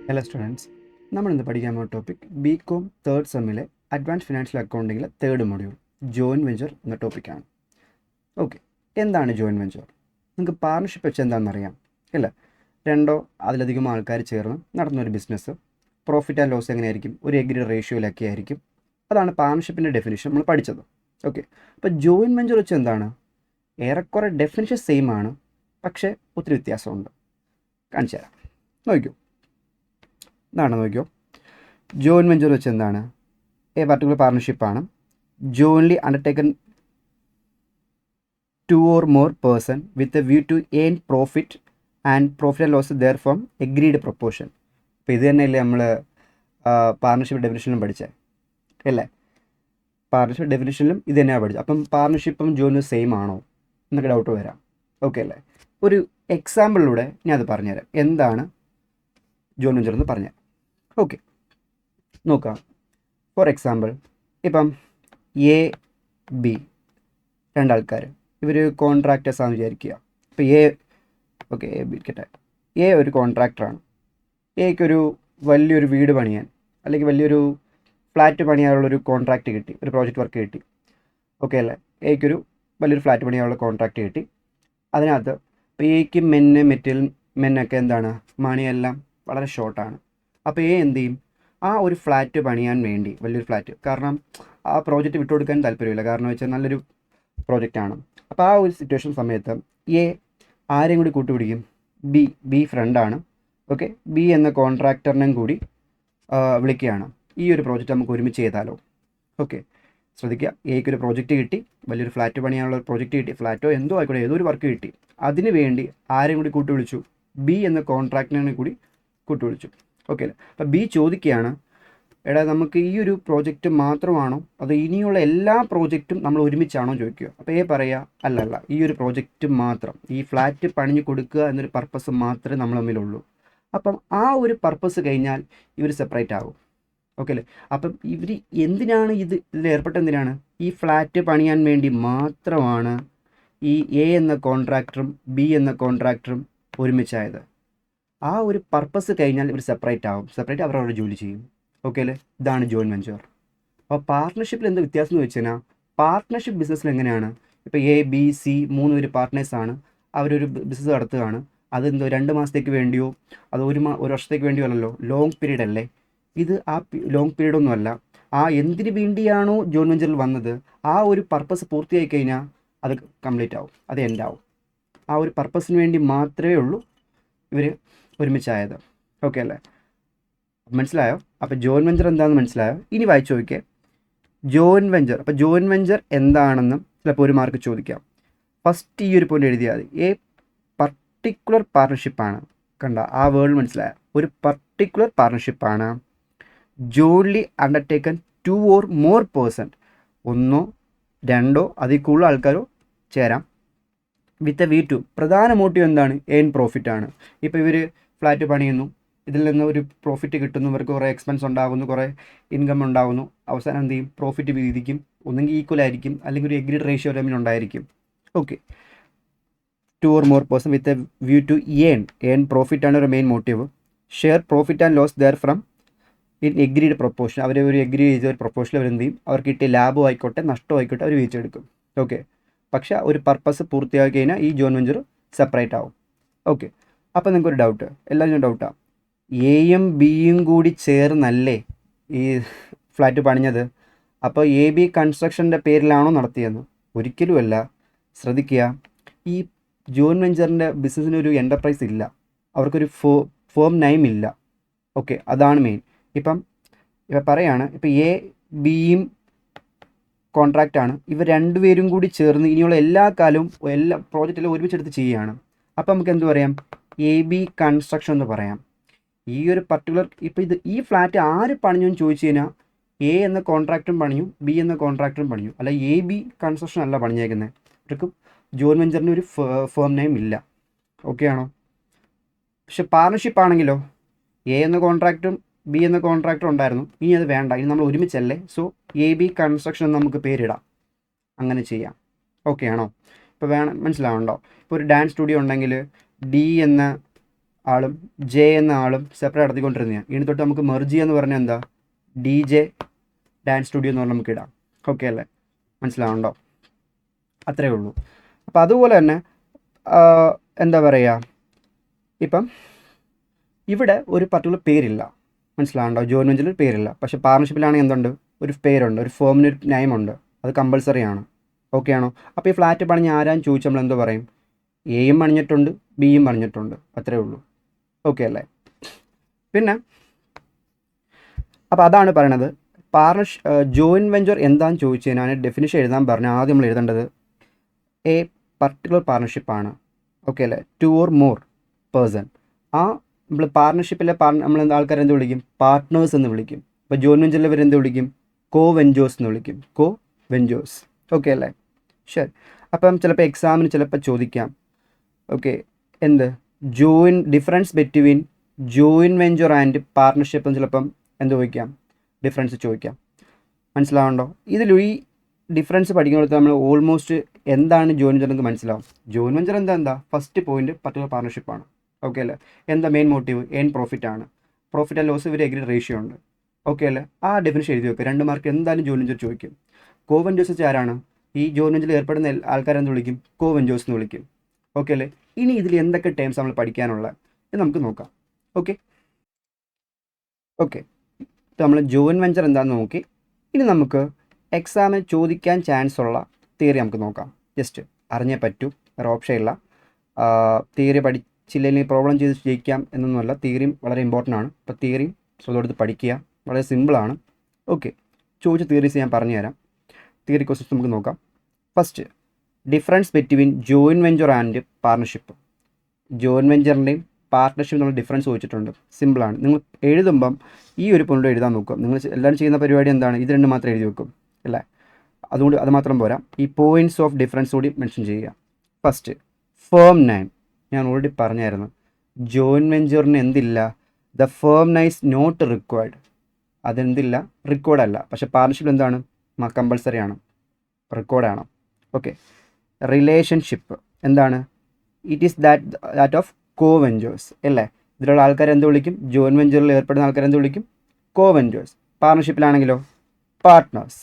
Hello students, നമ്മളിന്ന് പഠിക്കാൻ പോകുന്ന ടോപ്പിക് ബികോം തേർഡ് സെമ്മിലെ അഡ്വാൻസ് ഫിനാൻഷ്യൽ അക്കൗണ്ടിങ്ങിലെ തേർഡ് മൊഡ്യൂൾ ജോയിൻറ്റ് വെഞ്ചർ എന്ന ടോപ്പിക്കാണ്. ഓക്കെ, എന്താണ് ജോയിൻറ്റ് വെഞ്ചർ? നിങ്ങൾക്ക് പാർട്ണർഷിപ്പ് വെച്ച് എന്താണെന്ന് അറിയാം അല്ലേ? രണ്ടോ അതിലധികം ആൾക്കാർ ചേർന്ന് നടത്തുന്ന ഒരു ബിസിനസ്. പ്രോഫിറ്റ് ആൻഡ് ലോസ് എങ്ങനെയായിരിക്കും? ഒരു എഗ്രി റേഷ്യോയിലൊക്കെ ആയിരിക്കും. അതാണ് പാർട്ണർഷിപ്പിൻ്റെ ഡെഫിനിഷൻ നമ്മൾ പഠിച്ചത്. ഓക്കെ, അപ്പോൾ ജോയിൻറ്റ് വെഞ്ചർ വെച്ച് എന്താണ്? ഏറെക്കുറെ ഡെഫിനിഷൻ സെയിം ആണ്, പക്ഷേ ഒത്തിരി വ്യത്യാസമുണ്ട്. കാണിച്ചു തരാം, നോക്കൂ. ഇതാണ്, നോക്കിയോ. ജോയിൻറ്റ് വെഞ്ചർ വെച്ച് എന്താണ്? എ പർട്ടിക്കുലർ പാർട്ണർഷിപ്പാണ് jointly undertaken 2 or more person with a view to earn profit and profit and loss there from agreed proportion. അപ്പോൾ ഇത് തന്നെയല്ലേ നമ്മൾ പാർട്ണർഷിപ്പ് ഡെഫിനിഷനിലും പഠിച്ചത് അല്ലേ? പാർട്ണർഷിപ്പ് ഡെഫിനിഷനിലും ഇത് തന്നെയാണ് പഠിച്ചത്. അപ്പം പാർട്ണർഷിപ്പും ജോയിനും സെയിം ആണോ എന്നൊക്കെ ഡൗട്ട് വരാം. ഓക്കെ അല്ലേ? ഒരു എക്സാമ്പിളിലൂടെ ഞാൻ അത് പറഞ്ഞുതരാം, എന്താണ് ജോയിൻറ്റ് വെഞ്ചർ എന്ന് പറഞ്ഞുതരാം. ഓക്കെ, നോക്കാം. ഫോർ എക്സാമ്പിൾ, ഇപ്പം എ ബി രണ്ടാൾക്കാർ, ഇവർ കോൺട്രാക്ടേഴ്സ് ആണെന്ന് വിചാരിക്കുക. ഇപ്പോൾ ഓക്കെ, എ ബി കേട്ടെ. എ ഒരു കോൺട്രാക്ടറാണ്. എക്കൊരു വലിയൊരു വീട് പണിയാൻ അല്ലെങ്കിൽ വലിയൊരു ഫ്ലാറ്റ് പണിയാനുള്ളൊരു കോൺട്രാക്റ്റ് കിട്ടി, ഒരു പ്രോജക്റ്റ് വർക്ക് കിട്ടി. ഓക്കെ അല്ലേ? എക്കൊരു വലിയൊരു ഫ്ലാറ്റ് പണിയാനുള്ള കോൺട്രാക്റ്റ് കിട്ടി. അതിനകത്ത് ഇപ്പോൾ എക്ക് മെന്നൊക്കെ എന്താണ്, മണിയെല്ലാം വളരെ ഷോർട്ടാണ്. അപ്പോൾ എന്ത് ചെയ്യും? ആ ഒരു ഫ്ലാറ്റ് പണിയാൻ വേണ്ടി, വലിയൊരു ഫ്ലാറ്റ്, കാരണം ആ പ്രോജക്റ്റ് വിട്ടുകൊടുക്കാൻ താല്പര്യമില്ല, കാരണം വെച്ചാൽ നല്ലൊരു പ്രോജക്റ്റാണ്. അപ്പോൾ ആ ഒരു സിറ്റുവേഷൻ സമയത്ത് ആരെയും കൂടി കൂട്ടുപിടിക്കും? ബി ഫ്രണ്ടാണ്. ഓക്കെ, ബി എന്ന കോൺട്രാക്ടറിനെയും കൂടി വിളിക്കുകയാണ്, ഈ ഒരു പ്രോജക്റ്റ് നമുക്ക് ഒരുമിച്ച് ചെയ്താലോ? ഓക്കെ, ശ്രദ്ധിക്കുക. എക്കൊരു പ്രോജക്റ്റ് കിട്ടി, വലിയൊരു ഫ്ലാറ്റ് പണിയാനുള്ള പ്രോജക്റ്റ് കിട്ടി, ഫ്ലാറ്റോ എന്തോ ആയിക്കോട്ടെ, ഏതോ ഒരു വർക്ക് കിട്ടി. അതിന് വേണ്ടി ആരെയും കൂടി കൂട്ടുവിളിച്ചു? ബി എന്ന കോൺട്രാക്ടറിനെ കൂടി കൂട്ടുവിളിച്ചു. ഓക്കെ അല്ലേ? അപ്പോൾ ബി ചോദിക്കുകയാണ്, എടാ നമുക്ക് ഈ ഒരു പ്രോജക്റ്റ് മാത്രമാണോ അതോ ഇനിയുള്ള എല്ലാ പ്രോജക്റ്റും നമ്മൾ ഒരുമിച്ചാണോ ചോദിക്കുക. അപ്പോൾ പറയുക, അല്ലല്ല, ഈ ഒരു പ്രോജക്റ്റ് മാത്രം, ഈ ഫ്ലാറ്റ് പണിഞ്ഞു കൊടുക്കുക എന്നൊരു പർപ്പസ് മാത്രമേ നമ്മൾ തമ്മിലുള്ളൂ. അപ്പം ആ ഒരു പർപ്പസ് കഴിഞ്ഞാൽ ഇവർ സെപ്പറേറ്റ് ആകും. ഓക്കെ അല്ലേ? അപ്പം ഇവർ എന്തിനാണ് ഇതിൽ ഏർപ്പെട്ടെന്തിനാണ്? ഈ ഫ്ലാറ്റ് പണിയാൻ വേണ്ടി മാത്രമാണ് ഈ എ എന്ന കോൺട്രാക്ടറും ബി എന്ന കോൺട്രാക്ടറും ഒരുമിച്ചായത്. ആ ഒരു പർപ്പസ് കഴിഞ്ഞാൽ ഇവർ സെപ്പറേറ്റ് ആവും. സെപ്പറേറ്റ് അവരവരുടെ ജോലി ചെയ്യും. ഓക്കെ അല്ലേ? ഇതാണ് ജോയിൻറ്റ് വെഞ്ചർ. അപ്പോൾ പാർട്ട്ണർഷിപ്പിൽ എന്ത് വ്യത്യാസം എന്ന് വെച്ച് കഴിഞ്ഞാൽ, പാർട്ട്ണർഷിപ്പ് ബിസിനസ്സിൽ എങ്ങനെയാണ്? ഇപ്പോൾ എ ബി സി 3 പേര് പാർട്ട്നേഴ്സാണ്, അവരൊരു ബിസിനസ് നടത്തുകയാണ്. അതെന്തോ 2 മാസത്തേക്ക് വേണ്ടിയോ അത് ഒരു വർഷത്തേക്ക് വേണ്ടിയോ അല്ലല്ലോ, ലോങ് പീരീഡ് അല്ലേ? ഇത് ആ ലോങ് പീരീഡ് ഒന്നുമല്ല. ആ എന്തിനു വേണ്ടിയാണോ ജോയിൻറ്റ് വെഞ്ചറിൽ വന്നത്, ആ ഒരു പർപ്പസ് പൂർത്തിയായി കഴിഞ്ഞാൽ അത് കംപ്ലീറ്റ് ആവും, അത് എൻഡ് ആവും. ആ ഒരു പർപ്പസിന് വേണ്ടി മാത്രമേ ഉള്ളൂ ഇവർ ഒരുമിച്ചായത്. ഓക്കെ അല്ലേ? മനസ്സിലായോ? അപ്പോൾ ജോയിൻറ്റ് വെഞ്ചർ എന്താണെന്ന് മനസ്സിലായോ? ഇനി വായിച്ചു നോക്കിയേ, ജോയിൻറ്റ് വെഞ്ചർ. അപ്പോൾ ജോയിൻറ്റ് വെഞ്ചർ എന്താണെന്നും ചിലപ്പോൾ ഒരു മാർക്ക് ചോദിക്കാം. ഫസ്റ്റ് ഈ ഒരു പോയിന്റ് എഴുതിയാൽ മതി. പർട്ടിക്കുലർ പാർട്ണർഷിപ്പാണ്. കണ്ട ആ വേർഡ് മനസ്സിലായ? ഒരു പർട്ടിക്കുലർ പാർട്ണർഷിപ്പാണ് jointly undertaken 2 or more person, ഒന്നോ രണ്ടോ അതിൽ കൂടുതൽ ആൾക്കാരോ ചേരാം. വിത്ത് എ വി ടു, പ്രധാന മോട്ടീവ് എന്താണ്? ഏൺ പ്രോഫിറ്റ് ആണ്. ഇപ്പോൾ ഇവർ ഫ്ലാറ്റ് പണിയുന്നു, ഇതിൽ നിന്ന് ഒരു പ്രോഫിറ്റ് കിട്ടുന്നു, ഇവർക്ക് കുറേ എക്സ്പെൻസ് ഉണ്ടാകുന്നു, കുറേ ഇൻകം ഉണ്ടാകുന്നു. അവസാനം എന്ത് ചെയ്യും? പ്രോഫിറ്റ് വീതിക്കും. ഒന്നെങ്കിൽ ഈക്വൽ ആയിരിക്കും, അല്ലെങ്കിൽ ഒരു എഗ്രീഡ് റേഷ്യോ തമ്മിൽ ഉണ്ടായിരിക്കും. Okay, 2 or more person with a view to earn profit ആണ് ഒരു main motive. Share profit and loss there from in agreed proportion. അവർ ഒരു എഗ്രി ചെയ്ത ഒരു പ്രൊപ്പോർഷനിൽ അവരെന്ത് ചെയ്യും? അവർക്ക് കിട്ടിയ ലാഭം ആയിക്കോട്ടെ നഷ്ടം ആയിക്കോട്ടെ അവർ വീതിച്ചെടുക്കും. ഓക്കെ, പക്ഷേ ഒരു പർപ്പസ് പൂർത്തിയാക്കി കഴിഞ്ഞാൽ ഈ ജോയിൻറ്റ് വെഞ്ചർ സെപ്പറേറ്റ് ആവും. ഓക്കെ, അപ്പോൾ നിങ്ങൾക്കൊരു ഡൗട്ട്, എല്ലാവരും ഡൗട്ടാണ്, എയും ബിയും കൂടി ചേർന്നല്ലേ ഈ ഫ്ലാറ്റ് പണിഞ്ഞത്? അപ്പോൾ എ ബി കൺസ്ട്രക്ഷൻ്റെ പേരിലാണോ നടത്തിയെന്ന്? ഒരിക്കലുമല്ല. ശ്രദ്ധിക്കുക, ഈ ജോയിൻറ്റ് വെഞ്ചറിൻ്റെ ബിസിനസ്സിനൊരു എൻ്റർപ്രൈസ് ഇല്ല, അവർക്കൊരു ഫേം നെയിം ഇല്ല. ഓക്കെ, അതാണ് മെയിൻ. ഇപ്പം പറയാണ്, ഇപ്പോൾ എ ബിയും കോൺട്രാക്റ്റാണ്, ഇവർ രണ്ടുപേരും കൂടി ചേർന്ന് ഇനിയുള്ള എല്ലാ കാലവും എല്ലാ പ്രോജക്റ്റെല്ലാം ഒരുമിച്ചെടുത്ത് ചെയ്യുകയാണ്. അപ്പോൾ നമുക്ക് എന്ത് പറയാം? എ ബി കൺസ്ട്രക്ഷൻ എന്ന് പറയാം. ഈ ഒരു പർട്ടിക്കുലർ ഇപ്പോൾ ഈ ഫ്ലാറ്റ് ആര് പണിഞ്ഞു എന്ന് ചോദിച്ചു കഴിഞ്ഞാൽ എ എന്ന കോൺട്രാക്ടറും പണിയും ബി എന്ന കോൺട്രാക്ടറും പണിയും, അല്ല എ ബി കൺസ്ട്രക്ഷൻ അല്ല പണിഞ്ഞേക്കുന്നത്. അവർക്കും ജോയിൻറ്റ് വെഞ്ചറിന് ഒരു ഫേം നെയിം ഇല്ല. ഓക്കെ ആണോ? പക്ഷെ പാർട്ണർഷിപ്പ് ആണെങ്കിലോ, എ എന്ന കോൺട്രാക്ടറും ബി എന്ന കോൺട്രാക്ടറും ഉണ്ടായിരുന്നു, ഇനി അത് വേണ്ട, ഇനി നമ്മൾ ഒരുമിച്ചല്ലേ, സോ എ ബി കൺസ്ട്രക്ഷൻ നമുക്ക് പേരിടാം, അങ്ങനെ ചെയ്യാം. ഓക്കെ ആണോ? ഇപ്പോൾ മനസ്സിലാവുന്നുണ്ടോ? ഇപ്പോൾ ഒരു ഡാൻസ് സ്റ്റുഡിയോ ഉണ്ടെങ്കിൽ ഡി എന്ന ആളും ജെ എന്ന ആളും സെപ്പറേറ്റ് നടത്തിക്കൊണ്ടിരുന്നതാണ്. ഇനി തൊട്ട് നമുക്ക് മെർജ് എന്ന് പറഞ്ഞാൽ എന്താ, DJ ഡാൻസ് സ്റ്റുഡിയോ എന്ന് പറഞ്ഞാൽ നമുക്ക് ഇടാം. ഓക്കെ അല്ലേ, മനസ്സിലാവുണ്ടോ? അത്രയേ ഉള്ളൂ. അപ്പോൾ അതുപോലെ തന്നെ എന്താ പറയുക, ഇപ്പം ഇവിടെ ഒരു പർട്ടിക്കുലർ പേരില്ല, മനസ്സിലാവുണ്ടോ? ജോയിൻ വെഞ്ചറിൽ ഒരു പേരില്ല. പക്ഷേ പാർട്ണർഷിപ്പിലാണെങ്കിൽ എന്തുണ്ട്, ഒരു പേരുണ്ട്, ഒരു ഫേമിന് ഒരു നെയിമുണ്ട്, അത് കമ്പൾസറി ആണ്. ഓക്കെ ആണോ? അപ്പോൾ ഈ ഫ്ലാറ്റ് പണിഞ്ഞ് ആരാന്ന് ചോദിച്ചാൽ നമ്മൾ എന്തോ പറയും, എയും പണിഞ്ഞിട്ടുണ്ട്, ബിയും പണിഞ്ഞിട്ടുണ്ട്, അത്രേ ഉള്ളൂ. ഓക്കെ അല്ലേ? പിന്നെ അപ്പോൾ അതാണ് പറയണത്. ജോയിൻ വെഞ്ചർ എന്താണെന്ന് ചോദിച്ചു കഴിഞ്ഞാൽ ഡെഫിനിഷൻ എഴുതാൻ പറഞ്ഞാൽ ആദ്യം നമ്മൾ എഴുതേണ്ടത് എ പർട്ടിക്കുലർ പാർട്ണർഷിപ്പാണ്. ഓക്കെ അല്ലേ? 2 or more പേഴ്സൺ. ആ നമ്മൾ പാർട്ണർഷിപ്പിലെ നമ്മൾ ആൾക്കാരെ എന്ത് വിളിക്കും, പാർട്ട്നേഴ്സ് എന്ന് വിളിക്കും. ഇപ്പോൾ ജോയിൻ വെഞ്ചറിൽ ഇവർ എന്ത് വിളിക്കും, കോ വെഞ്ചേഴ്സ് എന്ന് വിളിക്കും, കോ വെഞ്ചേഴ്സ്. ഓക്കെ അല്ലേ? ശരി. അപ്പം ചിലപ്പോൾ എക്സാമിന് ചിലപ്പോൾ ചോദിക്കാം, ഓക്കെ, എന്ത് difference between join venture and partnership എന്ന് ചിലപ്പം എന്ത് ചോദിക്കാം, ഡിഫറൻസ് ചോദിക്കാം. മനസ്സിലാവുണ്ടോ? ഈ ഡിഫറൻസ് പഠിക്കുമ്പോൾ നമ്മൾ ഓൾമോസ്റ്റ് എന്താണ് ജോയിൻ വെഞ്ചർ എന്ന് മനസ്സിലാവും. ജോയിൻ വെഞ്ചർ എന്താ ഫസ്റ്റ് പോയിന്റ് പർട്ടിക്കുലർ പാർട്ണർഷിപ്പാണ്. ഓക്കെ അല്ലേ? എന്താ മെയിൻ മോട്ടീവ്, എൻ പ്രോഫിറ്റ് ആണ്. പ്രോഫിറ്റ് ആൻഡ് ലോസ് ഇവർ എഗ്രീഡ് റേഷ്യോ ഉണ്ട്. ഓക്കെ അല്ലേ? ആ ഡെഫിനിഷൻ എഴുതി വെക്കുക. 2 മാർക്ക് എന്തായാലും ജോയിൻ വെഞ്ചർ ചോദിക്കും. കോ വെഞ്ചേഴ്സ് ആരാണ്, ഈ ജോയിൻ വെഞ്ചറിൽ ഏർപ്പെടുന്ന ആൾക്കാരെന്ത് വിളിക്കും, കോ വെഞ്ചേഴ്സ് എന്ന് വിളിക്കും. ഓക്കെ അല്ലേ? ഇനി ഇതിൽ എന്തൊക്കെ ടേംസ് നമ്മൾ പഠിക്കാനുള്ള ഇത് നമുക്ക് നോക്കാം. ഓക്കെ ഓക്കെ നമ്മൾ ജോയിൻ വെഞ്ചർ എന്താണെന്ന് നോക്കി. ഇനി നമുക്ക് എക്സാമിന് ചോദിക്കാൻ ചാൻസ് ഉള്ള തിയറി നമുക്ക് നോക്കാം. ജസ്റ്റ് അറിഞ്ഞേ പറ്റൂ, വേറെ ഓപ്ഷൻ ഇല്ല. തിയറി പഠിച്ചില്ലെങ്കിൽ പ്രോബ്ലം ചെയ്ത് ജയിക്കാം എന്നൊന്നുമല്ല. തിയറിയും വളരെ ഇമ്പോർട്ടൻ്റ് ആണ്. അപ്പോൾ തിയറിയും സ്വന്തമെടുത്ത് പഠിക്കുക, വളരെ സിമ്പിളാണ്. ഓക്കെ, ചോദിച്ച തിയറീസ് ഞാൻ പറഞ്ഞുതരാം. തിയറി ക്വസ്റ്റ്യൻസ് നമുക്ക് നോക്കാം. First, difference between join venture and partnership. Join വെഞ്ചറിൻ്റെയും പാർട്ണർഷിപ്പ് നമ്മൾ ഡിഫറൻസ് ചോദിച്ചിട്ടുണ്ട്. സിമ്പിളാണ്. നിങ്ങൾ എഴുതുമ്പം ഈ ഒരു പോയിന്റ് എഴുതാൻ നോക്കുക. നിങ്ങൾ എല്ലാവരും ചെയ്യുന്ന പരിപാടി എന്താണ്, ഇത് 2 മാത്രം എഴുതി വെക്കും അല്ലേ? അതുകൊണ്ട് അത് മാത്രം പോരാ, ഈ പോയിൻറ്റ്സ് ഓഫ് ഡിഫറൻസ് കൂടി മെൻഷൻ ചെയ്യുക. First, firm name. ഞാൻ ഓൾറെഡി പറഞ്ഞായിരുന്നു, ജോയിൻ വെഞ്ചറിന് എന്തില്ല, the firm name is not required. അതെന്തില്ല, റിക്വയർഡ് അല്ല. പക്ഷേ പാർട്ണർഷിപ്പ് എന്താണ്, കമ്പൾസറി ആണ്, റിക്വയർഡ് ആണ്. ഓക്കെ, റിലേഷൻഷിപ്പ് എന്താണ്, it is that of co venturers അല്ലേ? ഇതിലുള്ള ആൾക്കാരെ എന്ത് വിളിക്കും, ജോയിൻ വെഞ്ചറിൽ ഏർപ്പെടുന്ന ആൾക്കാരെ എന്ത് വിളിക്കും, കോ വെഞ്ചേഴ്സ്. പാർട്ണർഷിപ്പിലാണെങ്കിലോ പാർട്ട്നേഴ്സ്.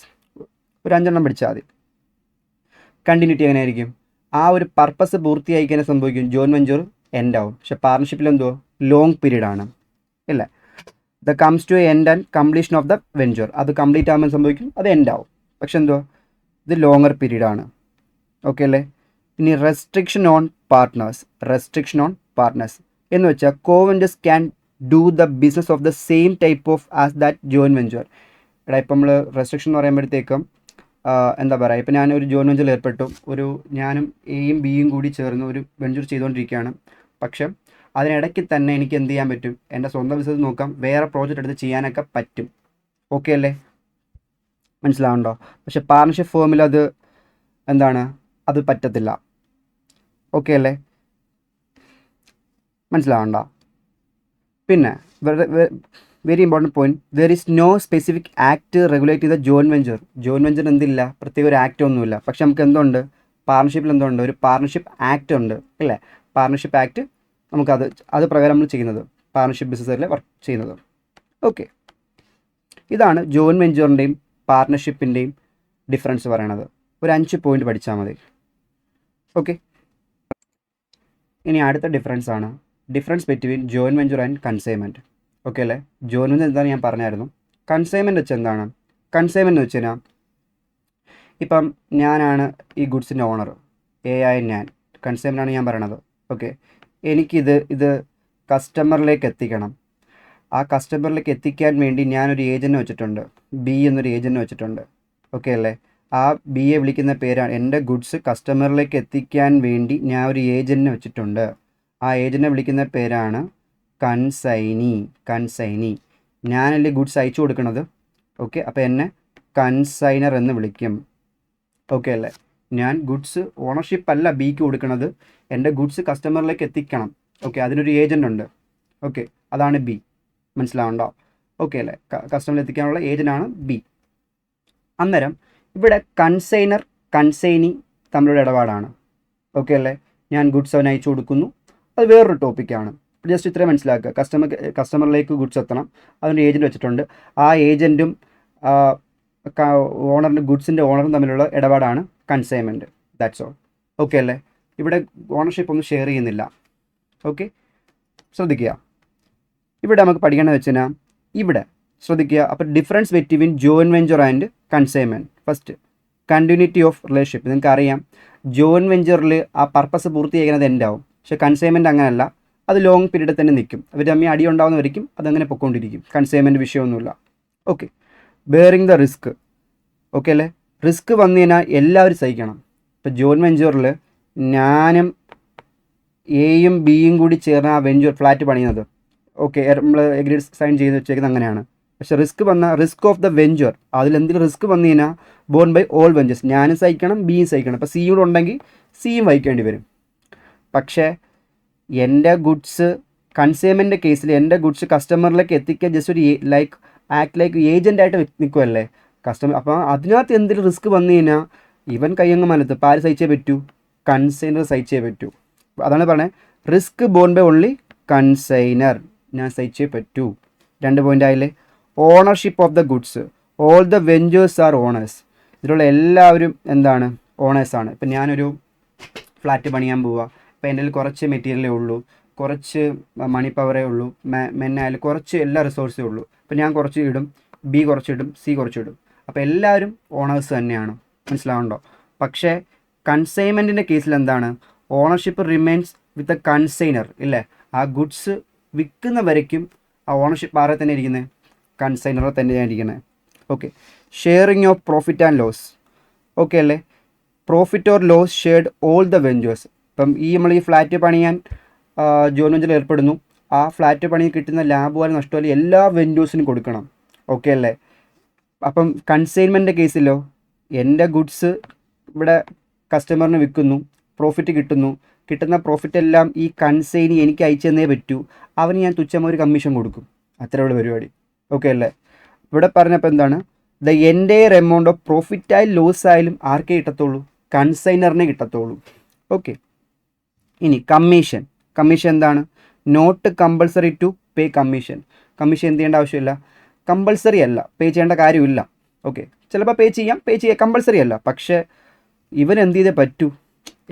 ഒരു 5 എണ്ണം പിടിച്ചാൽ മതി. കണ്ടിന്യൂറ്റി എങ്ങനെയായിരിക്കും, ആ ഒരു പർപ്പസ് പൂർത്തിയായി കഴിഞ്ഞാൽ സംഭവിക്കും, ജോയിൻ വെഞ്ചർ എൻഡ് ആവും. പക്ഷേ പാർട്ണർഷിപ്പിൽ എന്തോ ലോങ് പീരീഡ് ആണ് അല്ലേ? The comes to end and completion of the venture. അത് കംപ്ലീറ്റ് ആകുമ്പോൾ സംഭവിക്കും, അത് എൻഡ് ആവും. പക്ഷെ എന്തോ ഇത് ലോങ്ങർ പീരീഡ് ആണ്. ഓക്കെ അല്ലേ? ഇനി റെസ്ട്രിക്ഷൻ ഓൺ പാർട്ട്നേഴ്സ് എന്ന് വെച്ചാൽ co venturers can do the business of the same type of as that join venture. എടാ ഇപ്പം നമ്മൾ റെസ്ട്രിക്ഷൻ എന്ന് പറയുമ്പോഴത്തേക്കും എന്താ പറയുക, ഇപ്പം ഞാനൊരു ജോയിൻ വെഞ്ചറിൽ ഏർപ്പെട്ടു, ഞാനും എയും ബിയും കൂടി ചേർന്ന് ഒരു വെഞ്ചർ ചെയ്തുകൊണ്ടിരിക്കുകയാണ്. പക്ഷേ അതിനിടയ്ക്ക് തന്നെ എനിക്ക് എന്ത് ചെയ്യാൻ പറ്റും, എൻ്റെ സ്വന്തം ബിസിനസ് നോക്കാം, വേറെ പ്രോജക്റ്റ് എടുത്ത് ചെയ്യാനൊക്കെ പറ്റും. ഓക്കെ അല്ലേ? മനസ്സിലാവുണ്ടോ? പക്ഷെ പാർട്ണർഷിപ്പ് ഫോമിൽ അത് എന്താണ്, അത് പറ്റത്തില്ല. ഓക്കെ അല്ലേ? മനസ്സിലാവണ്ട. പിന്നെ very important point, there is no specific act regulate ചെയ്ത ജോയിൻ വെഞ്ചർ. ജോയിൻ വെഞ്ചർ എന്തില്ല, പ്രത്യേക ഒരു ആക്ട് ഒന്നുമില്ല. പക്ഷെ നമുക്ക് എന്തുണ്ട്, പാർട്ണർഷിപ്പിൽ എന്തുണ്ട്, ഒരു പാർട്ണർഷിപ്പ് ആക്ട് ഉണ്ട് അല്ലേ? പാർട്ണർഷിപ്പ് ആക്ട് അത് പ്രകാരം നമ്മൾ ചെയ്യുന്നത്, പാർട്ണർഷിപ്പ് ബിസിനസ്സിൽ വർക്ക് ചെയ്യുന്നത്. ഓക്കെ, ഇതാണ് ജോയിൻ വെഞ്ചറിൻ്റെയും പാർട്ണർഷിപ്പിൻ്റെയും ഡിഫറൻസ് പറയണത്. ഒരു 5 പോയിന്റ് പഠിച്ചാൽ മതി. ഓക്കെ, ഇനി അടുത്ത ഡിഫറൻസ് ആണ് difference between join venture and consignment. Okay അല്ലേ? ജോയിൻ വെഞ്ചർ എന്താണെന്ന് ഞാൻ പറഞ്ഞായിരുന്നു. കൺസൈൻമെൻറ്റ് വെച്ച് എന്താണ്, കൺസൈൻമെൻറ്റ് എന്ന് വെച്ച് കഴിഞ്ഞാൽ ഇപ്പം ഞാനാണ് ഈ ഗുഡ്സിൻ്റെ ഓണർ, ആയ ഞാൻ കൺസൈൻമെൻ്റാണ് ഞാൻ പറയണത്. ഓക്കെ, ഇത് കസ്റ്റമറിലേക്ക് എത്തിക്കണം. ആ കസ്റ്റമറിലേക്ക് എത്തിക്കാൻ വേണ്ടി ഞാനൊരു ഏജൻറ്റ് വെച്ചിട്ടുണ്ട്, ബി എന്നൊരു ഏജൻറ്റ് വെച്ചിട്ടുണ്ട്. ഓക്കെ അല്ലേ? ആ ബിയെ വിളിക്കുന്ന പേരാണ്, എൻ്റെ ഗുഡ്സ് കസ്റ്റമറിലേക്ക് എത്തിക്കാൻ വേണ്ടി ഞാൻ ഒരു ഏജൻറ്റിനെ വെച്ചിട്ടുണ്ട്. ആ ഏജൻറ്റിനെ വിളിക്കുന്ന പേരാണ് കൺസൈനി. ഞാനല്ലേ ഗുഡ്സ് അയച്ചു കൊടുക്കുന്നത്. ഓക്കെ, അപ്പോൾ എന്നെ കൺസൈനർ എന്ന് വിളിക്കും. ഓക്കെ അല്ലേ? ഞാൻ ഗുഡ്സ് ഓണർഷിപ്പ് അല്ല ബിക്ക് കൊടുക്കുന്നത്, എൻ്റെ ഗുഡ്സ് കസ്റ്റമറിലേക്ക് എത്തിക്കണം. ഓക്കെ, അതിനൊരു ഏജൻ്റ് ഉണ്ട്. ഓക്കെ, അതാണ് ബി. മനസ്സിലാവുണ്ടോ? ഓക്കെ അല്ലേ? കസ്റ്റമറിൽ എത്തിക്കാനുള്ള ഏജൻ്റാണ് ബി. അന്നേരം ഇവിടെ കൺസൈനി തമ്മിലുള്ള ഇടപാടാണ്. ഓക്കെ അല്ലേ? ഞാൻ ഗുഡ്സ് അവന് അയച്ചു കൊടുക്കുന്നു, അത് വേറൊരു ടോപ്പിക്കാണ്. ജസ്റ്റ് ഇത്രയും മനസ്സിലാക്കുക. കസ്റ്റമറിലേക്ക് ഗുഡ്സ് എത്തണം, അതിൻ്റെ ഏജൻറ്റ് വെച്ചിട്ടുണ്ട്. ആ ഏജൻറ്റും ഓണറിൻ്റെ ഗുഡ്സിൻ്റെ ഓണറും തമ്മിലുള്ള ഇടപാടാണ് കൺസൈൻമെൻറ്റ്. That's all. ഓക്കെ അല്ലേ? ഇവിടെ ഓണർഷിപ്പ് ഒന്നും ഷെയർ ചെയ്യുന്നില്ല. ഓക്കെ, ശ്രദ്ധിക്കുക. ഇവിടെ നമുക്ക് പഠിക്കേണ്ടത് വെച്ച് കഴിഞ്ഞാൽ ഇവിടെ ശ്രദ്ധിക്കുക. അപ്പോൾ difference between joint venture and consignment. First, continuity of relationship. നിങ്ങൾക്ക് അറിയാം, ജോയിൻറ്റ് വെഞ്ചറിൽ ആ പർപ്പസ് പൂർത്തിയാക്കുന്നത് എൻഡ് ആവും. പക്ഷേ കൺസൈൻമെൻറ്റ് അങ്ങനെയല്ല, അത് ലോങ് പീരീഡ് തന്നെ നിൽക്കും. അവർ തമ്മിൽ അടി ഉണ്ടാവുന്നവരിക്കും, അതങ്ങനെ പൊയ്ക്കൊണ്ടിരിക്കും. കൺസൈൻമെൻറ്റ് വിഷയമൊന്നുമില്ല. Okay, bearing the risk. Okay അല്ലേ? റിസ്ക് വന്നു കഴിഞ്ഞാൽ എല്ലാവരും സഹിക്കണം. ഇപ്പോൾ ജോയിൻറ്റ് വെഞ്ചറിൽ ഞാനും എയും ബിയും കൂടി ചേർന്ന് ആ വെഞ്ചർ ഫ്ലാറ്റ് പണിയുന്നത്. ഓക്കെ, നമ്മൾ എഗ്രീഡ് സൈൻ ചെയ്ത് വെച്ചേക്കുന്നത് അങ്ങനെയാണ്. പക്ഷേ റിസ്ക് ഓഫ് ദ വെഞ്ചർ, അതിലെന്തെങ്കിലും റിസ്ക് വന്നു കഴിഞ്ഞാൽ ബോൺ ബൈ ഓൾ വെഞ്ചേഴ്സ്. ഞാനും സഹിക്കണം, ബിയും സഹിക്കണം. ഇപ്പോൾ സിയും കൂടെ ഉണ്ടെങ്കിൽ സിയും വഹിക്കേണ്ടി വരും. പക്ഷേ എൻ്റെ ഗുഡ്സ് കൺസ്യൂമറിൻ്റെ കേസിൽ എൻ്റെ ഗുഡ്സ് കസ്റ്റമറിലേക്ക് എത്തിക്കാൻ ജസ്റ്റ് ഒരു ആക്ട് ലൈക്ക് ഏജൻ്റായിട്ട് നിൽക്കുമല്ലേ കസ്റ്റമർ. അപ്പോൾ അതിനകത്ത് എന്തെങ്കിലും റിസ്ക് വന്നു കഴിഞ്ഞാൽ ഇവൻ കയ്യങ്ങ് മലത്ത് പാര് സഹിച്ചേ പറ്റൂ, കൺസൈനർ സഹിച്ചേ പറ്റൂ. അതാണ് പറഞ്ഞത്, risk borne by only consignor, ഞാൻ സഹിച്ചേ പറ്റൂ. 2 പോയിൻ്റ് ആയില്ലേ? Ownership of the goods, all the ventures are owners. ഇതിലുള്ള എല്ലാവരും എന്താണ്? ഓണേഴ്സാണ്. ഇപ്പം ഞാനൊരു ഫ്ലാറ്റ് പണിയാൻ പോവുക. അപ്പോൾ എൻ്റെ കയ്യിൽ കുറച്ച് മെറ്റീരിയലേ ഉള്ളൂ, കുറച്ച് മണി പവറേ ഉള്ളൂ, മെന്നായാലും കുറച്ച് എല്ലാ റിസോഴ്സേ ഉള്ളൂ. അപ്പോൾ ഞാൻ കുറച്ച് ഇടും, ബി കുറച്ചിടും, സി കുറച്ചിടും. അപ്പോൾ എല്ലാവരും ഓണേഴ്സ് തന്നെയാണ്. മനസ്സിലാവുന്നുണ്ടോ? പക്ഷേ കൺസൈൻമെൻറ്റിൻ്റെ കേസിൽ എന്താണ്? Ownership remains with a consignor ഇല്ലേ? ആ ഗുഡ്സ് വിൽക്കുന്ന വരയ്ക്കും ആ ഓണർഷിപ്പ് ആരെ തന്നെ ഇരിക്കുന്നത്? കൺസൈനറെ തന്നെയാണ് ഇരിക്കുന്നത്. Okay, sharing of profit and loss. Okay അല്ലേ? Profit or loss shared all the venturers. ഇപ്പം നമ്മൾ ഈ ഫ്ലാറ്റ് പണിയാൻ ജോയിൻറ്റ് വെഞ്ചറിൽ ഏർപ്പെടുന്നു. ആ ഫ്ലാറ്റ് പണി കിട്ടുന്ന ലാഭമായാലും നഷ്ടമായാലും എല്ലാ വെഞ്ചേഴ്സിനും കൊടുക്കണം. ഓക്കെ അല്ലേ? അപ്പം കൺസൈൻമെൻറ്റിൻ്റെ കേസിലോ, എൻ്റെ ഗുഡ്സ് ഇവിടെ കസ്റ്റമറിന് വിൽക്കുന്നു, പ്രോഫിറ്റ് കിട്ടുന്നു, കിട്ടുന്ന പ്രോഫിറ്റ് എല്ലാം ഈ കൺസൈനി എനിക്ക് അയച്ചു തന്നേ പറ്റൂ, അവന് ഞാൻ തുച്ഛമായ ഒരു കമ്മീഷൻ കൊടുക്കും. അത്രയുള്ള പരിപാടി. ഓക്കെ അല്ലേ? ഇവിടെ പറഞ്ഞപ്പോൾ എന്താണ്? The entire amount of profit ആയാലും ലോസ് ആയാലും ആർക്കേ കിട്ടത്തുള്ളൂ? കൺസൈനറിനെ കിട്ടത്തുള്ളൂ. ഓക്കെ, ഇനി കമ്മീഷൻ. കമ്മീഷൻ എന്താണ്? Not compulsory to pay commission. Commission എന്ത് ചെയ്യേണ്ട ആവശ്യമില്ല, കമ്പൾസറി അല്ല, പേ ചെയ്യേണ്ട കാര്യമില്ല. ഓക്കെ, ചിലപ്പോൾ പേ ചെയ്യാം, കമ്പൾസറി അല്ല. പക്ഷേ ഇവൻ എന്ത് ചെയ്തേ പറ്റൂ?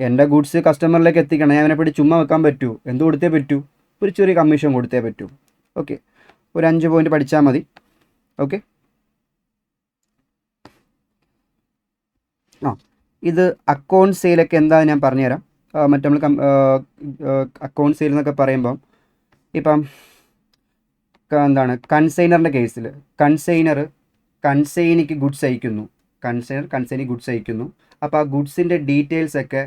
എൻ്റെ ഗുഡ്സ് കസ്റ്റമറിലേക്ക് എത്തിക്കണം, ഞാൻ അവനെപ്പറ്റി ചുമ്മാ വെക്കാൻ പറ്റൂ? എന്ത് കൊടുത്തേ പറ്റൂ? ഒരു ചെറിയ കമ്മീഷൻ കൊടുത്തേ പറ്റൂ. ഓക്കെ, ഒരു 5 പോയിൻ്റ് പഠിച്ചാൽ മതി. ഓക്കെ, ഇത് അക്കൗണ്ട് സെയിലൊക്കെ എന്താണെന്ന് ഞാൻ പറഞ്ഞുതരാം. മറ്റേ നമ്മൾ അക്കൗണ്ട് സെയിൽ എന്നൊക്കെ പറയുമ്പം ഇപ്പം എന്താണ്, കൺസൈനറിൻ്റെ കേസിൽ കൺസൈനിക്ക് ഗുഡ്സ് അയക്കുന്നു. കൺസൈനിക്ക് ഗുഡ്സ് അയക്കുന്നു. അപ്പോൾ ആ ഗുഡ്സിൻ്റെ ഡീറ്റെയിൽസൊക്കെ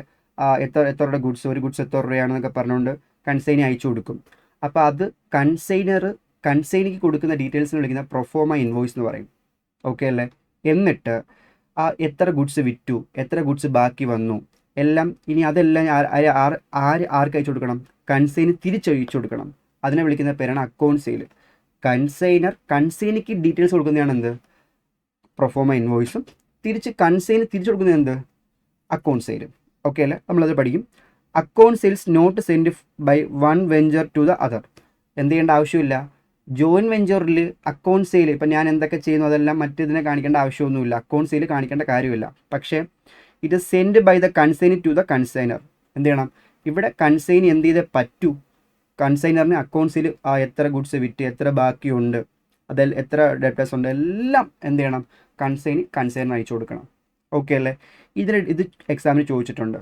എത്ര രൂപയുടെ ഗുഡ്സ്, ഒരു ഗുഡ്സ് എത്ര രൂപയാണെന്നൊക്കെ പറഞ്ഞുകൊണ്ട് കൺസൈനി അയച്ചു കൊടുക്കും. അപ്പോൾ അത് കൺസൈനിക്ക് കൊടുക്കുന്ന ഡീറ്റെയിൽസിന് വിളിക്കുന്ന പ്രൊഫോമ ഇൻവോയ്സ് എന്ന് പറയും. ഓക്കെ അല്ലേ? എന്നിട്ട് ആ എത്ര ഗുഡ്സ് വിറ്റു, എത്ര ഗുഡ്സ് ബാക്കി വന്നു എല്ലാം, ഇനി അതെല്ലാം ആർക്ക് അയച്ചു കൊടുക്കണം? കൺസൈനി തിരിച്ചയച്ചു കൊടുക്കണം. അതിനെ വിളിക്കുന്ന പേരാണ് അക്കൗണ്ട് സെയിൽ. കൺസൈനിക്ക് ഡീറ്റെയിൽസ് കൊടുക്കുന്നതാണ് എന്ത്? പ്രൊഫോമ ഇൻവോയ്സും. കൺസൈന് തിരിച്ചു കൊടുക്കുന്നത് എന്ത്? Account sale. ഓക്കെ അല്ലേ? നമ്മളത് പഠിക്കും. Account sales not send by one venture to the other. എന്ത് ചെയ്യേണ്ട ആവശ്യമില്ല. ജോയിൻറ്റ് വെഞ്ചറിൽ അക്കൗണ്ട് സെയിൽ ഇപ്പം ഞാൻ എന്തൊക്കെ ചെയ്യുന്നു അതെല്ലാം മറ്റേതിനെ കാണിക്കേണ്ട ആവശ്യമൊന്നുമില്ല. അക്കൗണ്ട് സെയിൽ കാണിക്കേണ്ട കാര്യമില്ല. പക്ഷേ it is send by the consignee to the consignor. എന്ത് ചെയ്യണം? ഇവിടെ കൺസൈനി എന്ത് ചെയ്തേ പറ്റൂ? കൺസൈനറിന് അക്കൗണ്ട് സെയിൽ എത്ര ഗുഡ്സ് വിറ്റ്, എത്ര ബാക്കിയുണ്ട്, അതിൽ എത്ര ഡെറ്റേഴ്സ് ഉണ്ട്, എല്ലാം എന്ത് ചെയ്യണം? കൺസൈനർ അയച്ചു കൊടുക്കണം. ഓക്കെ അല്ലേ? ഇത് എക്സാമിന് ചോദിച്ചിട്ടുണ്ട്.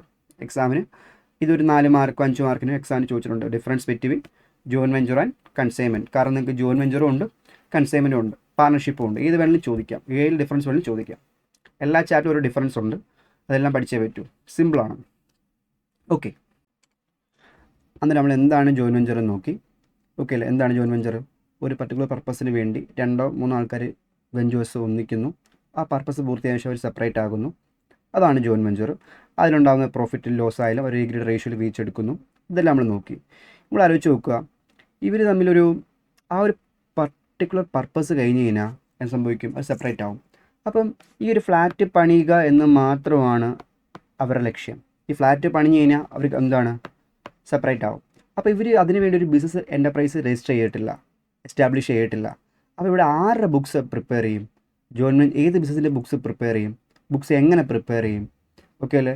ഇതൊരു 4 മാർക്കോ 5 മാർക്കിന് എക്സാമിന് ചോദിച്ചിട്ടുണ്ട്. Difference between joint venture and consignment. കാരണം നിങ്ങൾക്ക് ജോയിൻറ്റ് വെഞ്ചറും ഉണ്ട്, കൺസൈൻമെൻറ്റും ഉണ്ട്, പാർട്ണർഷിപ്പും ഉണ്ട്. ഏത് വേണമെങ്കിലും ചോദിക്കാം, ഏത് ഡിഫറൻസ് വേണമെങ്കിലും ചോദിക്കാം. എല്ലാ ചാപ്റ്ററും ഒരു ഡിഫറൻസ് ഉണ്ട്, അതെല്ലാം പഠിച്ചേ പറ്റൂ. സിമ്പിളാണ്. ഓക്കെ, അന്നേരം നമ്മൾ എന്താണ് ജോയിൻറ്റ് വെഞ്ചർ എന്ന് നോക്കി. ഓക്കെ അല്ലേ? എന്താണ് ജോയിൻറ്റ് വെഞ്ചർ? ഒരു പർട്ടിക്കുലർ പർപ്പസിന് വേണ്ടി 2-3 ആൾക്കാർ വെഞ്ചേഴ്സ് ഒന്നിക്കുന്നു. ആ പർപ്പസ് പൂർത്തിയായ ശേഷം അവർ സെപ്പറേറ്റ് ആകുന്നു. അതാണ് ജോയിൻറ്റ് വെഞ്ചർ. അതിലുണ്ടാകുന്ന പ്രോഫിറ്റ് ലോസ് ആയാലും ഒരു എഗ്രീഡ് റേഷ്യോയിൽ വീതിച്ചെടുക്കുന്നു. ഇതെല്ലാം നമ്മൾ നോക്കി. നമ്മൾ ആലോചിച്ച് നോക്കുക, ഇവർ തമ്മിലൊരു ഒരു പർട്ടിക്കുലർ പർപ്പസ് കഴിഞ്ഞ് കഴിഞ്ഞാൽ എന്ത് സംഭവിക്കും? അത് സെപ്പറേറ്റ് ആവും. അപ്പം ഈ ഒരു ഫ്ലാറ്റ് പണിയുക എന്ന് മാത്രമാണ് അവരുടെ ലക്ഷ്യം. ഈ ഫ്ലാറ്റ് പണിഞ്ഞ് കഴിഞ്ഞാൽ അവർക്ക് എന്താണ്? സെപ്പറേറ്റ് ആവും. അപ്പോൾ ഇവർ അതിന് വേണ്ടി ഒരു ബിസിനസ് എൻ്റർപ്രൈസ് രജിസ്റ്റർ ചെയ്തിട്ടില്ല, എസ്റ്റാബ്ലിഷ് ചെയ്തിട്ടില്ല. അപ്പോൾ ഇവിടെ ആരുടെ ബുക്സ് പ്രിപ്പയർ ചെയ്യും? ഗവൺമെൻറ് ഏത് ബിസിനസ്സിൻ്റെ ബുക്സ് പ്രിപ്പയർ ചെയ്യും? ബുക്സ് എങ്ങനെ പ്രിപ്പയർ ചെയ്യും? ഓക്കെ അല്ലേ?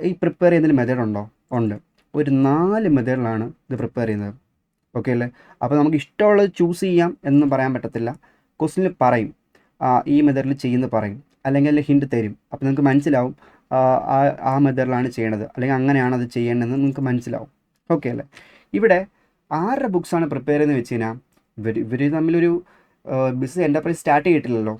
ഈ പ്രിപ്പയർ ചെയ്യുന്നതിന് മെത്തേഡ് ഉണ്ടോ? ഉണ്ട്. ഒരു 4 മെത്തേഡിലാണ് ഇത് പ്രിപ്പയർ ചെയ്യുന്നത്. ഓക്കെ അല്ലേ? അപ്പോൾ നമുക്ക് ഇഷ്ടമുള്ളത് ചൂസ് ചെയ്യാം എന്നും പറയാൻ പറ്റത്തില്ല. ക്വസ്റ്റ്യനിൽ പറയും ഈ മെത്തേഡിൽ ചെയ്യുന്നത് പറയും, അല്ലെങ്കിൽ ഹിൻഡ് തരും. അപ്പോൾ നിങ്ങൾക്ക് മനസ്സിലാവും ആ മെത്തേഡിലാണ് ചെയ്യണത്, അല്ലെങ്കിൽ അങ്ങനെയാണ് അത് ചെയ്യേണ്ടതെന്ന് നിങ്ങൾക്ക് മനസ്സിലാവും. ഓക്കെ അല്ലേ? ഇവിടെ ആരുടെ ബുക്സാണ് പ്രിപ്പയർ ചെയ്യുന്നത് വെച്ച് കഴിഞ്ഞാൽ ഇവർ തമ്മിലൊരു ബിസിനസ് എൻ്റർപ്രൈസ് സ്റ്റാർട്ട് ചെയ്തിട്ടില്ലല്ലോ.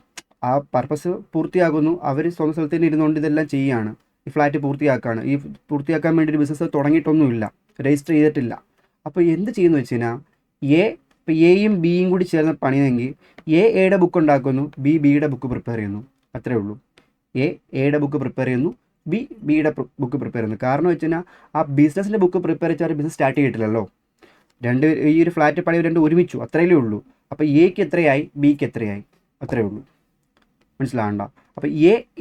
ആ പർപ്പസ് പൂർത്തിയാകുന്നു, അവർ സ്വന്തം സ്ഥലത്ത് തന്നെ ഇരുന്നുകൊണ്ട് ഇതെല്ലാം ചെയ്യുകയാണ്. ഈ ഫ്ലാറ്റ് പൂർത്തിയാക്കുകയാണ്. ഈ പൂർത്തിയാക്കാൻ വേണ്ടി ഒരു ബിസിനസ് തുടങ്ങിയിട്ടൊന്നുമില്ല, രജിസ്റ്റർ ചെയ്തിട്ടില്ല. അപ്പോൾ എന്ത് ചെയ്യുന്നു വെച്ച് കഴിഞ്ഞാൽ ഇപ്പോൾ എയും ബിയും കൂടി ചേർന്ന് പണിയെങ്കിൽ എയുടെ ബുക്ക് ഉണ്ടാക്കുന്നു, ബിയുടെ ബുക്ക് പ്രിപ്പയർ ചെയ്യുന്നു. അത്രേ ഉള്ളൂ. എയുടെ ബുക്ക് പ്രിപ്പയർ ചെയ്യുന്നു, ബിയുടെ ബുക്ക് പ്രിപ്പയർ ചെയ്യുന്നു. കാരണം വെച്ച് കഴിഞ്ഞാൽ ആ ബിസിനസ്സിൻ്റെ ബുക്ക് പ്രിപ്പയർ ചെയ്താൽ ബിസിനസ് സ്റ്റാർട്ട് ചെയ്തിട്ടില്ലല്ലോ. ഈ ഒരു ഫ്ലാറ്റ് പണി രണ്ട് ഒരുമിച്ചു, അത്രയേ ഉള്ളൂ. അപ്പോൾ എക്ക് എത്രയായി, ബിക്ക് എത്രയായി, അത്രയേ ഉള്ളൂ. മനസ്സിലാകണ്ട. അപ്പോൾ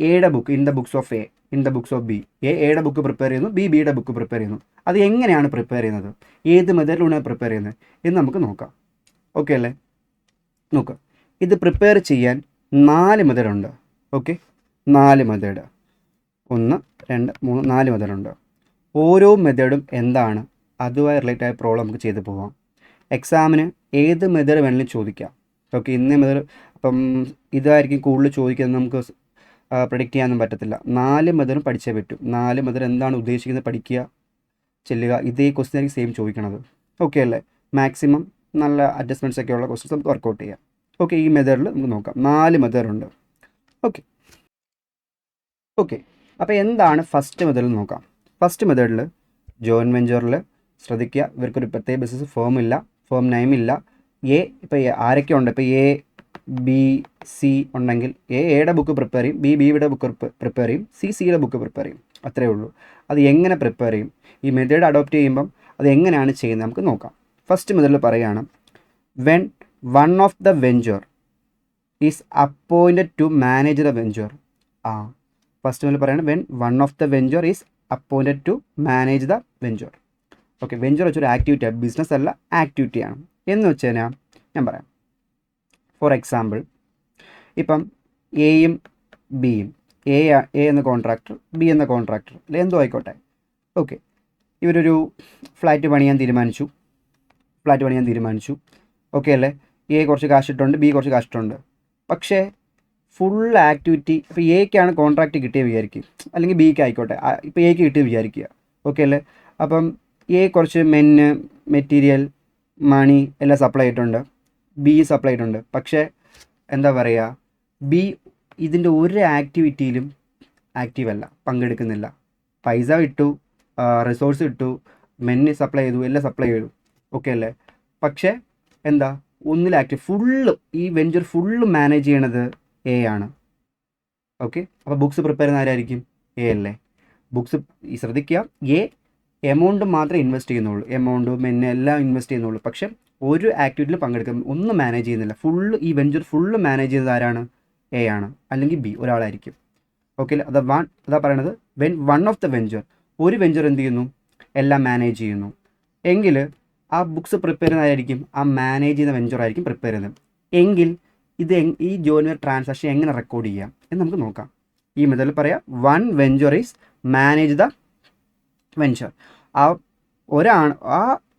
എയുടെ book in the books of A, in the books of B, എയുടെ ബുക്ക് പ്രിപ്പയർ ചെയ്യുന്നു, ബിയുടെ ബുക്ക് പ്രിപ്പയർ ചെയ്യുന്നു. അത് എങ്ങനെയാണ് പ്രിപ്പയർ ചെയ്യുന്നത്, ഏത് മെത്തേഡിലൂടെയാണ് പ്രിപ്പയർ ചെയ്യുന്നത് എന്ന് നമുക്ക് നോക്കാം. ഓക്കെ അല്ലേ? നോക്കാം. ഇത് പ്രിപ്പയർ ചെയ്യാൻ 4 മെത്തേഡുണ്ട്. Okay, 4 method. 1, 2, 3, 4 മെത്തേഡുണ്ട്. ഓരോ മെത്തേഡും എന്താണ്, അതുമായി റിലേറ്റഡ് ആയ പ്രോബ്ലം നമുക്ക് ചെയ്ത് പോകാം. എക്സാമിന് ഏത് മെത്തേഡ് വേണമെങ്കിലും ചോദിക്കാം. ഓക്കെ, ഇന്ന മെത്തേഡ് അപ്പം ഇതായിരിക്കും കൂടുതൽ ചോദിക്കുന്നത്, നമുക്ക് പ്രെഡിക്റ്റ് ചെയ്യാനൊന്നും പറ്റത്തില്ല. 4 മെത്തേഡും പഠിച്ചേ പറ്റും. 4 മെത്തേഡ് എന്താണ് ഉദ്ദേശിക്കുന്നത് പഠിക്കുക, ചെല്ലുക. ഇതേ ക്വസ്റ്റ്യൻ ആയിരിക്കും സെയിം ചോദിക്കണത്. ഓക്കെ അല്ലേ? മാക്സിമം നല്ല അഡ്ജസ്റ്റ്മെൻറ്റ്സ് ഒക്കെ ഉള്ള ക്വസ്റ്റ്യൻസ് നമുക്ക് വർക്കൗട്ട് ചെയ്യാം. ഓക്കെ, ഈ മെത്തേഡിൽ നമുക്ക് നോക്കാം. 4 മെത്തേഡുണ്ട്. ഓക്കെ ഓക്കെ അപ്പോൾ എന്താണ് ഫസ്റ്റ് മെത്തേഡിൽ നോക്കാം. ഫസ്റ്റ് മെത്തേഡിൽ ജോയിൻറ്റ് വെഞ്ചറിൽ ശ്രദ്ധിക്കുക, ഇവർക്കൊരു പ്രത്യേക ബിസിനസ് ഫേം ഇല്ല, ഫേം നെയിം ഇല്ല. ഇപ്പോൾ ആരൊക്കെ ഉണ്ട്, ഇപ്പോൾ എ ബി സി ഉണ്ടെങ്കിൽ എയുടെ ബുക്ക് പ്രിപ്പയർ ചെയ്യും, ബിയുടെ ബുക്ക് പ്രിപ്പയർ ചെയ്യും, സിയുടെ ബുക്ക് പ്രിപ്പയർ ചെയ്യും. അത്രയേ ഉള്ളൂ. അത് എങ്ങനെ പ്രിപ്പയർ ചെയ്യും, ഈ മെത്തേഡ് അഡോപ്റ്റ് ചെയ്യുമ്പം അത് എങ്ങനെയാണ് ചെയ്യുന്നത് നമുക്ക് നോക്കാം. ഫസ്റ്റ് മെത്തേഡിൽ പറയുകയാണ്, when one of the venture is appointed to manage the venture. First മെത്തേഡിൽ പറയുകയാണ്, when one of the venture is appointed to manage the venture. Okay, venture വെച്ചൊരു ആക്ടിവിറ്റിയാണ്, ബിസിനസ് അല്ല, ആക്ടിവിറ്റിയാണ്. എന്ന് വെച്ച് കഴിഞ്ഞാൽ ഞാൻ പറയാം. ഫോർ എക്സാമ്പിൾ, ഇപ്പം എയും ബിയും, എ എന്ന കോൺട്രാക്ടർ, ബി എന്ന കോൺട്രാക്ടർ, അല്ലെ എന്തോ ആയിക്കോട്ടെ. ഓക്കെ, ഇവരൊരു ഫ്ലാറ്റ് പണിയാൻ തീരുമാനിച്ചു. ഓക്കെ അല്ലേ? എ കുറച്ച് കാശിട്ടുണ്ട്, ബി കുറച്ച് കാശിട്ടുണ്ട്. പക്ഷേ ഫുൾ ആക്ടിവിറ്റി ഇപ്പോൾ എക്കാണ് കോൺട്രാക്റ്റ് കിട്ടിയ വിചാരിക്കുക, അല്ലെങ്കിൽ ബിക്ക് ആയിക്കോട്ടെ, ഇപ്പോൾ എക്ക് കിട്ടിയ വിചാരിക്കുക. ഓക്കെ അല്ലേ? അപ്പം എ കുറച്ച് മെറ്റീരിയൽ, മണി എല്ലാം സപ്ലൈ ചെയ്തിട്ടുണ്ട്, ബി സപ്ലൈ ചെയ്തിട്ടുണ്ട്. പക്ഷേ എന്താ പറയുക, ബി ഇതിൻ്റെ ഒരു ആക്ടിവിറ്റിയിലും ആക്റ്റീവല്ല, പങ്കെടുക്കുന്നില്ല. പൈസ ഇട്ടു, റിസോഴ്സ് ഇട്ടു, മെന്ന് സപ്ലൈ ചെയ്തു, എല്ലാം സപ്ലൈ ചെയ്തു. ഓക്കെ അല്ലേ? പക്ഷേ എന്താ, ഒന്നിൽ ആക്റ്റീവ്, ഫുള്ള് ഈ വെഞ്ചർ ഫുള്ള് മാനേജ് ചെയ്യണത് എ ആണ്. ഓക്കെ, അപ്പോൾ ബുക്സ് പ്രിപ്പയർ ചെയ്യുന്ന ആരായിരിക്കും? എ അല്ലേ? ബുക്സ് ശ്രദ്ധിക്കുക, എമൗണ്ട് മാത്രമേ ഇൻവെസ്റ്റ് ചെയ്യുന്നുള്ളൂ, എമൗണ്ട് മെന്നെ എല്ലാം ഇൻവെസ്റ്റ് ചെയ്യുന്നുള്ളൂ. പക്ഷേ ഒരു ആക്ടിവിറ്റിയിൽ പങ്കെടുക്കും, ഒന്നും മാനേജ് ചെയ്യുന്നില്ല. ഫുള്ള് ഈ വെഞ്ചർ ഫുള്ള് മാനേജ് ചെയ്തത് ആരാണ്? എ ആണ്, അല്ലെങ്കിൽ ബി, ഒരാളായിരിക്കും. ഓക്കെ അല്ലേ? അതാ പറയണത്, when one of the venture, ഒരു വെഞ്ചർ എന്ത് ചെയ്യുന്നു, എല്ലാം മാനേജ് ചെയ്യുന്നു എങ്കിൽ ആ ബുക്സ് പ്രിപ്പയർ ചെയ്യുന്നതായിരിക്കും, ആ മാനേജ് ചെയ്യുന്ന വെഞ്ചർ ആയിരിക്കും പ്രിപ്പയർ ചെയ്യുന്നത്. എങ്കിൽ ഇത് ഈ ജോയിൻറ്റ് ട്രാൻസാക്ഷൻ എങ്ങനെ റെക്കോർഡ് ചെയ്യാം എന്ന് നമുക്ക് നോക്കാം. ഈ മെത്തേഡിൽ പറയാം, one venture is manage the venture. ആ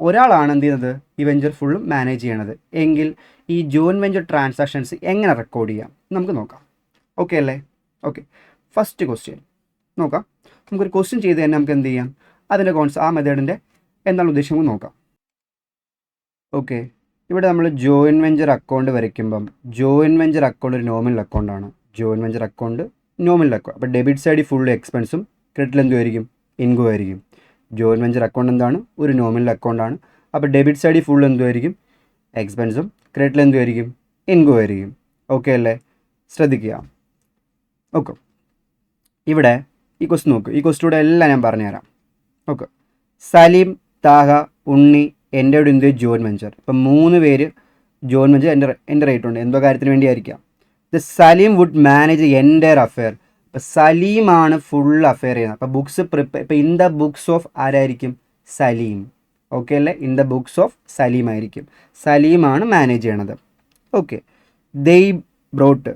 ഒരാളാണ് എന്ത് ചെയ്യുന്നത്, ഈ വെഞ്ചർ ഫുള്ളും മാനേജ് ചെയ്യണത്. എങ്കിൽ ഈ ജോയിൻറ്റ് വെഞ്ചർ ട്രാൻസാക്ഷൻസ് എങ്ങനെ റെക്കോർഡ് ചെയ്യാം നമുക്ക് നോക്കാം. ഓക്കെ അല്ലേ? ഓക്കെ, ഫസ്റ്റ് ക്വസ്റ്റ്യൻ നോക്കാം. നമുക്കൊരു ക്വസ്റ്റ്യൻ ചെയ്ത് തന്നെ നമുക്ക് എന്ത് ചെയ്യാം, അതിൻ്റെ ആ മെത്തേഡിൻ്റെ എന്താണ് ഉദ്ദേശിക്കുന്നത് നോക്കാം. ഓക്കെ, ഇവിടെ നമ്മൾ ജോയിൻറ്റ് വെഞ്ചർ അക്കൗണ്ട് വരയ്ക്കുമ്പം ജോയിൻറ്റ് വെഞ്ചർ അക്കൗണ്ട് ഒരു നോമിനൽ അക്കൗണ്ടാണ്. Joint venture account nominal account. അപ്പോൾ ഡെബിറ്റ് സൈഡിൽ ഫുൾ എക്സ്പെൻസും ക്രെഡിറ്റിൽ എന്തുമായിരിക്കും, ഇൻകം ആയിരിക്കും. ജോയിൻറ്റ് വെഞ്ചർ അക്കൗണ്ട് എന്താണ്, ഒരു നോമിനൽ അക്കൗണ്ടാണ്. അപ്പോൾ ഡെബിറ്റ് സൈഡിൽ ഫുൾ എന്തുമായിരിക്കും, എക്സ്പെൻസും ക്രെഡിറ്റിൽ എന്തുമായിരിക്കും, ഇൻകം ആയിരിക്കും. ഓക്കെ അല്ലേ? ശ്രദ്ധിക്കുക. ഓക്കെ, ഇവിടെ ഈ ക്വസ്റ്റ്യൻ നോക്ക്. ഈ ക്വസ്റ്റ്യൻ എല്ലാം ഞാൻ പറഞ്ഞുതരാം. ഓക്കെ, സലീം, താഹ, ഉണ്ണി, എൻ്റെ ഇവിടെ എന്ത് ജോയിൻറ്റ് വെഞ്ചർ. ഇപ്പം 3 പേര് ജോയിൻറ്റ് വെഞ്ചർ എൻ്റെ റേറ്റ് ഉണ്ട്, എന്തോ കാര്യത്തിന് വേണ്ടിയായിരിക്കാം. The Saleem would manage entire affair. ഇപ്പോൾ സലീമാണ് ഫുൾ അഫെയർ ചെയ്യുന്നത്. അപ്പോൾ ബുക്സ് ഇപ്പം ഇൻ ദ ബുക്സ് ഓഫ് ആരായിരിക്കും, സലീം. ഓക്കെ അല്ലേ? In the books of Salim ആയിരിക്കും. സലീമാണ് മാനേജ് ചെയ്യണത്. Okay. They brought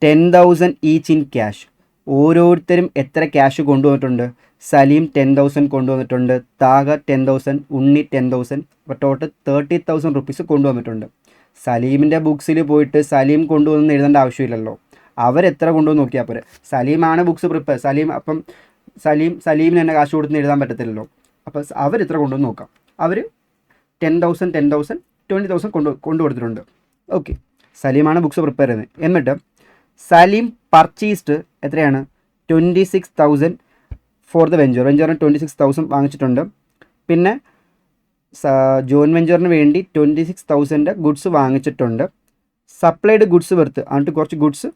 10,000 each in cash. ഓരോരുത്തരും എത്ര ക്യാഷ് കൊണ്ടുവന്നിട്ടുണ്ട്? സലീം 10,000 കൊണ്ടുവന്നിട്ടുണ്ട്, താഹ 10,000, ഉണ്ണി 10,000, അപ്പോൾ ടോട്ടൽ 30,000 റുപ്പീസ് കൊണ്ടുവന്നിട്ടുണ്ട്. സലീമിൻ്റെ ബുക്സിൽ പോയിട്ട് സലീം കൊണ്ടുവന്ന് എഴുതേണ്ട ആവശ്യമില്ലല്ലോ. അവരെത്ര കൊണ്ടുവന്ന് നോക്കിയാൽ പോരെ. സലീമാണ് ബുക്സ് പ്രിപ്പയർ. അപ്പം സലീമിന് തന്നെ കാശ് കൊടുത്ത് എഴുതാൻ പറ്റത്തില്ലല്ലോ. അപ്പോൾ അവരെത്ര കൊണ്ടുവന്ന് നോക്കാം. അവർ 10,000 20,000 കൊണ്ടുകൊടുത്തിട്ടുണ്ട്. ഓക്കെ. സലീമാണ് ബുക്സ് പ്രിപ്പയർ ചെയ്യുന്നത്. എന്നിട്ട് സലീം പർച്ചേസ്ഡ് എത്രയാണ്? 26,000 ഫോർ ദ വെഞ്ചറിന് 26,000 വാങ്ങിച്ചിട്ടുണ്ട്. പിന്നെ ജോയിൻ വെഞ്ചറിന് വേണ്ടി 26,000 ഗുഡ്സ് വാങ്ങിച്ചിട്ടുണ്ട്. സപ്ലൈഡ് ഗുഡ്സ് വെർത്ത് എന്നിട്ട് കുറച്ച് ഗുഡ്സ്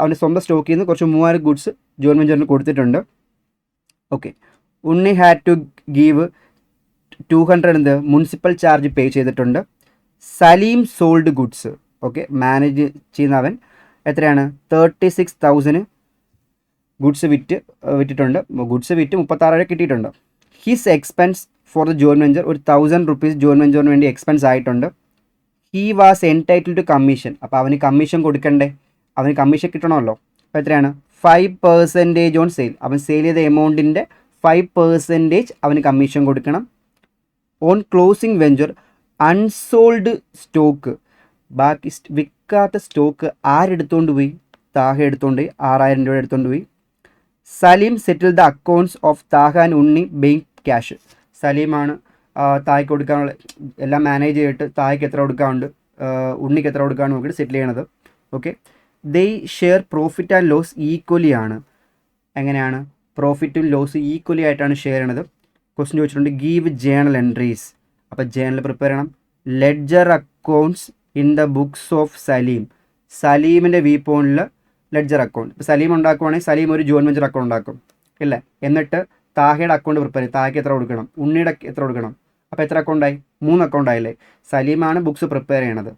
അവൻ്റെ സ്വന്തം സ്റ്റോക്കിൽ നിന്ന് കുറച്ച് 3,000 ഗുഡ്സ് ജോയിൻ വെഞ്ചറിന് കൊടുത്തിട്ടുണ്ട്. Okay. Unni had to give 200 എന്ത് മുനിസിപ്പൽ ചാർജ് പേ ചെയ്തിട്ടുണ്ട്. Salim sold goods. Okay. Manage ചെയ്യുന്ന അവൻ എത്രയാണ്? 36,000 ഗുഡ്സ് വിറ്റിട്ടുണ്ട്. ഗുഡ്സ് വിറ്റ് 36,000 കിട്ടിയിട്ടുണ്ട്. His expense for the join venture ഒരു 1,000 റുപ്പീസ് ജോയിൻ വെഞ്ചറിന് വേണ്ടി എക്സ്പെൻസ് ആയിട്ടുണ്ട്. He was entitle to commission. അപ്പോൾ അവന് കമ്മീഷൻ കൊടുക്കണ്ടേ? അവന് കമ്മീഷൻ കിട്ടണമല്ലോ. അപ്പോൾ എത്രയാണ്? 5% ഓൺ സെയിൽ. അവൻ സെയിൽ ചെയ്ത എമൗണ്ടിൻ്റെ 5% അവന് കമ്മീഷൻ കൊടുക്കണം. On closing venture unsold stock, ബാക്കി വിൽക്കാത്ത സ്റ്റോക്ക് ആരെടുത്തുകൊണ്ട് പോയി? താഹ എടുത്തുകൊണ്ട് പോയി. 6,000 രൂപ എടുത്തുകൊണ്ട് പോയി. Saleem settle the accounts of Thaha and Unni being cash. സലീമാണ് തായ്ക്ക് കൊടുക്കാനുള്ള എല്ലാം മാനേജ് ചെയ്തിട്ട് തായ്ക്ക് എത്ര കൊടുക്കാനുണ്ട്, ഉണ്ണിക്ക് എത്ര കൊടുക്കാമെന്ന് നോക്കിയിട്ട് സെറ്റിൽ ചെയ്യണത്. Okay. They share profit and loss equally ആണ്. എങ്ങനെയാണ്? പ്രോഫിറ്റും ലോസ് ഈക്വലി ആയിട്ടാണ് ഷെയർ ചെയ്യണത്. ക്വസ്റ്റ്യൻ ചോദിച്ചിട്ടുണ്ട് ഗീവ് ജേണൽ എൻട്രീസ്. അപ്പോൾ ജേണൽ പ്രിപ്പയർ ചെയ്യണം. Ledger accounts in the books of Saleem. സലീമിൻ്റെ വി പോയിന്റിൽ ലെഡ്ജർ അക്കൗണ്ട്. ഇപ്പോൾ സലീം ഉണ്ടാക്കുവാണെങ്കിൽ സലീം ഒരു ജോയിൻ വെഞ്ചർ അക്കൗണ്ട് ഉണ്ടാക്കും ഇല്ലേ? എന്നിട്ട് താഹയുടെ അക്കൗണ്ട് പ്രിപ്പയർ ചെയ്യും. താഹയ്ക്ക് എത്ര കൊടുക്കണം, ഉണ്ണിയുടെ എത്ര കൊടുക്കണം. അപ്പോൾ എത്ര അക്കൗണ്ടായി? 3 അക്കൗണ്ടായില്ലേ? സലീമാണ് ബുക്സ് പ്രിപ്പയർ ചെയ്യണത്.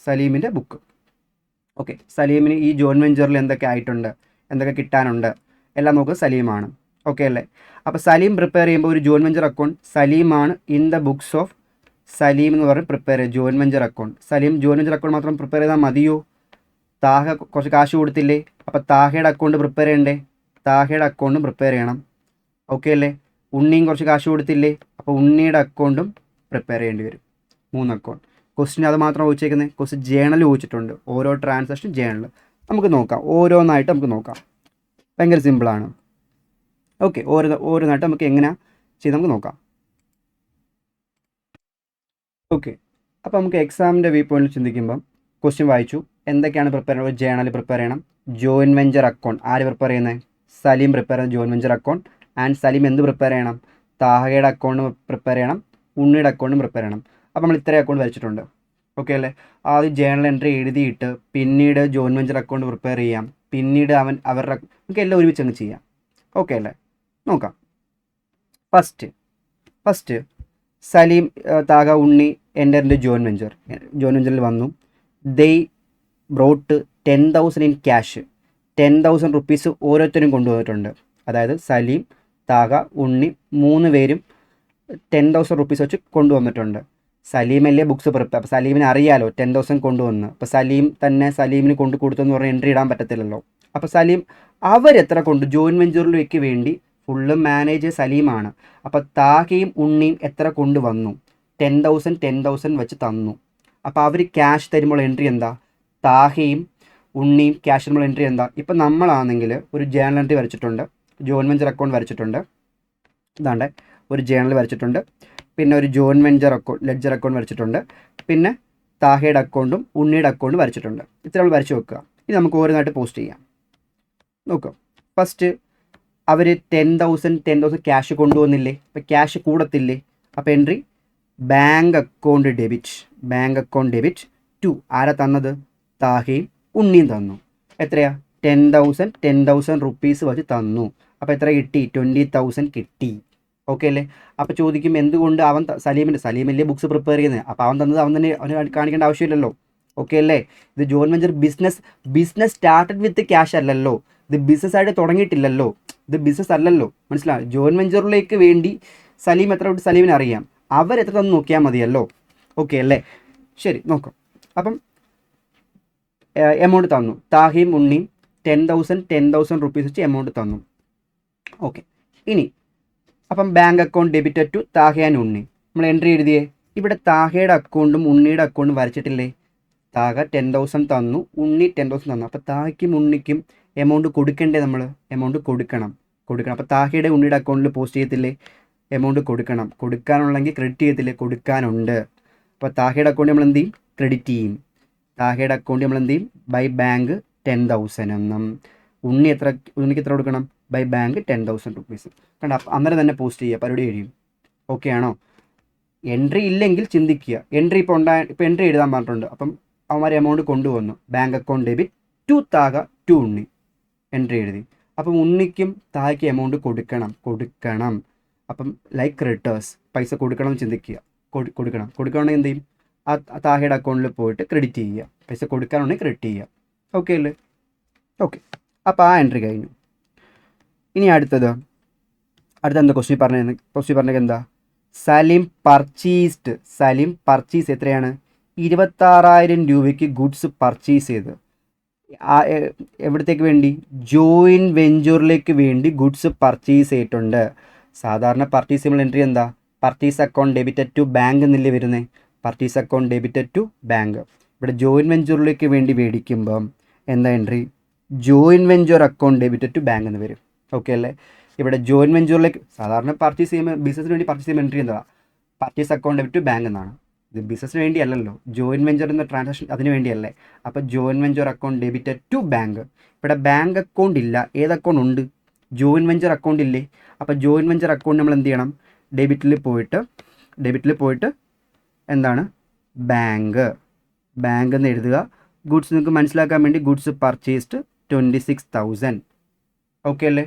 സലീമിൻ്റെ ബുക്ക്. ഓക്കെ. സലീമിന് ഈ ജോയിൻ വെഞ്ചറിൽ എന്തൊക്കെ ആയിട്ടുണ്ട്, എന്തൊക്കെ കിട്ടാനുണ്ട് എല്ലാം നോക്കുക സലീമാണ്. ഓക്കെ അല്ലേ? അപ്പോൾ സലീം പ്രിപ്പയർ ചെയ്യുമ്പോൾ ഒരു ജോയിൻ വെഞ്ചർ അക്കൗണ്ട് സലീമാണ് in the books of Saleem എന്ന് പറഞ്ഞ് പ്രിപ്പയർ ചെയ്യുക. Join venture account Saleem join venture account മാത്രം പ്രിപ്പയർ ചെയ്താൽ മതിയോ? താഹ കുറച്ച് കാശ് കൊടുത്തില്ലേ? അപ്പോൾ താഹയുടെ അക്കൗണ്ട് പ്രിപ്പയർ ചെയ്യണ്ടേ? താഹയുടെ അക്കൗണ്ടും പ്രിപ്പയർ ചെയ്യണം. ഓക്കെ അല്ലേ? ഉണ്ണിയും കുറച്ച് കാശ് കൊടുത്തില്ലേ? അപ്പോൾ ഉണ്ണിയുടെ അക്കൗണ്ടും പ്രിപ്പയർ ചെയ്യേണ്ടി വരും. 3 അക്കൗണ്ട്. ക്വസ്റ്റ്യൻ അത് മാത്രം ചോദിച്ചേക്കുന്നത്. ക്വസ്റ്റ്യൻ ജേണൽ ചോദിച്ചിട്ടുണ്ട്. ഓരോ ട്രാൻസാക്ഷൻ ജേണൽ നമുക്ക് നോക്കാം. ഓരോന്നായിട്ട് നമുക്ക് നോക്കാം. ഭയങ്കര സിമ്പിളാണ്. ഓക്കെ. ഓരോന്നായിട്ട് നമുക്ക് എങ്ങനെയാണ് ചെയ്ത് നമുക്ക് നോക്കാം. ഓക്കെ. അപ്പോൾ നമുക്ക് എക്സാമിൻ്റെ വ്യൂ പോയിന്റിൽ ചിന്തിക്കുമ്പം ക്വസ്റ്റ്യൻ വായിച്ചു, എന്തൊക്കെയാണ് പ്രിപ്പയർ ചെയ്യുന്നത്? ഒരു ജേണൽ പ്രിപ്പയർ ചെയ്യണം. ജോയിൻ വെഞ്ചർ അക്കൗണ്ട് ആര് പ്രിപ്പയർ ചെയ്യുന്നത്? സലീം പ്രിപ്പയർ ചെയ്യുന്ന join venture account. And Salim എന്ത് പ്രിപ്പയർ ചെയ്യണം? താഹയുടെ അക്കൗണ്ട് പ്രിപ്പയർ ചെയ്യണം, ഉണ്ണിയുടെ അക്കൗണ്ടും പ്രിപ്പയർ ചെയ്യണം. അപ്പോൾ നമ്മൾ ഇത്രയും അക്കൗണ്ട് വരച്ചിട്ടുണ്ട്. ഓക്കെ അല്ലേ? ആദ്യം ജേണൽ എൻട്രി എഴുതിയിട്ട് പിന്നീട് ജോയിൻ വെഞ്ചർ അക്കൗണ്ട് പ്രിപ്പയർ ചെയ്യാം. പിന്നീട് അവരുടെ നമുക്ക് എല്ലാം ഒരുമിച്ച് അങ്ങ് ചെയ്യാം. ഓക്കെ അല്ലേ? നോക്കാം. ഫസ്റ്റ് സലീം, താഹ, ഉണ്ണി എൻ്ററിൻ്റെ ജോയിൻ വെഞ്ചറിൽ വന്നു. ദേ ബ്രോട്ട് 10,000 ഇൻ ക്യാഷ്. 10,000 റുപ്പീസ് ഓരോരുത്തരും കൊണ്ടുവന്നിട്ടുണ്ട്. അതായത് സലീം, താഹ, ഉണ്ണി 3 പേരും 10,000 റുപ്പീസ് വെച്ച് കൊണ്ടുവന്നിട്ടുണ്ട്. സലീമല്ലേ ബുക്സ് പ്രിപ്പയർ. അപ്പോൾ സലീമിന് അറിയാലോ 10,000 കൊണ്ടുവന്ന്. അപ്പോൾ സലീമിന് കൊണ്ട് കൊടുത്തെന്ന് പറഞ്ഞാൽ എൻട്രി ഇടാൻ പറ്റത്തില്ലല്ലോ. അപ്പോൾ സലീം അവരെത്ര ജോയിൻ വെഞ്ചറിലേക്ക് വേണ്ടി ഫുള്ള് മാനേജ് സലീമാണ്. അപ്പോൾ താഹയും ഉണ്ണിയും എത്ര കൊണ്ടുവന്നു? 10,000 വെച്ച് തന്നു. അപ്പോൾ അവർ ക്യാഷ് തരുമ്പോൾ എൻട്രി എന്താ? താഹയും ഉണ്ണിയും ക്യാഷ് തരുമ്പോൾ എൻട്രി എന്താ? ഇപ്പം നമ്മളാണെങ്കിൽ ഒരു ജേണൽ എൻട്രി വരച്ചിട്ടുണ്ട്, ജോയിൻ വെഞ്ചർ അക്കൗണ്ട് വരച്ചിട്ടുണ്ട്. ഇതാണ്ട് ഒരു ജേണൽ വരച്ചിട്ടുണ്ട്. പിന്നെ ഒരു ജോയിൻ വെഞ്ചർ ലെഡ്ജർ അക്കൗണ്ട് വരച്ചിട്ടുണ്ട്. പിന്നെ താഹയുടെ അക്കൗണ്ടും ഉണ്ണിയുടെ അക്കൗണ്ടും വരച്ചിട്ടുണ്ട്. ഇത്ര നമ്മൾ വരച്ച് വെക്കുക. ഇത് നമുക്ക് ഓരോന്നായിട്ട് പോസ്റ്റ് ചെയ്യാം. നോക്കാം. ഫസ്റ്റ് അവർ 10,000 ക്യാഷ് കൊണ്ടുവന്നില്ലേ? അപ്പോൾ ക്യാഷ് കൂടത്തില്ലേ? അപ്പോൾ entry bank account debit to ആരാ തന്നത്? താഹയും ഉണ്ണിയും തന്നു. എത്രയാ? 10,000 റുപ്പീസ് വെച്ച് തന്നു. അപ്പോൾ എത്ര കിട്ടി? 20,000 കിട്ടി. ഓക്കെ അല്ലേ? അപ്പോൾ ചോദിക്കും എന്തുകൊണ്ട് അവൻ സലീമല്ലേ ബുക്സ് പ്രിപ്പയർ ചെയ്യുന്നത്. അപ്പോൾ അവൻ തന്നത് അവൻ തന്നെ അവന് കാണിക്കേണ്ട ആവശ്യമില്ലല്ലോ. ഓക്കെ അല്ലേ? ഇത് join venture business started with cash അല്ലല്ലോ. ഇത് ബിസിനസ് ആയിട്ട് തുടങ്ങിയിട്ടില്ലല്ലോ. ഇത് ബിസിനസ് അല്ലല്ലോ. മനസ്സിലായി? ജോയിൻ വെഞ്ചറിലേക്ക് വേണ്ടി സലീം എത്ര കൊടുത്തു സലീമിന് അറിയാം, അവരെത്ര തന്നു നോക്കിയാൽ മതിയല്ലോ. ഓക്കെ അല്ലേ? ശരി, നോക്കാം. അപ്പം എമൗണ്ട് തന്നു, താഹിയും ഉണ്ണിയും 10,000 റുപ്പീസ് വെച്ച് എമൗണ്ട് തന്നു. ഓക്കെ, ഇനി അപ്പം bank account debited to Thaha and Unni. നമ്മൾ എൻട്രി എഴുതിയേ. ഇവിടെ താഹയുടെ അക്കൗണ്ടും ഉണ്ണിയുടെ അക്കൗണ്ടും വരച്ചിട്ടില്ലേ? താഹ 10,000 തന്നു, ഉണ്ണി 10,000 തന്നു. അപ്പോൾ താഹയ്ക്കും ഉണ്ണിക്കും എമൗണ്ട് കൊടുക്കണ്ടേ? നമ്മൾ എമൗണ്ട് കൊടുക്കണം. അപ്പോൾ താഹയുടെ ഉണ്ണിയുടെ അക്കൗണ്ടിൽ പോസ്റ്റ് ചെയ്യത്തില്ലേ? എമൗണ്ട് കൊടുക്കാനുള്ളെങ്കിൽ ക്രെഡിറ്റ് ചെയ്യത്തില്ലേ? കൊടുക്കാനുണ്ട്. അപ്പോൾ താഹയുടെ അക്കൗണ്ട് നമ്മൾ എന്ത് ചെയ്യും? ക്രെഡിറ്റ് ചെയ്യും. താഹയുടെ അക്കൗണ്ട് നമ്മൾ എന്ത് ചെയ്യും? ബൈ ബാങ്ക് 10,000 എന്നും. ഉണ്ണിക്ക് എത്ര കൊടുക്കണം? By bank 10,000 rupees. കണ്ട, അന്നേരം തന്നെ പോസ്റ്റ് ചെയ്യുക, പരിപാടി കഴിയും. ഓക്കെ ആണോ? എൻട്രി ഇല്ലെങ്കിൽ ചിന്തിക്കുക. എൻട്രി ഇപ്പോൾ എൻട്രി എഴുതാൻ പറഞ്ഞിട്ടുണ്ട്. അപ്പം അവന്മാർ എമൗണ്ട് കൊണ്ടുവന്നു. Bank account debit to Taha to Unni. Entry എഴുതി. അപ്പം ഉണ്ണിക്കും താഹയ്ക്കും എമൗണ്ട് കൊടുക്കണം. അപ്പം ലൈക്ക് ക്രെഡിറ്റേഴ്സ് പൈസ കൊടുക്കണം ചിന്തിക്കുക. കൊടുക്കണമെങ്കിൽ എന്ത് ചെയ്യും? ആ താഹയുടെ അക്കൗണ്ടിൽ പോയിട്ട് ക്രെഡിറ്റ് ചെയ്യുക. പൈസ കൊടുക്കാനുണ്ടെങ്കിൽ ക്രെഡിറ്റ് ചെയ്യുക. ഓക്കെ അല്ലേ? ഓക്കെ, അപ്പോൾ ആ എൻട്രി കഴിഞ്ഞു. ഇനി അടുത്ത എന്താ ക്വസ്റ്റ്യൻ പറഞ്ഞത് എന്താ? സലീം പർച്ചീസ് എത്രയാണ്? 26,000 രൂപയ്ക്ക് ഗുഡ്സ് പർച്ചേസ് ചെയ്ത്. എവിടത്തേക്ക് വേണ്ടി? ജോയിൻറ്റ് വെഞ്ചറിലേക്ക് വേണ്ടി ഗുഡ്സ് പർച്ചേസ് ചെയ്തിട്ടുണ്ട്. സാധാരണ പർച്ചേസ് ചെയ്യുമ്പോൾ എൻട്രി എന്താ? Purchase account debited to bank എന്നല്ലേ വരുന്നത്? Purchase account debited to bank. ഇവിടെ ജോയിൻറ്റ് വെഞ്ചറിലേക്ക് വേണ്ടി മേടിക്കുമ്പം എന്താ entry? Joint venture account debited to bank എന്ന് വരും. ഓക്കെ അല്ലേ? ഇവിടെ ജോയിൻറ്റ് വെഞ്ചറിലേക്ക് സാധാരണ പർച്ചേസ് ചെയ്യുമ്പോൾ ബിസിനസ്സിന് വേണ്ടി പർച്ചേസ് ചെയ്യുമ്പോൾ എൻട്രി എന്താ? Purchase account debit to bank എന്നാണ്. ഇത് ബിസിനസ്സിന് വേണ്ടി അല്ലല്ലോ, ജോയിൻറ്റ് വെഞ്ചർ എന്ന ട്രാൻസാക്ഷൻ അതിന് വേണ്ടിയല്ലേ. അപ്പോൾ joint venture account debited to bank. ഇവിടെ ബാങ്ക് അക്കൗണ്ട് ഇല്ല, ഏത് അക്കൗണ്ട് ഉണ്ട്? ജോയിൻറ്റ് വെഞ്ചർ അക്കൗണ്ട് ഇല്ലേ? അപ്പോൾ ജോയിൻറ്റ് വെഞ്ചർ അക്കൗണ്ട് നമ്മൾ എന്ത് ചെയ്യണം? ഡെബിറ്റിൽ പോയിട്ട് എന്താണ്? ബാങ്ക് എന്ന് എഴുതുക. ഗുഡ്സ് നിങ്ങൾക്ക് മനസ്സിലാക്കാൻ വേണ്ടി ഗുഡ്സ് പർച്ചേസ്ഡ് 26,000. ഓക്കെ അല്ലേ?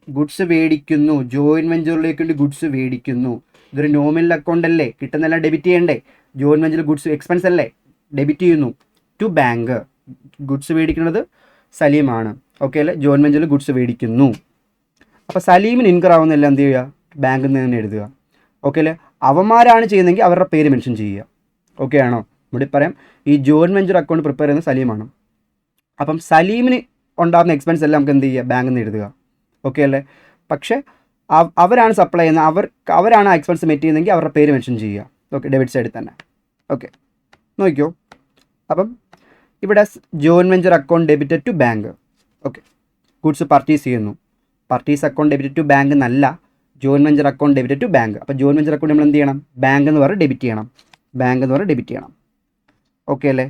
ഗുഡ്സ് മേടിക്കുന്നു, ജോയിൻറ്റ് വെഞ്ചറിലേക്ക് വേണ്ടി ഗുഡ്സ് മേടിക്കുന്നു. ഇതൊരു നോമിനൽ അക്കൗണ്ട് അല്ലേ, കിട്ടുന്നതെല്ലാം ഡെബിറ്റ് ചെയ്യണ്ടേ? ജോയിൻറ്റ് വെഞ്ചർ ഗുഡ്സ് എക്സ്പെൻസ് അല്ലേ, ഡെബിറ്റ് ചെയ്യുന്നു ടു ബാങ്ക്. ഗുഡ്സ് മേടിക്കുന്നത് സലീമാണ്. ഓക്കെ അല്ലേ? ജോയിൻറ്റ് വെഞ്ചറിൽ ഗുഡ്സ് മേടിക്കുന്നു. അപ്പോൾ സലീമിന് ഇൻകർ ആവുന്നില്ല, എന്ത് ചെയ്യുക? ബാങ്കിൽ നിന്ന് തന്നെ എഴുതുക. ഓക്കെ അല്ലേ? അവന്മാരാണ് ചെയ്യുന്നതെങ്കിൽ അവരുടെ പേര് മെൻഷൻ ചെയ്യുക. ഓക്കെ ആണോ? ഇവിടെ പറയാം, ഈ ജോയിൻറ്റ് വെഞ്ചർ അക്കൗണ്ട് പ്രിപ്പയർ ചെയ്യുന്നത് സലീമാണ്. അപ്പം സലീമിന് ഉണ്ടാകുന്ന എക്സ്പെൻസ് എല്ലാം നമുക്ക് എന്ത് ചെയ്യുക? ബാങ്കിൽ നിന്ന് എഴുതുക. ഓക്കെ അല്ലേ? പക്ഷേ അവരാണ് സപ്ലൈ ചെയ്യുന്നത്, അവരാണ് ആ എക്സ്പെൻസ് മെറ്റ് ചെയ്യുന്നതെങ്കിൽ അവരുടെ പേര് മെൻഷൻ ചെയ്യുക. ഓക്കെ, ഡെബിറ്റ് സൈഡിൽ തന്നെ. ഓക്കെ, നോക്കിയോ. അപ്പം ഇവിടെ joint venture account debited to bank. Okay, goods purchase ചെയ്യുന്നു. Purchase account debited to bank എന്നല്ല, joint venture account debited to bank. അപ്പോൾ ജോയിൻറ്റ് വെഞ്ചർ അക്കൗണ്ട് നമ്മൾ എന്ത് ചെയ്യണം? ബാങ്ക് എന്ന് പറഞ്ഞ് ഡെബിറ്റ് ചെയ്യണം. ഓക്കെ അല്ലേ?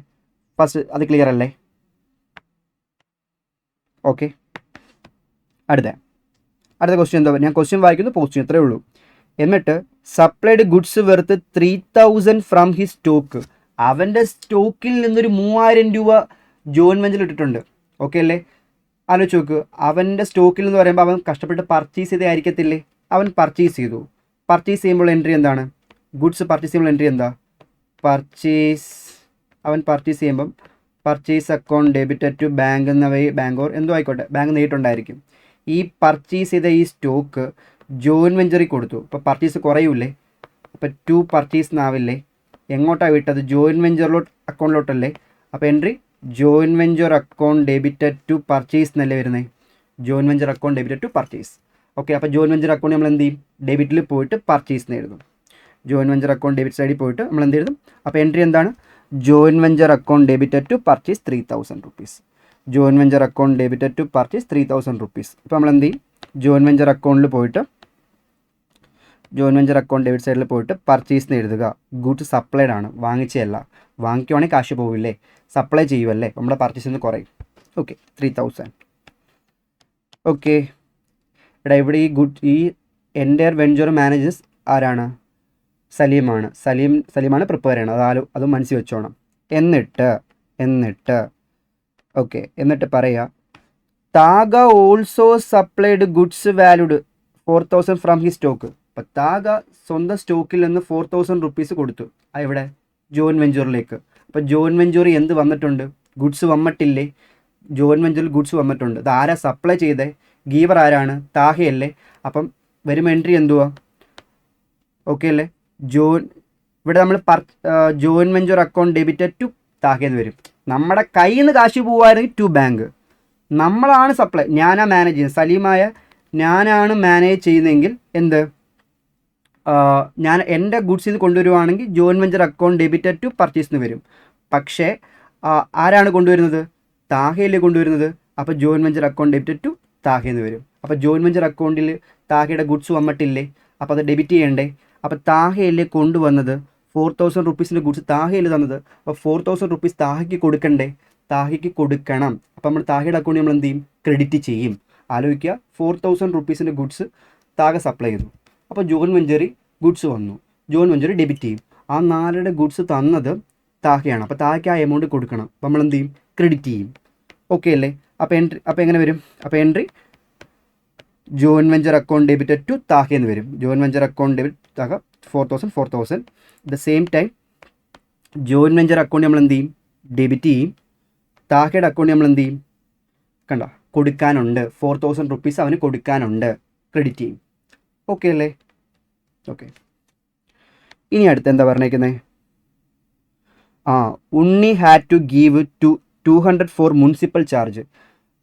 ഫസ്റ്റ് അത് ക്ലിയർ അല്ലേ? ഓക്കെ, അടുത്ത ക്വസ്റ്റ്യൻ എന്താ? ഞാൻ ക്വസ്റ്റ്യൻ വായിക്കുന്നു, പോസ്റ്റ് ചെയ്യും, ഇത്രയേ ഉള്ളൂ. എന്നിട്ട് supplied goods Worth 3,000 from his stock. അവൻ്റെ സ്റ്റോക്കിൽ നിന്നൊരു 3,000 രൂപ ജോയിൻറ്റ് വെഞ്ചറിൽ ഇട്ടിട്ടുണ്ട്. ഓക്കെ അല്ലേ? ആലോചിച്ച് നോക്ക്, അവൻ്റെ സ്റ്റോക്കിൽ എന്ന് പറയുമ്പോൾ അവൻ കഷ്ടപ്പെട്ട് പർച്ചേസ് ചെയ്തായിരിക്കത്തില്ലേ? അവൻ പർച്ചേസ് ചെയ്തു. പർച്ചേസ് ചെയ്യുമ്പോൾ എൻട്രി എന്താണ്? ഗുഡ്സ് പർച്ചേസ് ചെയ്യുമ്പോൾ എൻട്രി എന്താ? അവൻ പർച്ചേസ് ചെയ്യുമ്പം purchase account debited to bank എന്ന വഴി, ബാങ്ക് ഓർ എന്തോ ആയിക്കോട്ടെ, ബാങ്ക് നേരിട്ടുണ്ടായിരിക്കും. ഈ പർച്ചേസ് ചെയ്ത ഈ സ്റ്റോക്ക് ജോയിൻറ്റ് വെഞ്ചറിൽ കൊടുത്തു. ഇപ്പോൾ പർച്ചേസ് കുറയൂലേ? അപ്പോൾ ടു പർച്ചേസ് എന്നാവില്ലേ? എങ്ങോട്ടാണ് വിട്ടത്? ജോയിൻറ്റ് വെഞ്ചറിലോട്ട് അക്കൗണ്ടിലോട്ടല്ലേ? അപ്പോൾ entry joint venture account debited to purchase എന്നല്ലേ വരുന്നത്? Joint venture account debited to purchase. Okay, അപ്പോൾ ജോയിൻറ്റ് വെഞ്ചർ അക്കൗണ്ട് നമ്മൾ എന്ത് ചെയ്യും? ഡെബിറ്റിൽ പോയിട്ട് പർച്ചേസ് എന്ന് എഴുതും. ജോയിൻറ്റ് വെഞ്ചർ അക്കൗണ്ട് ഡെബിറ്റ് സൈഡിൽ പോയിട്ട് നമ്മൾ എന്ത് എഴുതും? അപ്പോൾ എൻട്രി എന്താണ്? Joint venture account debited to purchase 3,000 rupees. Joint venture account debited to purchase 3,000 rupees. ഇപ്പോൾ നമ്മൾ എന്ത് ചെയ്യും? ജോയിൻറ്റ് വെഞ്ചർ അക്കൗണ്ടിൽ പോയിട്ട് ജോയിൻറ്റ് വെഞ്ചർ അക്കൗണ്ട് ഡെബിറ്റ് സൈഡിൽ പോയിട്ട് പർച്ചേസ് എന്ന് എഴുതുക. ഗുഡ്സ് സപ്ലൈഡ് ആണ്, വാങ്ങിച്ചതല്ല. വാങ്ങിക്കുവാണെങ്കിൽ കാശ് പോവില്ലേ? സപ്ലൈ ചെയ്യുമല്ലേ, നമ്മുടെ പർച്ചേസിൽ നിന്ന് കുറയും. ഓക്കെ, 3,000. ഓക്കെ, ഇവിടെ ഈ എൻ്റയർ വെഞ്ചർ മാനേജേഴ്സ് ആരാണ്? സലീമാണ് പ്രിപ്പയർ ചെയ്യണം. അത് മനസ്സിൽ വെച്ചോണം. എന്നിട്ട് പറയുക, Taha also supplied goods valued 4,000 from he stock. അപ്പോൾ താഗ സ്വന്തം സ്റ്റോക്കിൽ നിന്ന് 4,000 റുപ്പീസ് കൊടുത്തു. ഇവിടെ ജോയിൻറ്റ് വെഞ്ചറിലേക്ക്. അപ്പോൾ ജോയിൻറ്റ് വെഞ്ചറിൽ എന്ത് വന്നിട്ടുണ്ട്? ഗുഡ്സ് വന്നിട്ടില്ലേ? ജോയിൻറ്റ് വെഞ്ചറിൽ ഗുഡ്സ് വന്നിട്ടുണ്ട്. അത് ആരാ സപ്ലൈ ചെയ്തേ? ഗീവർ ആരാണ്? താഹയല്ലേ? അപ്പം വരുമ്പോൾ എൻട്രി എന്തുവാ? ഓക്കെ അല്ലേ? ഇവിടെ നമ്മൾ joint venture account debited to താഹേന്ന് വരും. നമ്മുടെ കയ്യിൽ നിന്ന് കാശ് പോകുമായിരുന്നെങ്കിൽ ടു ബാങ്ക്. നമ്മളാണ് സപ്ലൈ, ഞാനാണ് മാനേജ് ചെയ്യുന്നത്, സലീമായ ഞാനാണ് മാനേജ് ചെയ്യുന്നതെങ്കിൽ എന്ത്, ഞാൻ എൻ്റെ ഗുഡ്സിൽ നിന്ന് കൊണ്ടുവരുവാണെങ്കിൽ joint venture account debited to purchase എന്ന് വരും. പക്ഷേ ആരാണ് കൊണ്ടുവരുന്നത്? താഹയല്ലേ കൊണ്ടുവരുന്നത്. അപ്പോൾ joint venture account debited to താഹയെന്ന് വരും. അപ്പോൾ ജോയിൻറ്റ് വെഞ്ചർ അക്കൗണ്ടിൽ താഹയുടെ ഗുഡ്സ് വന്നിട്ടില്ലേ, അപ്പോൾ അത് ഡെബിറ്റ് ചെയ്യണ്ടേ. അപ്പോൾ താഹയല്ലേ കൊണ്ടുവന്നത്, 4000 റുപ്പീസിൻ്റെ ഗുഡ്സ് താഹയിൽ തന്നത്. അപ്പോൾ 4000 റുപ്പീസ് താഹയ്ക്ക് കൊടുക്കണ്ടേ, താഹയ്ക്ക് കൊടുക്കണം. അപ്പോൾ നമ്മൾ താഹയുടെ അക്കൗണ്ടിൽ നമ്മൾ എന്ത് ചെയ്യും, ക്രെഡിറ്റ് ചെയ്യും. ആലോചിക്കുക, 4000 റുപ്പീസിൻ്റെ ഗുഡ്സ് താഹ സപ്ലൈ ചെയ്തു. അപ്പോൾ ജോയിൻറ്റ് വെഞ്ചറിൽ ഗുഡ്സ് വന്നു, ജോയിൻറ്റ് വെഞ്ചർ ഡെബിറ്റ് ചെയ്യും. ആ 4 ഗുഡ്സ് തന്നത് താഹയാണ്. അപ്പോൾ താഹയ്ക്ക് ആ എമൗണ്ട് കൊടുക്കണം. അപ്പോൾ നമ്മൾ എന്ത് ചെയ്യും, ക്രെഡിറ്റ് ചെയ്യും. ഓക്കെ അല്ലേ? അപ്പോൾ എങ്ങനെ വരും? അപ്പോൾ entry joint venture account debited to താഹയെന്ന് വരും. Joint venture account debit Taha 4000. The same time joint venture account നമ്മൾ എന്ത് ചെയ്യും, ഡെബിറ്റ് ചെയ്യും. താഹയുടെ അക്കൗണ്ട് നമ്മൾ എന്ത് ചെയ്യും, കണ്ടോ, കൊടുക്കാനുണ്ട്, 4000 റുപ്പീസ് അവന് കൊടുക്കാനുണ്ട്, ക്രെഡിറ്റ് ചെയ്യും. ഓക്കെ അല്ലേ? ഓക്കെ. ഇനി അടുത്ത് എന്താ പറഞ്ഞേക്കുന്നത്? Unni had to give 200 for municipal charge.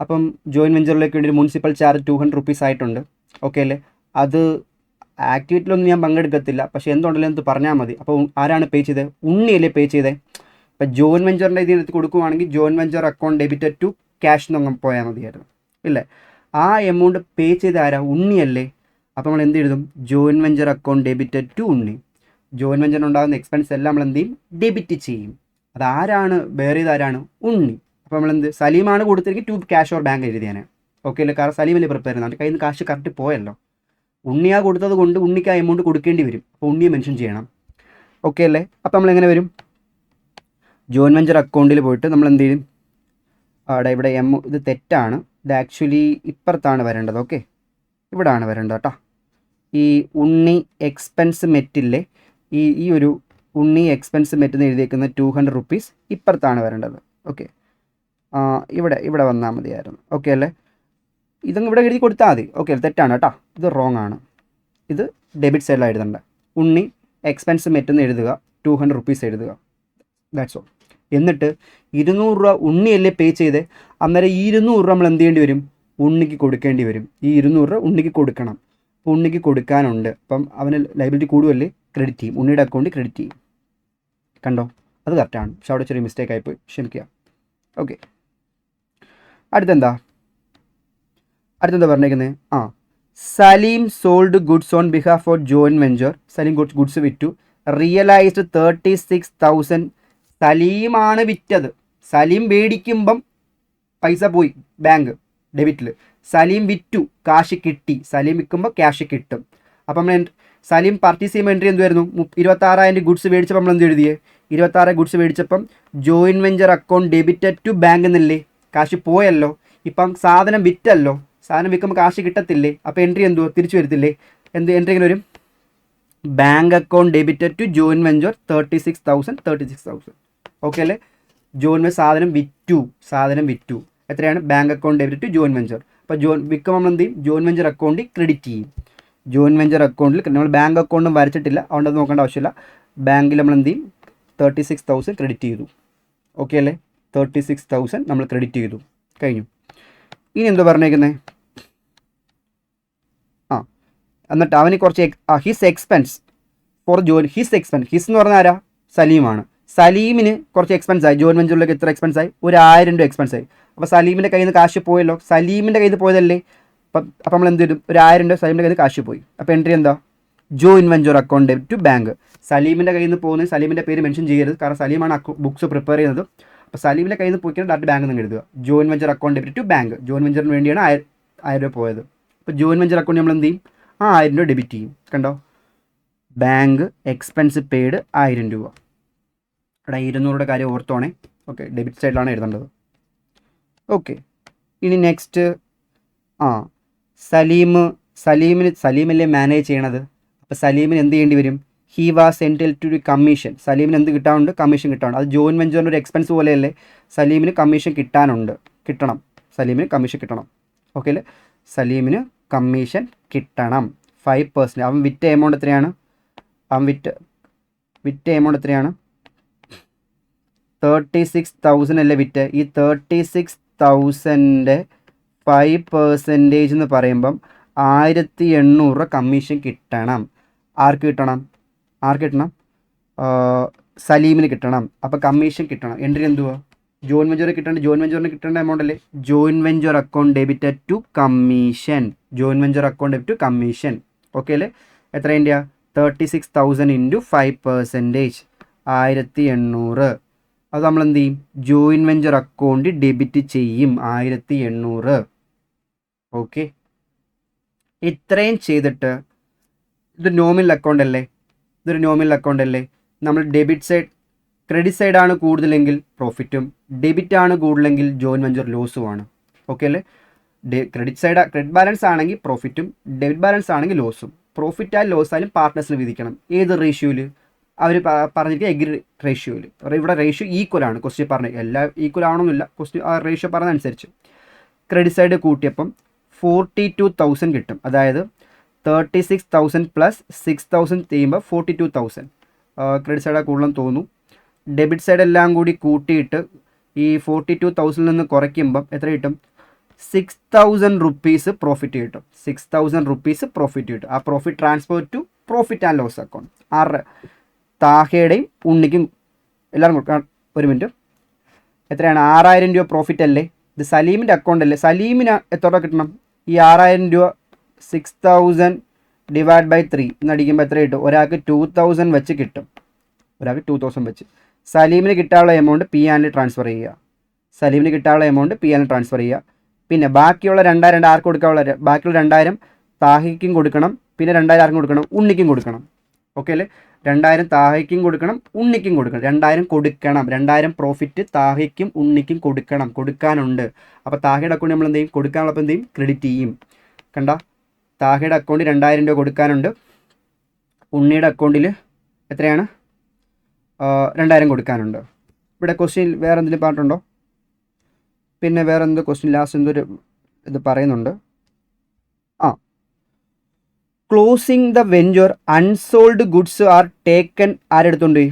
അപ്പം ജോയിൻറ്റ് വെഞ്ചറിലേക്ക് വേണ്ടി ഒരു മുനിസിപ്പൽ ചാർജ് 200 റുപ്പീസ് ആയിട്ടുണ്ട്. ഓക്കെ അല്ലേ? അത് ആക്ടിവിറ്റിയിലൊന്നും ഞാൻ പങ്കെടുക്കത്തില്ല, പക്ഷേ എന്തുകൊണ്ടല്ലോ എന്ന് പറഞ്ഞാൽ മതി. അപ്പോൾ ആരാണ് പേ ചെയ്തത്? ഉണ്ണിയല്ലേ പേ ചെയ്തത്. ഇപ്പം ജോയിൻറ്റ് വെഞ്ചറിൻ്റെ ഇതിനകത്ത് കൊടുക്കുവാണെങ്കിൽ joint venture account debited to cash എന്നങ്ങ് പോയാൽ മതിയായിരുന്നു, ഇല്ലേ? ആ എമൗണ്ട് പേ ചെയ്ത ആരാ? ഉണ്ണിയല്ലേ. അപ്പോൾ നമ്മൾ എന്ത് എഴുതും? Joint venture account debited to Unni. Joint വെഞ്ചറിനുണ്ടാകുന്ന എക്സ്പെൻസ് എല്ലാം നമ്മൾ എന്ത് ചെയ്യും, ഡെബിറ്റ് ചെയ്യും. അതാരാണ് ബെയർ ചെയ്ത്? ആരാണ്? ഉണ്ണി. അപ്പോൾ നമ്മളെന്ത്, സലീമാണ് കൊടുത്തിരിക്കും ടു ക്യാഷ് ഓർ ബാങ്ക് എഴുതിയാണ്. ഓക്കെ അല്ലേ? കാരണം സലീമല്ലേ പ്രിപ്പയർ ചെയ്യുന്നത്, കയ്യിൽ നിന്ന് കാശ് കറക്റ്റ് പോയല്ലോ. ഉണ്ണിയാ കൊടുത്തത് കൊണ്ട് ഉണ്ണിക്ക് ആ എമൗണ്ട് കൊടുക്കേണ്ടി വരും. അപ്പോൾ ഉണ്ണിയെ മെൻഷൻ ചെയ്യണം. ഓക്കെ അല്ലേ? അപ്പോൾ നമ്മൾ എങ്ങനെ വരും? ജോയിൻറ്റ് വെഞ്ചർ അക്കൗണ്ടിൽ പോയിട്ട് നമ്മൾ എന്ത് ചെയ്യും, ഇവിടെ ഇത് തെറ്റാണ്, ഇത് ആക്ച്വലി ഇപ്പുറത്താണ് വരേണ്ടത്. ഓക്കെ, ഇവിടാണ് വരേണ്ടത് കേട്ടോ. ഈ ഉണ്ണി എക്സ്പെൻസ് മെറ്റില്ലേ, ഈ ഒരു ഉണ്ണി എക്സ്പെൻസ് മെറ്റെന്ന് എഴുതിയേക്കുന്ന 200 റുപ്പീസ് ഇപ്പുറത്താണ് വരേണ്ടത്. ഓക്കെ, ഇവിടെ വന്നാൽ മതിയായിരുന്നു. ഓക്കെ അല്ലേ? ഇതങ്ങ് ഇവിടെ എഴുതി കൊടുത്താൽ മതി. ഓക്കെ, തെറ്റാണ് കേട്ടോ, ഇത് റോങ് ആണ്. ഇത് ഡെബിറ്റ് സൈഡിലാണ് എഴുതേണ്ടത്. ഉണ്ണി എക്സ്പെൻസ് മെറ്റെന്ന് എഴുതുക, 200 റുപ്പീസ് എഴുതുക, ദാറ്റ്സ് ഓൾ. എന്നിട്ട് 200 രൂപ ഉണ്ണിയല്ലേ പേ ചെയ്തേ, അന്നേരം ഈ 200 രൂപ നമ്മൾ എന്ത് ചെയ്യേണ്ടി വരും, ഉണ്ണിക്ക് കൊടുക്കേണ്ടി വരും. ഈ 200 രൂപ ഉണ്ണിക്ക് കൊടുക്കണം. അപ്പോൾ ഉണ്ണിക്ക് കൊടുക്കാനുണ്ട്, അപ്പം അവന് ലൈബിലിറ്റി കൂടുമല്ലേ, ക്രെഡിറ്റ് ചെയ്യും, ഉണ്ണിയുടെ അക്കൗണ്ടിൽ ക്രെഡിറ്റ് ചെയ്യും. കണ്ടോ, അത് കറക്റ്റാണ്. പക്ഷെ അവിടെ ചെറിയ മിസ്റ്റേക്ക് ആയിപ്പോയി, ക്ഷമിക്കുക. ഓക്കെ, അടുത്തെന്താ പറഞ്ഞേക്കുന്നത്? Salim sold goods on behalf of joint venture. Salim goods വിറ്റു, റിയലൈസ്ഡ് 36,000. സലീമാണ് വിറ്റത്. സലീം മേടിക്കുമ്പം പൈസ പോയി ബാങ്ക് ഡെബിറ്റിൽ. സലീം വിറ്റു, കാശ് കിട്ടി. സലീം വിൽക്കുമ്പോൾ ക്യാഷ് കിട്ടും. അപ്പം നമ്മൾ സലീം പർച്ചേസ് ചെയ്യുമ്പോൾ എൻട്രി എന്തുവായിരുന്നു? 26,000 ഗുഡ്സ് മേടിച്ചപ്പോൾ നമ്മൾ എന്ത് എഴുതിയേ? 26 ഗുഡ്സ് മേടിച്ചപ്പം joint venture account debited to bank എന്നല്ലേ, കാശ് പോയല്ലോ. ഇപ്പം സാധനം വിറ്റല്ലോ, സാധനം വിൽക്കുമ്പോൾ കാശ് കിട്ടത്തില്ലേ. അപ്പോൾ എൻട്രി എന്തുവാ, തിരിച്ചു വരത്തില്ലേ? എൻട്രി എങ്ങനെ വരും? Bank account debited to joint venture 36,000. Okay അല്ലേ? ജോയിൻറ്റ് വെഞ്ചർ സാധനം വിറ്റു. എത്രയാണ്? Bank account debit to joint venture. അപ്പോൾ വിൽക്കുമ്പോൾ നമ്മൾ എന്ത് ചെയ്യും? ജോയിൻറ്റ് വെഞ്ചർ അക്കൗണ്ടിൽ ക്രെഡിറ്റ് ചെയ്യും. ജോയിൻറ്റ് വെഞ്ചർ അക്കൗണ്ടിൽ നമ്മൾ ബാങ്ക് അക്കൗണ്ടും വരച്ചിട്ടില്ല, അതുകൊണ്ട് അത് നോക്കേണ്ട ആവശ്യമില്ല. ബാങ്കിൽ നമ്മൾ എന്ത് ചെയ്യും? 36,000 ക്രെഡിറ്റ് ചെയ്തു. ഓക്കെ അല്ലേ? 36,000 നമ്മൾ ക്രെഡിറ്റ് ചെയ്തു, കഴിഞ്ഞു. ഇനി എന്തോ പറഞ്ഞേക്കുന്നത്? എന്നിട്ട് അവന് കുറച്ച് ഹിസ് എക്സ്പെൻസ് എന്ന് പറഞ്ഞാൽ ആരാ? സലീമാണ്. സലീമിന് കുറച്ച് എക്സ്പെൻസ് ആയി. ജോയിൻറ്റ് വെഞ്ചറിലേക്ക് എത്ര എക്സ്പെൻസ് ആയി? 1000 രൂപ എക്സ്പെൻസ് ആയി. അപ്പോൾ സലീമിൻ്റെ കയ്യിൽ നിന്ന് കാശ് പോയല്ലോ. സലീമിൻ്റെ കയ്യിൽ നിന്ന് പോയതല്ലേ, അപ്പം നമ്മൾ എന്ത് ചെയ്യും? 1000 രൂപ സലീമിൻ്റെ കയ്യിൽ നിന്ന് കാശ് പോയി. അപ്പോൾ എൻട്രി എന്താ? Joint venture account debit to bank. സലീമിൻ്റെ കയ്യിൽ നിന്ന് പോകുന്നത് സലീമിൻ്റെ പേര് മെൻഷൻ ചെയ്യരുത്, കാരണം സലീമാണ് ബുക്സ് പ്രിപ്പയർ ചെയ്യുന്നത്. അപ്പോൾ സലീമിൻ്റെ കയ്യിൽ നിന്ന് പോയിക്കാൻ ഡയറക്റ്റ് ബാങ്കിൽ നിന്ന് എഴുതുക. Joint venture account debit to bank. Joint വെഞ്ചറിന് വേണ്ടിയാണ് 1000 രൂപ പോയത്. അപ്പോൾ ജോയിൻറ്റ് വെഞ്ചർ അക്കൗണ്ട് നമ്മൾ എന്ത് ചെയ്യും? 1000 രൂപ ഡെബിറ്റ് ചെയ്യും. കണ്ടോ, ബാങ്ക് എക്സ്പെൻസ് പെയ്ഡ് 1000 രൂപ. ഇവിടെ 200 കാര്യം ഓർത്തോണേ. ഓക്കെ, ഡെബിറ്റ് സൈഡിലാണ് എഴുതേണ്ടത്. ഓക്കെ, ഇനി നെക്സ്റ്റ് സലീമല്ലേ മാനേജ് ചെയ്യണത്. അപ്പോൾ സലീമിന് എന്ത് ചെയ്യേണ്ടി വരും? He was entitled to commission. സലീമിന് എന്ത് കിട്ടാനുണ്ട്? കമ്മീഷൻ കിട്ടാനുണ്ട്. അത് ജോയിൻറ്റ് വെഞ്ചറിൻ്റെ ഒരു എക്സ്പെൻസ് പോലെയല്ലേ, സലീമിന് കമ്മീഷൻ കിട്ടണം. സലീമിന് കമ്മീഷൻ കിട്ടണം. ഓക്കെ അല്ലേ? സലീമിന് കമ്മീഷൻ കിട്ടണം 5%. അവൻ വിറ്റ എമൗണ്ട് എത്രയാണ്? അവൻ വിറ്റ എമൗണ്ട് എത്രയാണ്? 36,000 അല്ലേ വിറ്റ്. ഈ 36,000 5% എന്ന് പറയുമ്പം 1,800 കമ്മീഷൻ കിട്ടണം. ആർക്ക് കിട്ടണം? സലീമിന് കിട്ടണം. അപ്പോൾ കമ്മീഷൻ കിട്ടണം. എൻട്രി എന്തുവാ? ജോയിൻ വെഞ്ചർ കിട്ടേണ്ട, ജോയിൻ വെഞ്ചറിന് കിട്ടേണ്ട എമൗണ്ട് അല്ലേ? Join venture account debited to commission. Join venture account debit to commission. Okay അല്ലേ? എത്രേൻ്റെയാ? 36,000 ഇൻറ്റു 5%, 1,800. അത് നമ്മൾ എന്ത് ചെയ്യും? ജോയിൻ വെഞ്ചർ അക്കൗണ്ട് ഡെബിറ്റ് ചെയ്യും 1,800. ഓക്കെ, ഇത്രയും ചെയ്തിട്ട് ഇതൊരു നോമിനൽ അക്കൗണ്ട് അല്ലേ? നമ്മൾ ക്രെഡിറ്റ് സൈഡാണ് കൂടുതലെങ്കിൽ പ്രോഫിറ്റും, ഡെബിറ്റ് ആണ് കൂടുതലെങ്കിൽ ജോയിൻ വെഞ്ചർ ലോസുമാണ്. ഓക്കെ അല്ലേ? ക്രെഡിറ്റ് ബാലൻസ് ആണെങ്കിൽ പ്രോഫിറ്റും, ഡെബിറ്റ് ബാലൻസ് ആണെങ്കിൽ ലോസും. പ്രോഫിറ്റ് ആയാലും ലോസ് ആയാലും പാർട്ട്നേഴ്സിന് വിധിക്കണം. ഏത് റേഷ്യോയിൽ? അവർ പറഞ്ഞിരിക്കുക എഗ്രി റേഷ്യോയിൽ. ഇവിടെ റേഷ്യോ ഈക്വൽ ആണ്. ക്വസ്റ്റ്യൻ പറഞ്ഞ എല്ലാം ഈക്വൽ ആവണമെന്നില്ല. റേഷ്യോ പറഞ്ഞതനുസരിച്ച് ക്രെഡിറ്റ് സൈഡ് കൂട്ടിയപ്പം 42,000 കിട്ടും. അതായത് 36,000 പ്ലസ് 6,000 ചെയ്യുമ്പോൾ 42,000. ക്രെഡിറ്റ് സൈഡ് കൂടുതലെന്ന് തോന്നുന്നു. ഡെബിറ്റ് സൈഡ് എല്ലാം കൂടി കൂട്ടിയിട്ട് ഈ 42,000 നിന്ന് കുറയ്ക്കുമ്പം എത്ര കിട്ടും? 6,000 റുപ്പീസ് പ്രോഫിറ്റ് കിട്ടും. 6,000 റുപ്പീസ് പ്രോഫിറ്റ് കിട്ടും. ആ profit transfer to profit and loss account. താഹയുടെയും ഉണ്ണിക്കും എല്ലാവരും കൊടുക്കാം. ഒരു മിനിറ്റ്. എത്രയാണ്? 6,000 രൂപ പ്രോഫിറ്റ് അല്ലേ? ഇത് സലീമിൻ്റെ അക്കൗണ്ട് അല്ലേ? സലീമിന് എത്ര രൂപ കിട്ടണം? ഈ 6,000 രൂപ 6,000 ഡിവൈഡ് ബൈ 3 എന്നടിക്കുമ്പോൾ എത്ര കിട്ടും? ഒരാൾക്ക് 2,000 വെച്ച് കിട്ടും. സലീമിന് കിട്ടാനുള്ള എമൗണ്ട് പി ആൻഡിൽ ട്രാൻസ്ഫർ ചെയ്യുക. പിന്നെ ബാക്കിയുള്ള 2,000 ആർക്ക് കൊടുക്കാനുള്ള? ബാക്കിയുള്ള 2,000 താഹയ്ക്കും കൊടുക്കണം. പിന്നെ 2,000 ആർക്കും കൊടുക്കണം? ഉണ്ണിക്കും കൊടുക്കണം. ഓക്കെ അല്ലേ? 2,000 താഹയ്ക്കും കൊടുക്കണം, ഉണ്ണിക്കും കൊടുക്കണം. 2,000 കൊടുക്കണം. 2,000 പ്രോഫിറ്റ് താഹയ്ക്കും ഉണ്ണിക്കും കൊടുക്കാനുണ്ട്. അപ്പോൾ താഹയുടെ അക്കൗണ്ട് നമ്മൾ എന്ത് ചെയ്യും? കൊടുക്കാനുള്ളപ്പോൾ എന്ത് ചെയ്യും? ക്രെഡിറ്റ് ചെയ്യും. കണ്ട, താഹയുടെ അക്കൗണ്ടിൽ 2,000 രൂപ കൊടുക്കാനുണ്ട്. ഉണ്ണിയുടെ അക്കൗണ്ടിൽ എത്രയാണ്? 2,000 കൊടുക്കാനുണ്ട്. ഇവിടെ ക്വസ്റ്റ്യൻ വേറെ എന്തെങ്കിലും പറഞ്ഞിട്ടുണ്ടോ? പിന്നെ വേറെ എന്തോ ക്വസ്റ്റ്യൻ ലാസ്റ്റ് എന്തൊരു ഇത് പറയുന്നുണ്ട്. Closing the venture unsold goods are taken. ആരെടുത്തോണ്ട് പോയി?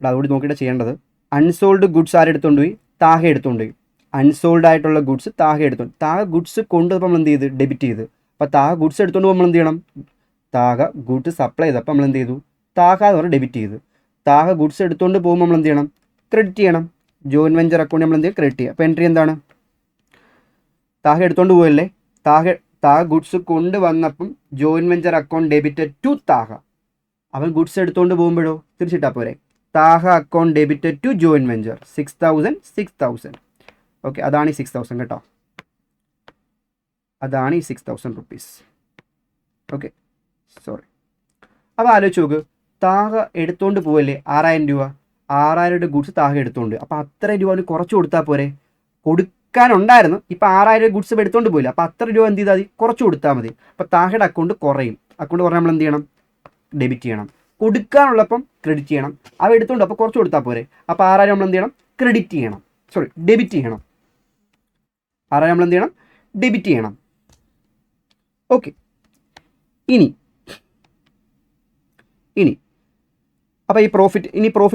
അതുകൂടി നോക്കിയിട്ട് ചെയ്യേണ്ടത്. അൺസോൾഡ് ഗുഡ്സ് ആരെടുത്തോണ്ട് പോയി? താഹ എടുത്തോണ്ട് പോയി. അൺസോൾഡ് ആയിട്ടുള്ള ഗുഡ്സ് താഹ എടുത്തോണ്ട്. താഹ ഗുഡ്സ് കൊണ്ടുപോകുമ്പോൾ നമ്മൾ എന്ത് ചെയ്ത്? ഡെബിറ്റ് ചെയ്ത്. അപ്പോൾ താഹ ഗുഡ്സ് എടുത്തോണ്ട് പോകുമ്പോൾ നമ്മൾ എന്ത് ചെയ്യണം? താഹ ഗുഡ്സ് സപ്ലൈ ചെയ്തപ്പോൾ നമ്മൾ എന്ത് ചെയ്തു? താഹ എന്ന് പറഞ്ഞാൽ ഡെബിറ്റ് ചെയ്ത്. താഹ ഗുഡ്സ് എടുത്തുകൊണ്ട് പോകുമ്പോൾ നമ്മൾ എന്ത് ചെയ്യണം? ക്രെഡിറ്റ് ചെയ്യണം. ജോയിൻ വെഞ്ചർ അക്കൗണ്ട് നമ്മൾ എന്ത് ചെയ്യും? ക്രെഡിറ്റ് ചെയ്യുക. അപ്പോൾ എൻട്രി എന്താണ്? താഹ എടുത്തുകൊണ്ട് പോയല്ലേ? താഹ ഗുഡ്സ് കൊണ്ടുവന്നപ്പം join venture account debited to Taha. അവൻ ഗുഡ്സ് എടുത്തുകൊണ്ട് പോകുമ്പോഴോ തിരിച്ചിട്ടാ പോരെ? Taha account debited to join venture 6,000. Okay, അതാണ് ഈ 6,000 കേട്ടോ. അതാണ് ഈ 6,000 റുപ്പീസ്. Okay, sorry. അപ്പോൾ ആലോചിച്ച് നോക്ക്, താഹ എടുത്തുകൊണ്ട് പോവല്ലേ 6,000 രൂപ. 6,000 ഗുഡ്സ് താഹ എടുത്തുകൊണ്ട്. അപ്പോൾ അത്ര രൂപ അവന് കുറച്ച് കൊടുത്താൽ പോരെ? കൊടുക്കാനുണ്ടായിരുന്നു. ഇപ്പോൾ 6,000 ഗുഡ്സ് എടുത്തുകൊണ്ട് പോയില്ല. അപ്പോൾ അത്ര രൂപ എന്ത് ചെയ്താൽ മതി? കുറച്ച് കൊടുത്താൽ മതി. അപ്പോൾ താഹയുടെ അക്കൗണ്ട് കുറയും. അക്കൗണ്ട് കുറഞ്ഞാൽ നമ്മൾ എന്ത് ചെയ്യണം? ഡെബിറ്റ് ചെയ്യണം. കൊടുക്കാനുള്ളപ്പം ക്രെഡിറ്റ് ചെയ്യണം. അവ എടുത്തുകൊണ്ട് അപ്പോൾ കുറച്ച് കൊടുത്താൽ പോരെ? അപ്പോൾ 6,000 നമ്മൾ എന്ത് ചെയ്യണം? ഡെബിറ്റ് ചെയ്യണം. 6,000 നമ്മൾ എന്ത് ചെയ്യണം? ഡെബിറ്റ് ചെയ്യണം. ഓക്കെ, ഇനി അപ്പോൾ ഈ പ്രോഫിറ്റ്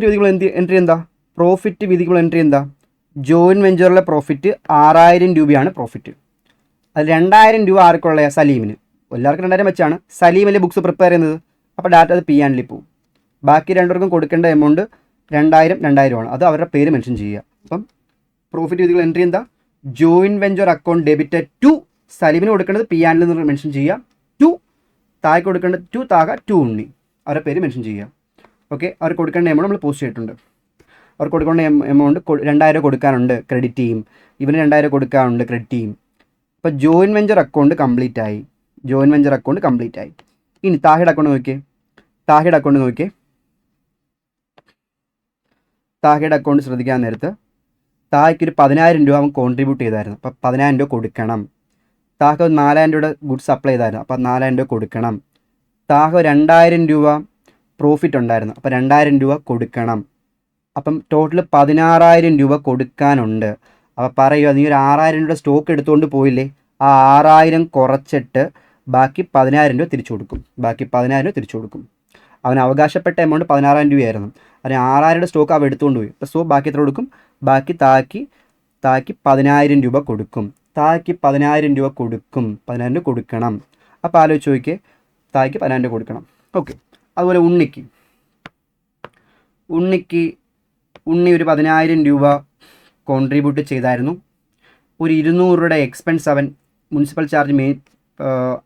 വിധിക്കുമ്പോൾ എൻട്രി എന്താ? പ്രോഫിറ്റ് വിധിക്കുമ്പോൾ എൻട്രി എന്താ? ജോയിൻ വെഞ്ചറിലെ പ്രോഫിറ്റ് 6,000 രൂപയാണ് പ്രോഫിറ്റ്. അത് 2,000 രൂപ ആർക്കുള്ള? സലീമിന്. എല്ലാവർക്കും 2,000 വെച്ചാണ് സലീമിലെ ബുക്സ് പ്രിപ്പയർ ചെയ്യുന്നത്. അപ്പോൾ ഡാറ്റ അത് പി ആൻഡിൽ പോവും. ബാക്കി രണ്ടുപേർക്കും കൊടുക്കേണ്ട എമൗണ്ട് 2,000 ആണ്. അത് അവരുടെ പേര് മെൻഷൻ ചെയ്യുക. അപ്പം പ്രോഫിറ്റ് വിധിക്കുമ്പോൾ എൻട്രി എന്താ? Join venture account debited to സലീമിന് കൊടുക്കേണ്ടത് പി ആൻഡിൽ നിന്ന് മെൻഷൻ ചെയ്യുക. ടു താഴേക്ക് കൊടുക്കേണ്ടത് ടു താഹ, ടു ഉണ്ണി. അവരുടെ പേര് മെൻഷൻ ചെയ്യുക. ഓക്കെ, അവർ കൊടുക്കേണ്ട എമൗണ്ട് നമ്മൾ പോസ്റ്റ് ചെയ്തിട്ടുണ്ട്. അവർ കൊടുക്കേണ്ട എമൗണ്ട് 2,000 കൊടുക്കാനുണ്ട്, ക്രെഡിറ്റ് ചെയ്യും. ഇവന് 2,000 കൊടുക്കാനുണ്ട്, ക്രെഡിറ്റ് ചെയ്യും. അപ്പോൾ ജോയിൻ വെഞ്ചർ അക്കൗണ്ട് കംപ്ലീറ്റ് ആയി. ഇനി താഹയുടെ അക്കൗണ്ട് നോക്കിയേ. താഹയുടെ അക്കൗണ്ട് ശ്രദ്ധിക്കാൻ നേരത്ത് താഹയ്ക്ക് ഒരു 10,000 രൂപ അവൻ കോൺട്രിബ്യൂട്ട് ചെയ്തായിരുന്നു. അപ്പോൾ 10,000 രൂപ കൊടുക്കണം. താഹ 4,000 രൂപയുടെ ഗുഡ്സ് സപ്ലൈ ചെയ്തായിരുന്നു. അപ്പോൾ 4,000 രൂപ കൊടുക്കണം. താഹ 2,000 രൂപ പ്രോഫിറ്റ് ഉണ്ടായിരുന്നു. അപ്പോൾ 2,000 രൂപ കൊടുക്കണം. അപ്പം ടോട്ടൽ 16,000 രൂപ കൊടുക്കാനുണ്ട്. അപ്പോൾ പറയുക, നീ ഒരു 6,000 രൂപ സ്റ്റോക്ക് എടുത്തുകൊണ്ട് പോയില്ലേ? ആ 6,000 കുറച്ചിട്ട് ബാക്കി 10,000 രൂപ തിരിച്ചു കൊടുക്കും. അവൻ അവകാശപ്പെട്ട എമൗണ്ട് 16,000 രൂപയായിരുന്നു. അതിന് 6,000 സ്റ്റോക്ക് അവൻ എടുത്തുകൊണ്ട് പോയി. സോ ബാക്കി എത്ര കൊടുക്കും? ബാക്കി താക്കി 10,000 രൂപ കൊടുക്കും. താക്കി 10,000 രൂപ കൊടുക്കും. 10,000 രൂപ കൊടുക്കണം. അപ്പോൾ ആലോചിച്ച് നോക്കിയേ, തായ്ക്ക് 10,000 രൂപ കൊടുക്കണം. ഓക്കെ. അതുപോലെ ഉണ്ണി ഒരു 10,000 രൂപ കോൺട്രിബ്യൂട്ട് ചെയ്തായിരുന്നു. ഒരു 200 രൂപയുടെ എക്സ്പെൻസ് അവൻ മുനിസിപ്പൽ ചാർജ്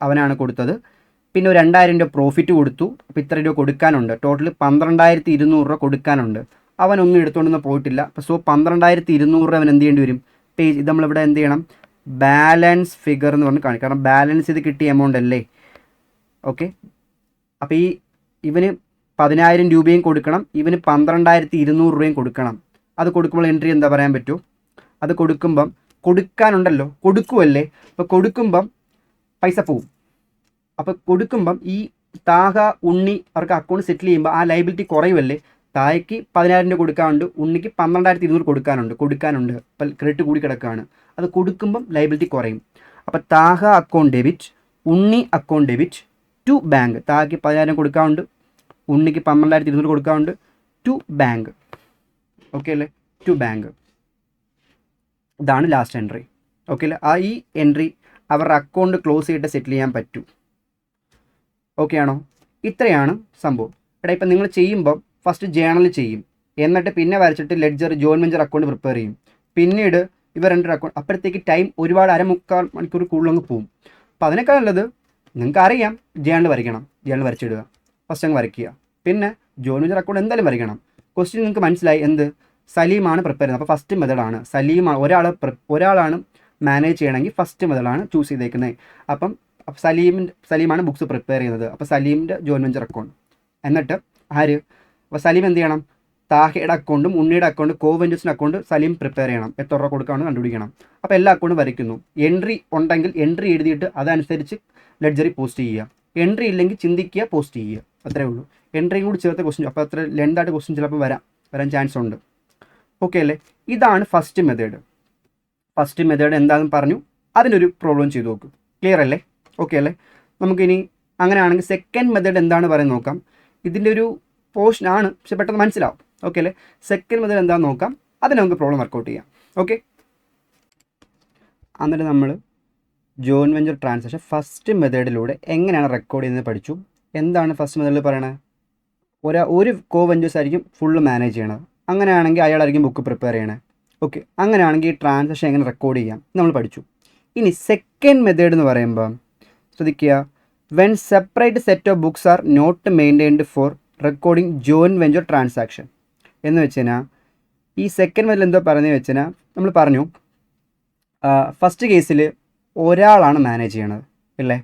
അവനാണ് കൊടുത്തത്. പിന്നെ ഒരു 2,000 രൂപ പ്രോഫിറ്റ് കൊടുത്തു. അപ്പോൾ ഇത്ര രൂപ കൊടുക്കാനുണ്ട്. ടോട്ടൽ 12,200 രൂപ കൊടുക്കാനുണ്ട്. അവനൊന്നും എടുത്തുകൊണ്ടൊന്നും പോയിട്ടില്ല. അപ്പോൾ സോ 12,200 രൂപ അവൻ എന്ത് ചെയ്യേണ്ടി വരും? ഇത് നമ്മളിവിടെ എന്ത് ചെയ്യണം? ബാലൻസ് ഫിഗർ എന്ന് പറഞ്ഞ് കാണിക്കും. കാരണം ബാലൻസ് ചെയ്ത് കിട്ടിയ എമൗണ്ട് അല്ലേ. ഓക്കെ. അപ്പോൾ ഇവന് 10,000 രൂപയും കൊടുക്കണം, ഇവന് 12,200 രൂപയും കൊടുക്കണം. അത് കൊടുക്കുമ്പോൾ എൻട്രി എന്താ പറയാൻ പറ്റുമോ? അത് കൊടുക്കുമ്പം കൊടുക്കാനുണ്ടല്ലോ, കൊടുക്കുമല്ലേ. അപ്പോൾ കൊടുക്കുമ്പം പൈസ പോവും. അപ്പോൾ കൊടുക്കുമ്പം ഈ താഹ ഉണ്ണി അവർക്ക് അക്കൗണ്ട് സെറ്റിൽ ചെയ്യുമ്പോൾ ആ ലൈബിലിറ്റി കുറയുമല്ലേ. താഴേക്ക് 10,000 രൂപ കൊടുക്കാനുണ്ട്, ഉണ്ണിക്ക് 12,200 കൊടുക്കാനുണ്ട്. അപ്പോൾ ക്രെഡിറ്റ് കൂടി കിടക്കുകയാണ്. അത് കൊടുക്കുമ്പം ലൈബിലിറ്റി കുറയും. അപ്പോൾ Taha account debit, Unni account debit to bank. താഹയ്ക്ക് 10,000 കൊടുക്കാനുണ്ട്, ഉണ്ണിക്ക് 12,200 കൊടുക്കാനുണ്ട്, ടു ബാങ്ക്. ഓക്കെ അല്ലേ? To bank. ഇതാണ് ലാസ്റ്റ് എൻട്രി. ഓക്കെ അല്ലേ? ഈ എൻട്രി അവരുടെ അക്കൗണ്ട് ക്ലോസ് ചെയ്തിട്ട് സെറ്റിൽ ചെയ്യാൻ പറ്റൂ. ഓക്കെ ആണോ? ഇത്രയാണ് സംഭവം. എടാ ഇപ്പം നിങ്ങൾ ചെയ്യുമ്പം ഫസ്റ്റ് ജേണൽ ചെയ്യും, എന്നിട്ട് പിന്നെ വരച്ചിട്ട് ledger joint venture account prepare ചെയ്യും. പിന്നീട് ഇവർ രണ്ടൊരു അക്കൗണ്ട്. അപ്പോഴത്തേക്ക് ടൈം ഒരുപാട് 3/4 മണിക്കൂർ കൂടുതലങ്ങ് പോവും. അപ്പോൾ അതിനേക്കാൾ നല്ലത് നിങ്ങൾക്ക് അറിയാം ജേണൽ വരയ്ക്കണം, ജേണൽ വരച്ചിടുക, ഫസ്റ്റ് അങ്ങ് വരയ്ക്കുക. പിന്നെ ജോയിന്റ് വെഞ്ചർ അക്കൗണ്ട് എന്തായാലും വരയ്ക്കണം. ക്വസ്റ്റ്യൻ നിങ്ങൾക്ക് മനസ്സിലായി. എന്ത്? സലീമാണ് പ്രിപ്പയർ ചെയ്യുന്നത്. അപ്പോൾ ഫസ്റ്റ് മെത്തേഡാണ് സലീമാണ്. ഒരാളാണ് മാനേജ് ചെയ്യണമെങ്കിൽ ഫസ്റ്റ് മെത്തേഡാണ് ചൂസ് ചെയ്തേക്കുന്നത്. അപ്പം സലീമാണ് ബുക്സ് പ്രിപ്പയർ ചെയ്യുന്നത്. അപ്പോൾ സലീമിൻ്റെ ജോയിന്റ് വെഞ്ചർ അക്കൗണ്ട്. എന്നിട്ട് അപ്പോൾ സലീം എന്ത് ചെയ്യണം? താഹയുടെ അക്കൗണ്ടും ഉണ്ണിയുടെ അക്കൗണ്ട് കോവെഞ്ചേഴ്സിൻ്റെ അക്കൗണ്ട് സലീം പ്രിപ്പയർ ചെയ്യണം. എത്ര രൂപ കൊടുക്കാമെന്ന് കണ്ടുപിടിക്കണം. അപ്പോൾ എല്ലാ അക്കൗണ്ടും വരയ്ക്കുന്നു. എൻട്രി ഉണ്ടെങ്കിൽ എൻട്രി എഴുതിയിട്ട് അതനുസരിച്ച് ലെഡ്ജറിൽ പോസ്റ്റ് ചെയ്യുക. എൻട്രി ഇല്ലെങ്കിൽ ചിന്തിക്കുക, പോസ്റ്റ് ചെയ്യുക. അത്രേ ഉള്ളൂ. എൻട്രിയും കൂടി ചേർത്ത ക്വസ്റ്റ്യൻ. അപ്പോൾ അത്ര ലെന്തായിട്ട് ക്വസ്റ്റ്യൻ ചിലപ്പോൾ വരാൻ ചാൻസ് ഉണ്ട്. ഓക്കെ അല്ലേ? ഇതാണ് ഫസ്റ്റ് മെത്തേഡ്. ഫസ്റ്റ് മെത്തേഡ് എന്താണെന്ന് പറഞ്ഞു. അതിനൊരു പ്രോബ്ലം ചെയ്ത് നോക്കും. ക്ലിയർ അല്ലേ? ഓക്കെ അല്ലേ? നമുക്കിനി അങ്ങനെയാണെങ്കിൽ സെക്കൻഡ് മെത്തേഡ് എന്താണ് പറയുന്നത് നോക്കാം. ഇതിൻ്റെ ഒരു പോർഷനാണ്, പക്ഷെ പെട്ടെന്ന് മനസ്സിലാവും. ഓക്കെ അല്ലേ? സെക്കൻഡ് മെത്തേഡ് എന്താണെന്ന് നോക്കാം. അതിന് നമുക്ക് പ്രോബ്ലം വർക്കൗട്ട് ചെയ്യാം. ഓക്കെ. എന്നിട്ട് നമ്മൾ ജോയിന്റ് വെഞ്ചർ ട്രാൻസാക്ഷൻ ഫസ്റ്റ് മെത്തേഡിലൂടെ എങ്ങനെയാണ് റെക്കോർഡ് ചെയ്യുന്നത് പഠിച്ചു. എന്താണ് ഫസ്റ്റ് മെത്തേഡിൽ പറയണത്? ഒരു കോ വെഞ്ചേഴ്സ് ആയിരിക്കും ഫുള്ള് മാനേജ് ചെയ്യണത്. അങ്ങനെയാണെങ്കിൽ അയാളായിരിക്കും ബുക്ക് പ്രിപ്പയർ ചെയ്യണത്. ഓക്കെ. അങ്ങനെയാണെങ്കിൽ ഈ ട്രാൻസാക്ഷൻ എങ്ങനെ റെക്കോർഡ് ചെയ്യാം നമ്മൾ പഠിച്ചു. ഇനി സെക്കൻഡ് മെത്തേഡ് എന്ന് പറയുമ്പോൾ ശ്രദ്ധിക്കുക. When separate set of books are not maintained for recording joint venture transaction എന്ന് വെച്ച് കഴിഞ്ഞാൽ ഈ സെക്കൻഡ് മെത്തേഡിൽ എന്തോ പറയുന്നത് വെച്ച് കഴിഞ്ഞാൽ നമ്മൾ പറഞ്ഞു ഫസ്റ്റ് കേസിൽ ഒരാളാണ് മാനേജ് ചെയ്യണത് അല്ലേ.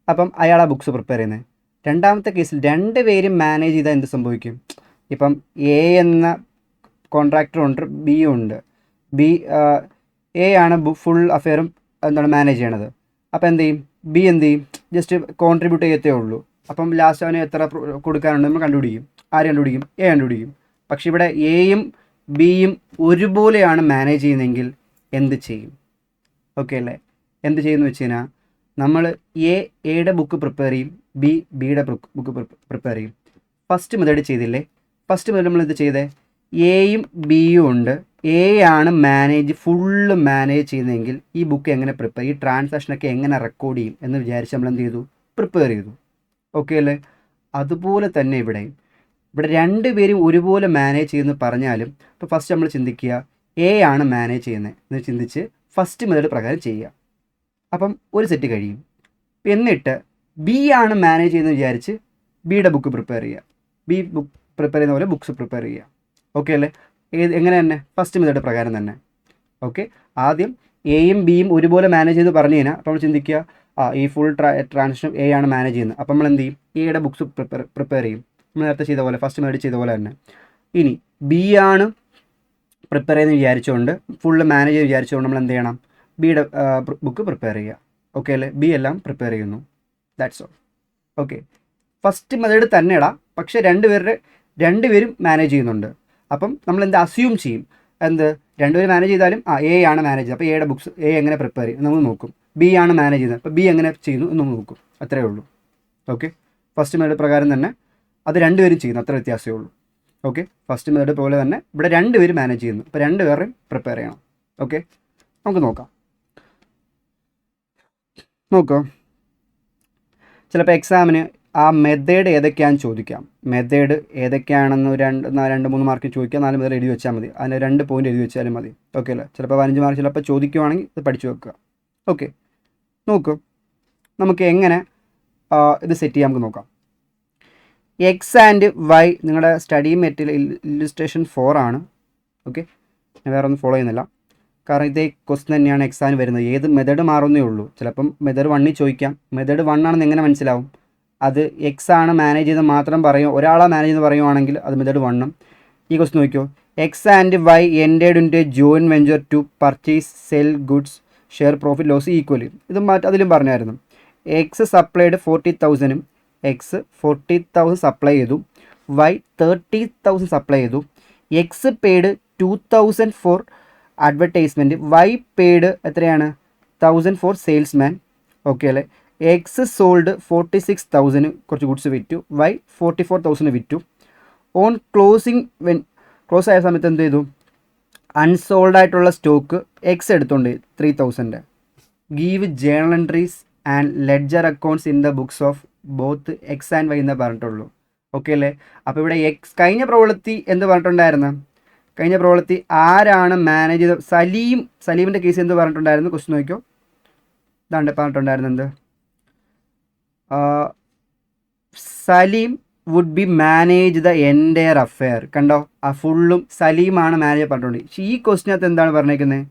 അപ്പം അയാളാണ് ബുക്സ് പ്രിപ്പയർ ചെയ്യുന്നത്. രണ്ടാമത്തെ കേസിൽ 2 പേരും മാനേജ് ചെയ്താൽ എന്ത് സംഭവിക്കും? ഇപ്പം എ എന്ന കോൺട്രാക്ടറുണ്ട്, ബിയും ഉണ്ട്. എ ആണ് ഫുൾ അഫെയറും മാനേജ് ചെയ്യണത്. അപ്പോൾ എന്ത് ചെയ്യും? ബി എന്ത് ചെയ്യും? ജസ്റ്റ് കോൺട്രിബ്യൂട്ട് ചെയ്യത്തേ ഉള്ളൂ. അപ്പം ലാസ്റ്റ് അവന് എത്ര കൊടുക്കാനുണ്ട് നമ്മൾ കണ്ടുപിടിക്കും. ആര് കണ്ടുപിടിക്കും? എ കണ്ടുപിടിക്കും. പക്ഷെ ഇവിടെ എയും ബിയും ഒരുപോലെയാണ് മാനേജ് ചെയ്യുന്നതെങ്കിൽ എന്ത് ചെയ്യും? ഓക്കെ അല്ലേ? എന്ത് ചെയ്യുമെന്ന് വെച്ച് കഴിഞ്ഞാൽ നമ്മൾ എയുടെ ബുക്ക് പ്രിപ്പയർ ചെയ്യും, ബിയുടെ ബുക്ക് പ്രിപ്പയർ ചെയ്യും. ഫസ്റ്റ് മെത്തേഡ് ചെയ്തില്ലേ? ഫസ്റ്റ് മെത്തേഡ് നമ്മൾ എന്ത് ചെയ്തേ? എയും ബിയും ഉണ്ട്. എ ആണ് ഫുള്ള് മാനേജ് ചെയ്യുന്നതെങ്കിൽ ഈ ബുക്ക് എങ്ങനെ പ്രിപ്പയർ, ഈ ട്രാൻസാക്ഷനൊക്കെ എങ്ങനെ റെക്കോർഡ് ചെയ്യും എന്ന് വിചാരിച്ച് നമ്മൾ എന്ത് ചെയ്തു? പ്രിപ്പയർ ചെയ്തു. ഓക്കെ അല്ലേ? അതുപോലെ തന്നെ ഇവിടെ 2 പേരും ഒരുപോലെ മാനേജ് ചെയ്യുമെന്ന് പറഞ്ഞാലും ഇപ്പോൾ ഫസ്റ്റ് നമ്മൾ ചിന്തിക്കുക എ ആണ് മാനേജ് ചെയ്യുന്നത് എന്ന് ചിന്തിച്ച് ഫസ്റ്റ് മെത്തേഡ് പ്രകാരം ചെയ്യുക. അപ്പം ഒരു സെറ്റ് കഴിയും. എന്നിട്ട് ബി ആണ് മാനേജ് ചെയ്യുന്നത് വിചാരിച്ച് ബിയുടെ ബുക്ക് പ്രിപ്പയർ ചെയ്യുക. ബി ബുക്ക് പ്രിപ്പയർ ചെയ്യുന്ന പോലെ ബുക്സ് പ്രിപ്പയർ ചെയ്യുക. ഓക്കെ അല്ലേ? എങ്ങനെ തന്നെ? ഫസ്റ്റ് മെത്തേഡ് പ്രകാരം തന്നെ. ഓക്കെ. ആദ്യം എയും ബിയും ഒരുപോലെ മാനേജ് ചെയ്ത് പറഞ്ഞു കഴിഞ്ഞാൽ അപ്പോൾ നമ്മൾ ചിന്തിക്കുക ഈ ഫുൾ ട്രാൻസാക്ഷൻ എ ആണ് മാനേജ് ചെയ്യുന്നത്. അപ്പോൾ നമ്മൾ എന്ത് ചെയ്യും? എയുടെ ബുക്സ് പ്രിപ്പയർ ചെയ്യും. നമ്മൾ നേരത്തെ ചെയ്ത പോലെ ഫസ്റ്റ് മെത്തേഡ് ചെയ്ത പോലെ തന്നെ. ഇനി ബി ആണ് പ്രിപ്പയർ ചെയ്യുന്നത് വിചാരിച്ചുകൊണ്ട് ഫുള്ള് മാനേജ് ചെയ്ത് വിചാരിച്ചുകൊണ്ട് നമ്മൾ എന്ത് ചെയ്യണം? ബിയുടെ ബുക്ക് പ്രിപ്പയർ ചെയ്യുക. ഓക്കെ അല്ലേ? ബി എല്ലാം പ്രിപ്പയർ ചെയ്യുന്നു. That's all. Okay. First method തന്നെ ഇടാം, പക്ഷേ 2 പേരും മാനേജ് ചെയ്യുന്നുണ്ട്. അപ്പം നമ്മൾ എന്ത് അസ്യൂം ചെയ്യും? എന്ത് 2 പേര് മാനേജ് ചെയ്താലും എ ആണ് മാനേജ് ചെയ്യുന്നത്. അപ്പോൾ എയുടെ ബുക്സ് എ എങ്ങനെ പ്രിപ്പയർ ചെയ്യും നമ്മൾ നോക്കും. ബി ആണ് മാനേജ് ചെയ്യുന്നത്, അപ്പോൾ ബി എങ്ങനെ ചെയ്യുന്നു എന്ന് നോക്കും. അത്രയേ ഉള്ളൂ. ഓക്കെ. ഫസ്റ്റ് മെത്തേഡ് പ്രകാരം തന്നെ അത് രണ്ടുപേരും ചെയ്യുന്നു, അത്ര വ്യത്യാസമേ ഉള്ളൂ. ഓക്കെ, ഫസ്റ്റ് മെത്തേഡ് പോലെ തന്നെ ഇവിടെ രണ്ടുപേരും മാനേജ് ചെയ്യുന്നു. അപ്പോൾ രണ്ടുപേരെയും പ്രിപ്പയർ ചെയ്യണം. ഓക്കെ, നമുക്ക് നോക്കാം. ചിലപ്പോൾ എക്സാമിന് ആ മെത്തേഡ് ഏതൊക്കെയാണെന്ന് ചോദിക്കാം. മെത്തേഡ് ഏതൊക്കെയാണെന്ന് രണ്ട് മൂന്ന് മാർക്ക് ചോദിക്കാം. 4 മെത്തേഡ് എഴുതി വെച്ചാൽ മതി. അതിന് 2 പോയിന്റ് എഴുതി വെച്ചാലും മതി. ഓക്കെ അല്ലേ? ചിലപ്പോൾ 15 മാർക്ക് ചിലപ്പോൾ ചോദിക്കുവാണെങ്കിൽ ഇത് പഠിച്ചു വെക്കുക. ഓക്കെ, നോക്കൂ, നമുക്ക് എങ്ങനെ ഇത് സെറ്റ് ചെയ്യാം നമുക്ക് നോക്കാം. എക്സ് ആൻഡ് വൈ നിങ്ങളുടെ സ്റ്റഡി മെറ്റീരിയൽ ഇല്ലുസ്ട്രേഷൻ 4 ആണ്. ഓക്കെ, ഞാൻ വേറെ ഒന്നും ഫോളോ ചെയ്യുന്നില്ല, കാരണം ഇതേ ക്വസ്റ്റ്യൻ തന്നെയാണ് എക്സാമിന് വരുന്നത്. ഏത് മെത്തേഡ് മാറുന്നേ ഉള്ളൂ. ചിലപ്പം മെത്തേഡ് 1 ചോദിക്കാം. മെത്തേഡ് 1 ആണെന്ന് എങ്ങനെ മനസ്സിലാവും? അത് എക്സ് ആണ് മാനേജ് ചെയ്ത് മാത്രം പറയും, ഒരാളെ മാനേജ് ചെയ്ത് പറയുവാണെങ്കിൽ അത് മെത്തേഡ് 1. ഈ ക്വസ്റ്റ്യൻ നോക്കിയോ, X and Y entered in a joint venture to purchase sell goods share profit loss equally. ഇത് അതിലും പറഞ്ഞായിരുന്നു. എക്സ് സപ്ലൈഡ് 40,000, എക്സ് 40,000 സപ്ലൈ ചെയ്തു, വൈ 30,000 സപ്ലൈ ചെയ്തു. X paid 2,000 for advertisement, Y paid എത്രയാണ് 1,000 ഫോർ സെയിൽസ്മാൻ. ഓക്കെ അല്ലേ? X sold 46,000 കുറച്ച് goods വിറ്റു, Y 44,000 വിറ്റു. ഓൺ ക്ലോസിങ് ക്ലോസ് ആയ സമയത്ത് എന്ത് ചെയ്തു? അൺസോൾഡ് ആയിട്ടുള്ള സ്റ്റോക്ക് എക്സ് എടുത്തോണ്ട് 3,000. Give journal entries and ledger accounts in the books of both X and Y എന്ന് പറഞ്ഞിട്ടുള്ളൂ. ഓക്കെ അല്ലേ? അപ്പോൾ ഇവിടെ എക്സ് കഴിഞ്ഞ പ്രവൃത്തി എന്ത് പറഞ്ഞിട്ടുണ്ടായിരുന്നു? കഴിഞ്ഞ പ്രവൃത്തി ആരാണ് മാനേജ് ചെയ്ത്? സലീമിൻ്റെ കേസ് എന്ത് പറഞ്ഞിട്ടുണ്ടായിരുന്നു? ക്വസ്റ്റ്യൻ നോക്കിയോ, ഇതാണ്ട് പറഞ്ഞിട്ടുണ്ടായിരുന്നു എന്ത്? Salim would be manage the entire affair. കണ്ടോ, ആ ഫുള്ളും സലീമാണ് മാനേജ് പറഞ്ഞിട്ടുണ്ട്. പക്ഷേ ഈ ക്വസ്റ്റ്യനകത്ത് എന്താണ് പറഞ്ഞേക്കുന്നത്?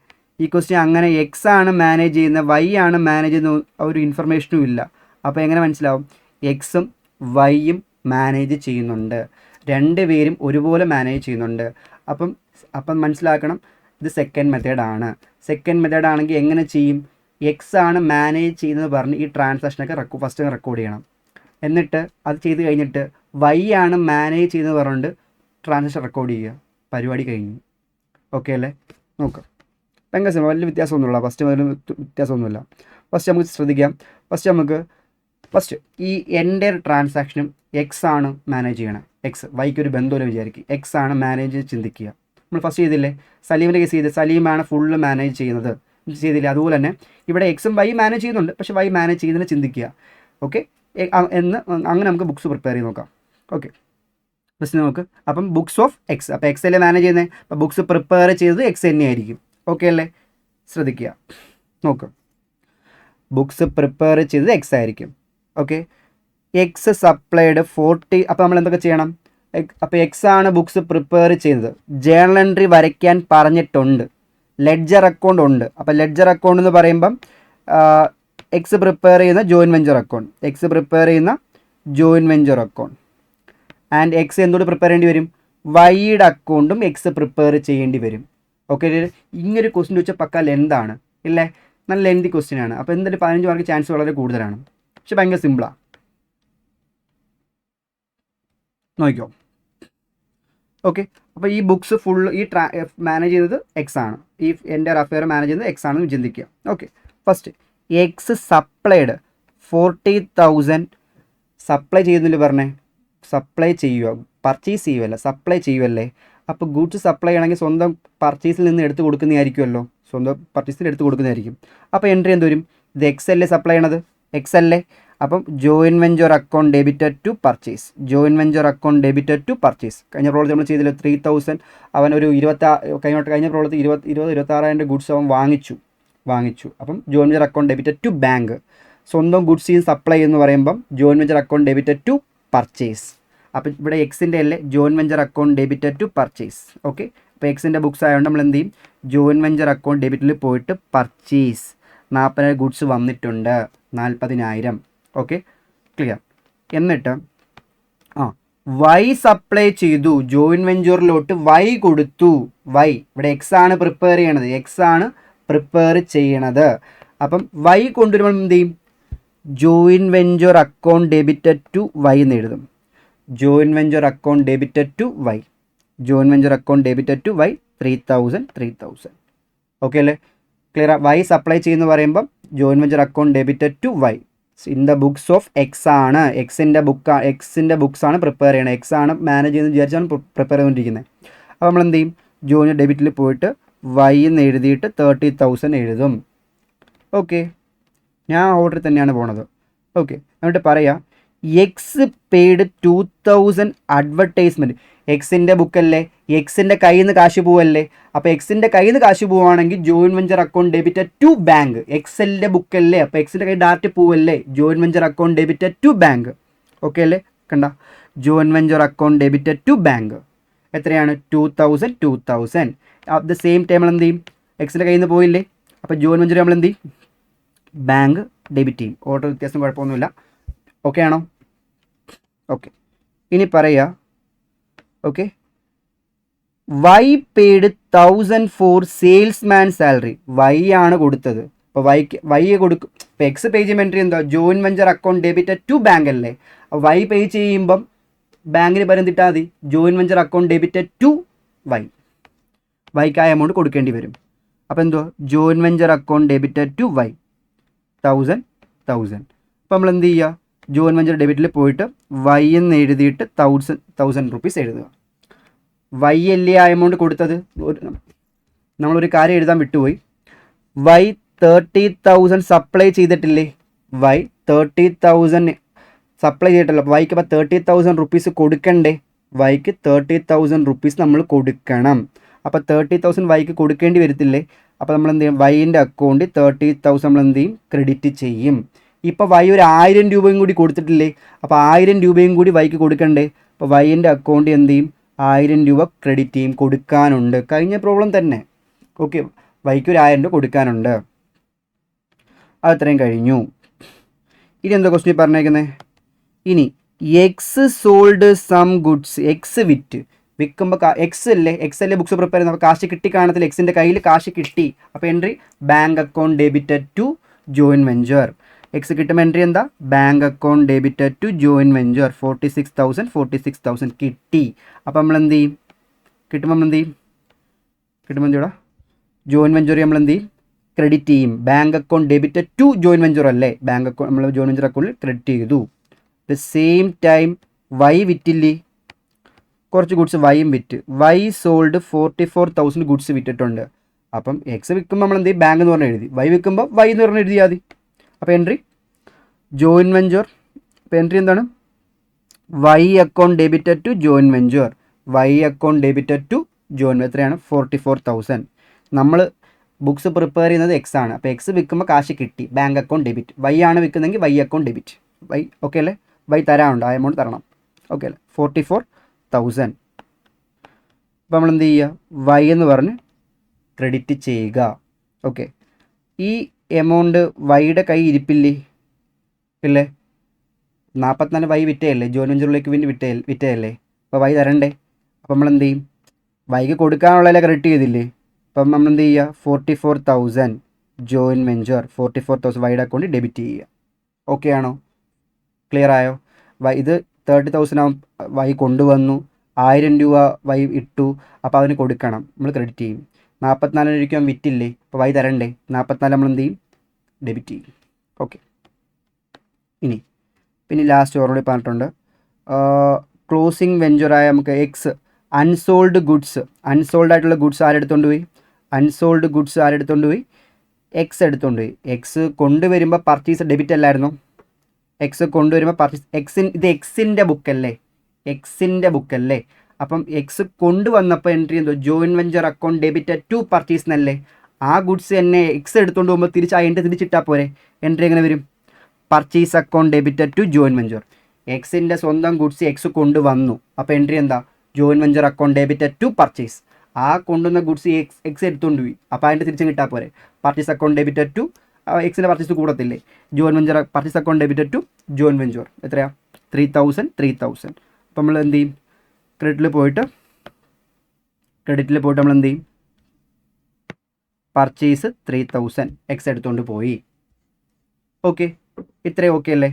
ഈ ക്വസ്റ്റ്യൻ അങ്ങനെ എക്സ് ആണ് മാനേജ് ചെയ്യുന്നത്, വൈ ആണ് മാനേജ് ചെയ്യുന്ന ഒരു ഇൻഫർമേഷനും ഇല്ല. അപ്പോൾ എങ്ങനെ മനസ്സിലാവും? എക്സും വൈയും മാനേജ് ചെയ്യുന്നുണ്ട്, രണ്ടുപേരും ഒരുപോലെ മാനേജ് ചെയ്യുന്നുണ്ട്. അപ്പം മനസ്സിലാക്കണം, ഇത് സെക്കൻഡ് മെത്തേഡാണ്. സെക്കൻഡ് മെത്തേഡ് ആണെങ്കിൽ എങ്ങനെ ചെയ്യും? എക്സ് ആണ് മാനേജ് ചെയ്യുന്നത് പറഞ്ഞ് ഈ ട്രാൻസാക്ഷനൊക്കെ ഫസ്റ്റ് റെക്കോർഡ് ചെയ്യണം. എന്നിട്ട് അത് ചെയ്ത് കഴിഞ്ഞിട്ട് വൈ ആണ് മാനേജ് ചെയ്യുന്നത് പറഞ്ഞുകൊണ്ട് ട്രാൻസാക്ഷൻ റെക്കോർഡ് ചെയ്യുക. പരിപാടി കഴിഞ്ഞു. ഓക്കെ അല്ലേ? നോക്കാം, ഭയങ്കര സിമ്പിൾ, വലിയ വ്യത്യാസമൊന്നുമില്ല. ഫസ്റ്റ് മുതൽ വ്യത്യാസമൊന്നുമില്ല. ഫസ്റ്റ് നമുക്ക് ശ്രദ്ധിക്കാം. ഫസ്റ്റ് ഈ എൻ്റെ ട്രാൻസാക്ഷനും എക്സ് ആണ് മാനേജ് ചെയ്യണം. എക്സ്, വൈക്ക് ഒരു ബന്ധമില്ല വിചാരിക്കും, എക്സ് ആണ് മാനേജ് ചിന്തിക്കുക. നമ്മൾ ഫസ്റ്റ് ചെയ്തില്ലേ? സലീമിൻ്റെ കേസ് ചെയ്ത് സലീമാണ് ഫുള്ള് മാനേജ് ചെയ്യുന്നത് ചെയ്തില്ലേ? അതുപോലെ തന്നെ ഇവിടെ എക്സും വൈ മാനേജ് ചെയ്യുന്നുണ്ട്, പക്ഷേ വൈ മാനേജ് ചെയ്യുന്നതിന് ചിന്തിക്കുക. ഓക്കെ, അങ്ങനെ നമുക്ക് ബുക്സ് പ്രിപ്പയർ ചെയ്ത് നോക്കാം. ഓക്കെ, ഫസ്റ്റ് നമുക്ക് അപ്പം ബുക്സ് ഓഫ് എക്സ്, അപ്പോൾ എക്സ് അല്ലേ മാനേജ് ചെയ്യുന്നത്, അപ്പോൾ ബുക്സ് പ്രിപ്പയർ ചെയ്തത് എക്സ് തന്നെയായിരിക്കും. ഓക്കെ അല്ലേ? ശ്രദ്ധിക്കുക, നോക്ക്, ബുക്സ് പ്രിപ്പയർ ചെയ്തത് എക്സ് ആയിരിക്കും. Okay, X supplied 40. അപ്പോൾ നമ്മൾ എന്തൊക്കെ ചെയ്യണം? അപ്പോൾ എക്സ് ആണ് ബുക്സ് പ്രിപ്പയർ ചെയ്യുന്നത്. ജേണൽ എൻട്രി വരയ്ക്കാൻ പറഞ്ഞിട്ടുണ്ട്, ലെഡ്ജർ അക്കൗണ്ട് ഉണ്ട്. അപ്പോൾ ലെഡ്ജർ അക്കൗണ്ട് എന്ന് പറയുമ്പം എക്സ് പ്രിപ്പയർ ചെയ്യുന്ന joint venture account, X prepare ചെയ്യുന്ന joint venture account. And X എന്തുകൊണ്ട് പ്രിപ്പയർ ചെയ്യേണ്ടി വരും? വൈയുടെ അക്കൗണ്ടും എക്സ് പ്രിപ്പയർ ചെയ്യേണ്ടി വരും. ഓക്കെ, ഇങ്ങനൊരു ക്വസ്റ്റ്യൻ ചോദിച്ചാൽ പക്ക ലെന്താണ് ഇല്ലേ? നല്ല ലെന്തി ക്വസ്റ്റ്യൻ ആണ്. അപ്പോൾ എന്തായാലും 15 മാർക്ക് ചാൻസ് വളരെ കൂടുതലാണ്, പക്ഷെ ഭയങ്കര സിമ്പിളാണ്. നോക്കിക്കോ. ഓക്കെ, അപ്പോൾ ഈ ബുക്സ് ഫുൾ ഈ മാനേജ് ചെയ്തത് എക്സ് ആണ്, ഈ എൻ്റെ അഫെയർ മാനേജ് ചെയ്യുന്നത് എക്സ് ആണെന്ന് ചിന്തിക്കുക. Okay, first X supplied 40,000 supply ചെയ്യുന്നില്ല പറഞ്ഞേ, സപ്ലൈ ചെയ്യുക, പർച്ചേസ് ചെയ്യുമല്ല, സപ്ലൈ ചെയ്യുമല്ലേ. അപ്പോൾ ഗുഡ്സ് സപ്ലൈ ചെയ്യണമെങ്കിൽ സ്വന്തം പർച്ചേസിൽ നിന്ന് എടുത്ത് കൊടുക്കുന്നതായിരിക്കുമല്ലോ, സ്വന്തം പർച്ചേസിൽ എടുത്ത് കൊടുക്കുന്നതായിരിക്കും. അപ്പോൾ എൻട്രി എന്ത് വരും? ഇത് എക്സ് അല്ലേ സപ്ലൈ ചെയ്യണത്, എക്സ് അല്ലേ. അപ്പം joint venture account debited to purchase, joint venture account debited to purchase. കഴിഞ്ഞ പ്രോജക്റ്റ് നമ്മൾ ചെയ്തില്ല, 3,000 അവൻ ഒരു കഴിഞ്ഞ പ്രോജക്റ്റ് 26,000 ഗുഡ്സ് അവൻ വാങ്ങിച്ചു. അപ്പം joint venture account debited to bank. സ്വന്തം ഗുഡ്സ് സപ്ലൈ എന്ന് പറയുമ്പം joint venture account debited to purchase. അപ്പോൾ ഇവിടെ എക്സിൻ്റെ അല്ലേ joint venture account debited to purchase. Okay, അപ്പോൾ എക്സിൻ്റെ ബുക്സ് ആയതുകൊണ്ട് നമ്മൾ എന്ത് ചെയ്യും? ജോയിൻറ്റ് വെഞ്ചർ അക്കൗണ്ട് ഡെബിറ്റിൽ പോയിട്ട് പർച്ചേസ് 40,000 ഗുഡ്സ് വന്നിട്ടുണ്ട്, 40,000. Okay, clear. എന്നിട്ട് വൈ സപ്ലൈ ചെയ്തു, ജോയിൻറ്റ് വെഞ്ചറിലോട്ട് വൈ കൊടുത്തു. വൈ ഇവിടെ എക്സ് ആണ് പ്രിപ്പയർ ചെയ്യണത്, എക്സ് ആണ് പ്രിപ്പയർ ചെയ്യണത്. അപ്പം വൈ കൊണ്ടുവരുമ്പോൾ എന്ത് ചെയ്യും? Joint venture account debited to Y എന്ന് എഴുതും. Joint venture account debited to Y, joint venture account debited to Y 3,000. Okay അല്ലേ? ക്ലിയർ. വൈ സപ്ലൈ ചെയ്യുന്ന പറയുമ്പം joint venture account debited to Y in the books of X ആണ്, എക്സിൻ്റെ books ആണ് prepare ചെയ്യണത്, X ആണ് മാനേജ് ചെയ്യുന്നത് വിചാരിച്ചാണ് പ്രിപ്പയർ ചെയ്തുകൊണ്ടിരിക്കുന്നത്. അപ്പോൾ നമ്മൾ എന്ത് ചെയ്യും, ജോയിൻ ഡെബിറ്റിൽ പോയിട്ട് വൈ എന്ന് എഴുതിയിട്ട് 30,000 എഴുതും. ഓക്കെ, ഞാൻ ഓർഡറിൽ തന്നെയാണ് പോണത്. ഓക്കെ, എന്നിട്ട് പറയാം എക്സ് പെയ്ഡ് 2,000 അഡ്വർടൈസ്മെൻറ്റ്. എക്സിൻ്റെ ബുക്കല്ലേ, എക്സിൻ്റെ കയ്യിൽ നിന്ന് കാശ് പോവല്ലേ. അപ്പോൾ എക്സിൻ്റെ കയ്യിൽ നിന്ന് കാശ് പോവുകയാണെങ്കിൽ join venture account debited to bank. എക്സലിൻ്റെ ബുക്കല്ലേ, അപ്പോൾ എക്സിൻ്റെ കയ്യിൽ ഡയറക്റ്റ് പോവല്ലേ, join venture account debited to bank. Okay അല്ലേ, കണ്ട, join venture account debited to bank എത്രയാണ് 2,000. അറ്റ് ദ സെയിം ടൈം നമ്മൾ എന്ത് ചെയ്യും, എക്സിൻ്റെ കയ്യിൽ നിന്ന് പോയില്ലേ, അപ്പോൾ ജോയിൻ വെഞ്ചർ നമ്മൾ എന്ത് ചെയ്യും, ബാങ്ക് ഡെബിറ്റ് ചെയ്യും. ഓർഡർ വ്യത്യാസം കുഴപ്പമൊന്നുമില്ല. ഓക്കെ ആണോ? ഓക്കെ, ഇനി പറയുക. Okay, Y paid 1,000 for salesman salary. Y ആണ് കൊടുത്തത്, അപ്പോൾ വൈ കൊടുക്കും. ഇപ്പോൾ എക്സ് പേ ചെയ്യുമ്പോൾ എൻട്രി എന്താ, join venture account debited to bank അല്ലേ. അപ്പോൾ വൈ പേ ചെയ്യുമ്പം ബാങ്കിന് പകരം തിട്ടാൽ മതി, join venture account debited to Y. വൈക്കായ എമൗണ്ട് കൊടുക്കേണ്ടി വരും. അപ്പോൾ എന്തോ, join venture account debited to Y 1,000. അപ്പോൾ നമ്മൾ എന്ത് ചെയ്യുക, ജോയിൻ വെഞ്ചർ ഡെബിറ്റിൽ പോയിട്ട് വൈ എന്ന് എഴുതിയിട്ട് 1,000 റുപ്പീസ് എഴുതുക. വൈ അല്ലേ ആ എമൗണ്ട് കൊടുത്തത്. നമ്മളൊരു കാര്യം എഴുതാൻ വിട്ടുപോയി. വൈ 30,000 സപ്ലൈ ചെയ്തിട്ടില്ലേ, വൈ 30,000 സപ്ലൈ ചെയ്തിട്ടില്ല. അപ്പോൾ വൈക്ക് അപ്പോൾ 30,000 റുപ്പീസ് കൊടുക്കണ്ടേ, വൈക്ക് 30,000 റുപ്പീസ് നമ്മൾ കൊടുക്കണം. അപ്പോൾ 30,000 വൈക്ക് കൊടുക്കേണ്ടി വരത്തില്ലേ. അപ്പോൾ നമ്മൾ എന്ത് ചെയ്യും, വൈൻ്റെ അക്കൗണ്ടിൽ 30,000 നമ്മൾ എന്ത് ചെയ്യും, ക്രെഡിറ്റ് ചെയ്യും. ഇപ്പോൾ വൈ ഒരു 1,000 രൂപയും കൂടി കൊടുത്തിട്ടില്ലേ, അപ്പോൾ 1,000 രൂപയും കൂടി വൈക്ക് കൊടുക്കണ്ടേ. അപ്പോൾ വൈൻ്റെ അക്കൗണ്ടിൽ എന്ത് ചെയ്യും, 1,000 രൂപ ക്രെഡിറ്റ് ചെയ്യും. കൊടുക്കാനുണ്ട്, കഴിഞ്ഞ പ്രോബ്ലം തന്നെ. ഓക്കെ, വൈക്ക് ഒരു 1,000 രൂപ കൊടുക്കാനുണ്ട്. അത്രയും കഴിഞ്ഞു. ഇനി എന്താ ക്വസ്റ്റ്യൻ പറഞ്ഞേക്കുന്നത്, ഇനി X sold some goods. X വിൽക്കുമ്പോൾ എക്സ് അല്ലേ ബുക്സ് പ്രിപ്പയർ ചെയ്യുന്നത്, അപ്പോൾ കാശ് കിട്ടി കാണത്തില്ല, എക്സിൻ്റെ കയ്യിൽ കാശ് കിട്ടി. അപ്പോൾ entry bank account debited to join venture. X കിട്ടുമ്പോൾ എൻട്രി എന്താ, bank account debited to join venture 46,000 കിട്ടി. അപ്പോൾ നമ്മൾ എന്ത് ചെയ്യും, കിട്ടുമ്പോൾ എന്തുകൂടാ, ജോയിൻ വെഞ്ചർ നമ്മൾ എന്ത് ചെയ്യും, ക്രെഡിറ്റ് ചെയ്യും. Bank account debited to join venture അല്ലേ, ബാങ്ക് അക്കൗണ്ട് നമ്മൾ ജോയിൻ വെഞ്ചർ അക്കൗണ്ടിൽ ക്രെഡിറ്റ് ചെയ്തു. ദ സെയിം ടൈം വൈ വിറ്റില്ലേ, കുറച്ച് ഗുഡ്സ് വൈയും വിറ്റ്. വൈ സോൾഡ് 44,000 ഗുഡ്സ് വിറ്റിട്ടുണ്ട്. അപ്പം എക്സ് വിൽക്കുമ്പോൾ നമ്മൾ എന്ത് ചെയ്യും, ബാങ്ക് എന്ന് പറഞ്ഞ് എഴുതി. വൈ വിൽക്കുമ്പോൾ വൈ എന്ന് പറഞ്ഞ് എഴുതിയാൽ മതി. അപ്പോൾ എൻട്രി ജോയിൻ വെഞ്ചർ. അപ്പോൾ എൻട്രി എന്താണ്, Y account debited to join venture. Y account debited to join എത്രയാണ്, 44,000. നമ്മൾ ബുക്സ് പ്രിപ്പയർ ചെയ്യുന്നത് എക്സ് ആണ്. അപ്പോൾ എക്സ് വിൽക്കുമ്പോൾ കാശ് കിട്ടി, ബാങ്ക് അക്കൗണ്ട് ഡെബിറ്റ്. വൈ ആണ് വിൽക്കുന്നതെങ്കിൽ Y account debit. Y okay അല്ലേ, വൈ തരാനുണ്ട്, ആ എമൗണ്ട് തരണം. ഓക്കെ അല്ലേ, 44,000. അപ്പോൾ നമ്മൾ എന്ത് ചെയ്യുക, വൈ എന്ന് പറഞ്ഞ് ക്രെഡിറ്റ് ചെയ്യുക. ഓക്കെ, ഈ എമൗണ്ട് വൈയുടെ കൈ ഇരിപ്പില്ലേ, ഇല്ലേ, 44 വൈ വിറ്റയല്ലേ, ജോയിൻ വെഞ്ചറിലേക്ക് വേണ്ടി വിറ്റയല്ലേ. അപ്പോൾ വൈ തരണ്ടേ. അപ്പോൾ നമ്മൾ എന്ത് ചെയ്യും, വൈക്ക് കൊടുക്കാനുള്ളതല്ലേ ക്രെഡിറ്റ് ചെയ്തില്ലേ. അപ്പം നമ്മൾ എന്ത് ചെയ്യുക, 44,000 ജോയിൻ വെഞ്ചർ 44,000 വൈയുടെ അക്കൗണ്ടിൽ ഡെബിറ്റ് ചെയ്യുക. ഓക്കെ ആണോ, ക്ലിയർ ആയോ? ഇത് 30,000 വൈ കൊണ്ടുവന്നു, 1,000 രൂപ വൈ ഇട്ടു, അപ്പോൾ അതിന് കൊടുക്കണം, നമ്മൾ ക്രെഡിറ്റ് ചെയ്യും. 44 രൂപയ്ക്ക് വിറ്റില്ലേ, അപ്പോൾ വൈ തരണ്ടേ, 44 നമ്മൾ എന്ത് ചെയ്യും, ഡെബിറ്റ് ചെയ്യും. ഓക്കെ, പിന്നെ ലാസ്റ്റ് ഓൾറെഡി പറഞ്ഞിട്ടുണ്ട്, ക്ലോസിങ് വെഞ്ചറായ നമുക്ക് എക്സ് അൺസോൾഡ് ആയിട്ടുള്ള ഗുഡ്സ് ആരെടുത്തോണ്ട് പോയി, എക്സ് എടുത്തോണ്ട് പോയി. എക്സ് കൊണ്ടുവരുമ്പോൾ പർച്ചേസ് ഡെബിറ്റ് അല്ലായിരുന്നു, എക്സ് കൊണ്ടുവരുമ്പോൾ പർച്ചേസ്. ഇത് എക്സിൻ്റെ ബുക്കല്ലേ. അപ്പം എക്സ് കൊണ്ടുവന്നപ്പോൾ എൻട്രി എന്തോ, join venture account debited to purchase എന്നല്ലേ. ആ ഗുഡ്സ് തന്നെ എക്സ് എടുത്തുകൊണ്ട് പോകുമ്പോൾ തിരിച്ചിട്ടാൽ പോരെ. എൻട്രി എങ്ങനെ വരും, purchase account debited to join venture. എക്സിൻ്റെ സ്വന്തം ഗുഡ്സ് എക്സ് കൊണ്ടുവന്നു, അപ്പോൾ എൻട്രി എന്താ, join venture account debited to purchase. ആ കൊണ്ടുവന്ന ഗുഡ്സ് എക്സ് എടുത്തുകൊണ്ട് പോയി, അപ്പോൾ അതിൻ്റെ തിരിച്ചും കിട്ടാൽ പോരെ. പർച്ചേസ് അക്കൗണ്ട് ഡെബിറ്റഡ് ടു എക്സിൻ്റെ പർച്ചേസ് കൂടത്തില്ലേ, join venture purchase account debited to join venture എത്രയാണ്, 3,000. അപ്പോൾ നമ്മൾ എന്ത് ചെയ്യും, ക്രെഡിറ്റിൽ പോയിട്ട് നമ്മൾ എന്ത് ചെയ്യും, പർച്ചേസ് 3,000 എക്സ് എടുത്തുകൊണ്ട് പോയി. ഓക്കെ, ഇത്രയും ഓക്കെ അല്ലേ,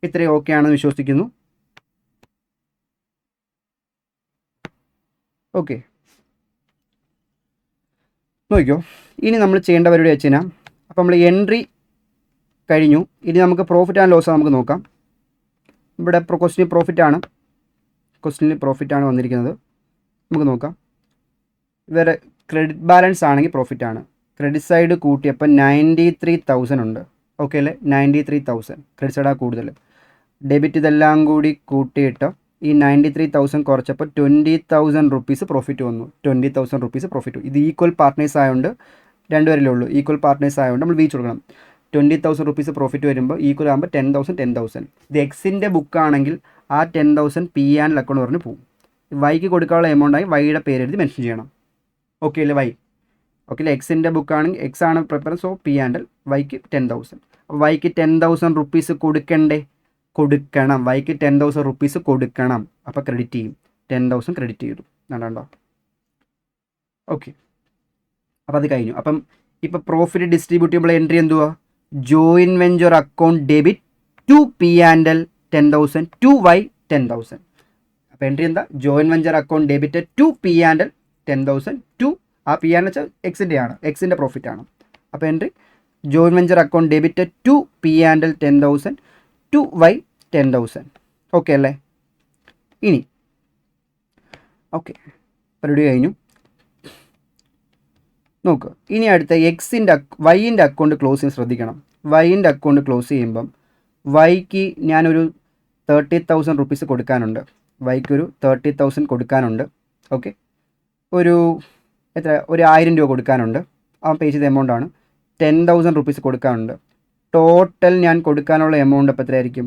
ഇത്രയും ഓക്കെ ആണെന്ന് വിശ്വസിക്കുന്നു. ഓക്കെ, നോക്കിക്കോ. ഇനി നമ്മൾ ചെയ്യേണ്ട പരിപാടി വെച്ച് കഴിഞ്ഞാൽ, അപ്പോൾ നമ്മൾ എൻട്രി കഴിഞ്ഞു. ഇനി നമുക്ക് പ്രോഫിറ്റ് ആൻഡ് ലോസ് നമുക്ക് നോക്കാം. ഇവിടെ ക്വസ്റ്റ്യൻ പ്രോഫിറ്റാണ് വന്നിരിക്കുന്നത്. നമുക്ക് നോക്കാം. വേറെ ക്രെഡിറ്റ് ബാലൻസ് ആണെങ്കിൽ പ്രോഫിറ്റാണ്. ക്രെഡിറ്റ് സൈഡ് കൂട്ടിയപ്പോൾ 93,000 ഉണ്ട്. ഓക്കെ അല്ലേ, 93,000 ക്രെഡിറ്റ് സൈഡാണ് കൂടുതൽ. ഡെബിറ്റ് ഇതെല്ലാം കൂടി കൂട്ടിയിട്ട് ഈ 93,000 കുറച്ചപ്പോൾ 20,000 റുപ്പീസ് പ്രോഫിറ്റ് വന്നു. 20,000 റുപ്പീസ് പ്രോഫിറ്റ്. ഇത് ഈക്വൽ പാർട്ട്നേഴ്സ് ആയതുകൊണ്ട് രണ്ടുപേരല്ലേ ഉള്ളൂ. ഈക്വൽ പാർട്ട്നേഴ്സ് ആയതുകൊണ്ട് നമ്മൾ വീച്ച് കൊടുക്കണം. 20,000 റുപ്പീസ് പ്രോഫിറ്റ് വരുമ്പോൾ ഈക്വൽ ആകുമ്പോൾ 10,000. ഇത് എക്സിൻ്റെ ബുക്കാണെങ്കിൽ ആ 10,000 പി ആൻഡ് അക്കൗണ്ട് പറഞ്ഞ് പോകും. വൈക്ക് കൊടുക്കാനുള്ള എമൗണ്ടായി വൈയുടെ പേരെഴുതി മെൻഷൻ ചെയ്യണം. ഓക്കെ അല്ലേ, വൈ ഓക്കെ അല്ലേ. എക്സിൻ്റെ ബുക്കാണെങ്കിൽ എക്സ് ആണ് പ്രിഫറൻസ്, സോ പി ആൻഡ് വൈക്ക് 10,000. വൈക്ക് 10,000 റുപ്പീസ് കൊടുക്കണം. വൈക്ക് 10,000 റുപ്പീസ് കൊടുക്കണം. അപ്പോൾ ക്രെഡിറ്റ് ചെയ്യും. 10,000 ക്രെഡിറ്റ് ചെയ്തു. കണ്ടോ? ഓക്കെ, അപ്പോൾ അത് കഴിഞ്ഞു. അപ്പം ഇപ്പോൾ പ്രോഫിറ്റ് ഡിസ്ട്രിബ്യൂട്ടബിൾ എൻട്രി എന്തുവാ? Join venture account debit to P and L 10,000 to Y 10,000. അപ്പോൾ എൻട്രി എന്താ? Join venture account debit to P and L 10,000 to ആ പി ആൻഡ് വെച്ചാൽ എക്സിൻ്റെ പ്രോഫിറ്റ് ആണ്. അപ്പോൾ entry join venture account debit to P and L 10,000 to Y 10,000. Okay അല്ലേ? ഇനി okay, പരിപാടി കഴിഞ്ഞു. നോക്ക്, ഇനി അടുത്ത വൈൻ്റെ അക്കൗണ്ട് ക്ലോസ് ചെയ്യാൻ ശ്രദ്ധിക്കണം. വൈൻ്റെ അക്കൗണ്ട് ക്ലോസ് ചെയ്യുമ്പം വൈക്ക് ഞാനൊരു 30,000 റുപ്പീസ് കൊടുക്കാനുണ്ട്. വൈക്കൊരു 30,000 കൊടുക്കാനുണ്ട്. ഓക്കെ, ഒരു 1,000 രൂപ കൊടുക്കാനുണ്ട്. അവൻ പേ ചെയ്ത എമൗണ്ടാണ്. 10,000 റുപ്പീസ് കൊടുക്കാനുണ്ട്. ടോട്ടൽ ഞാൻ കൊടുക്കാനുള്ള എമൗണ്ട് അപ്പോൾ എത്രയായിരിക്കും?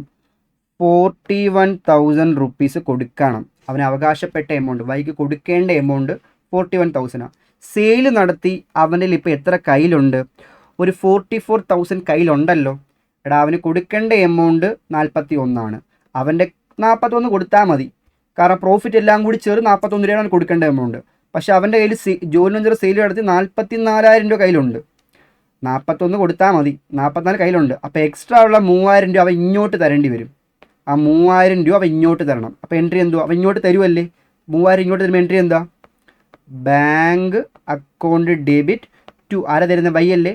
41,000 റുപ്പീസ് കൊടുക്കണം. അവന് അവകാശപ്പെട്ട എമൗണ്ട്, വൈക്ക് കൊടുക്കേണ്ട എമൗണ്ട് 41,000 ആണ്. സെയിൽ നടത്തി അവൻ്റെ ഇപ്പോൾ എത്ര കയ്യിലുണ്ട്? ഒരു 44,000 കയ്യിലുണ്ടല്ലോ. എടാ, അവന് കൊടുക്കേണ്ട എമൗണ്ട് 41 ആണ്. അവൻ്റെ 41 കൊടുത്താൽ മതി. കാരണം പ്രോഫിറ്റ് എല്ലാം കൂടി ചേർന്ന് 41 രൂപയാണ് അവന് കൊടുക്കേണ്ട എമൗണ്ട്. പക്ഷേ അവൻ്റെ കയ്യിൽ ജോയിൻ വെഞ്ചർ സെയിൽ നടത്തി 44,000 രൂപ കയ്യിലുണ്ട്. 41 കൊടുത്താൽ മതി, 44 കയ്യിലുണ്ട്. അപ്പോൾ എക്സ്ട്രാ ഉള്ള 3,000 രൂപ അവൻ ഇങ്ങോട്ട് തരേണ്ടി വരും. ആ 3,000 രൂപ അവൻ ഇങ്ങോട്ട് തരണം. അപ്പോൾ എൻട്രി എന്തുവാ? അവൻ ഇങ്ങോട്ട് തരുമല്ലേ? 3,000 ഇങ്ങോട്ട് തരുമ്പോൾ എൻട്രി എന്താ? ബാങ്ക് അക്കൗണ്ട് ഡെബിറ്റ് ടു ആരാ തരുന്നത്? വൈ അല്ലേ?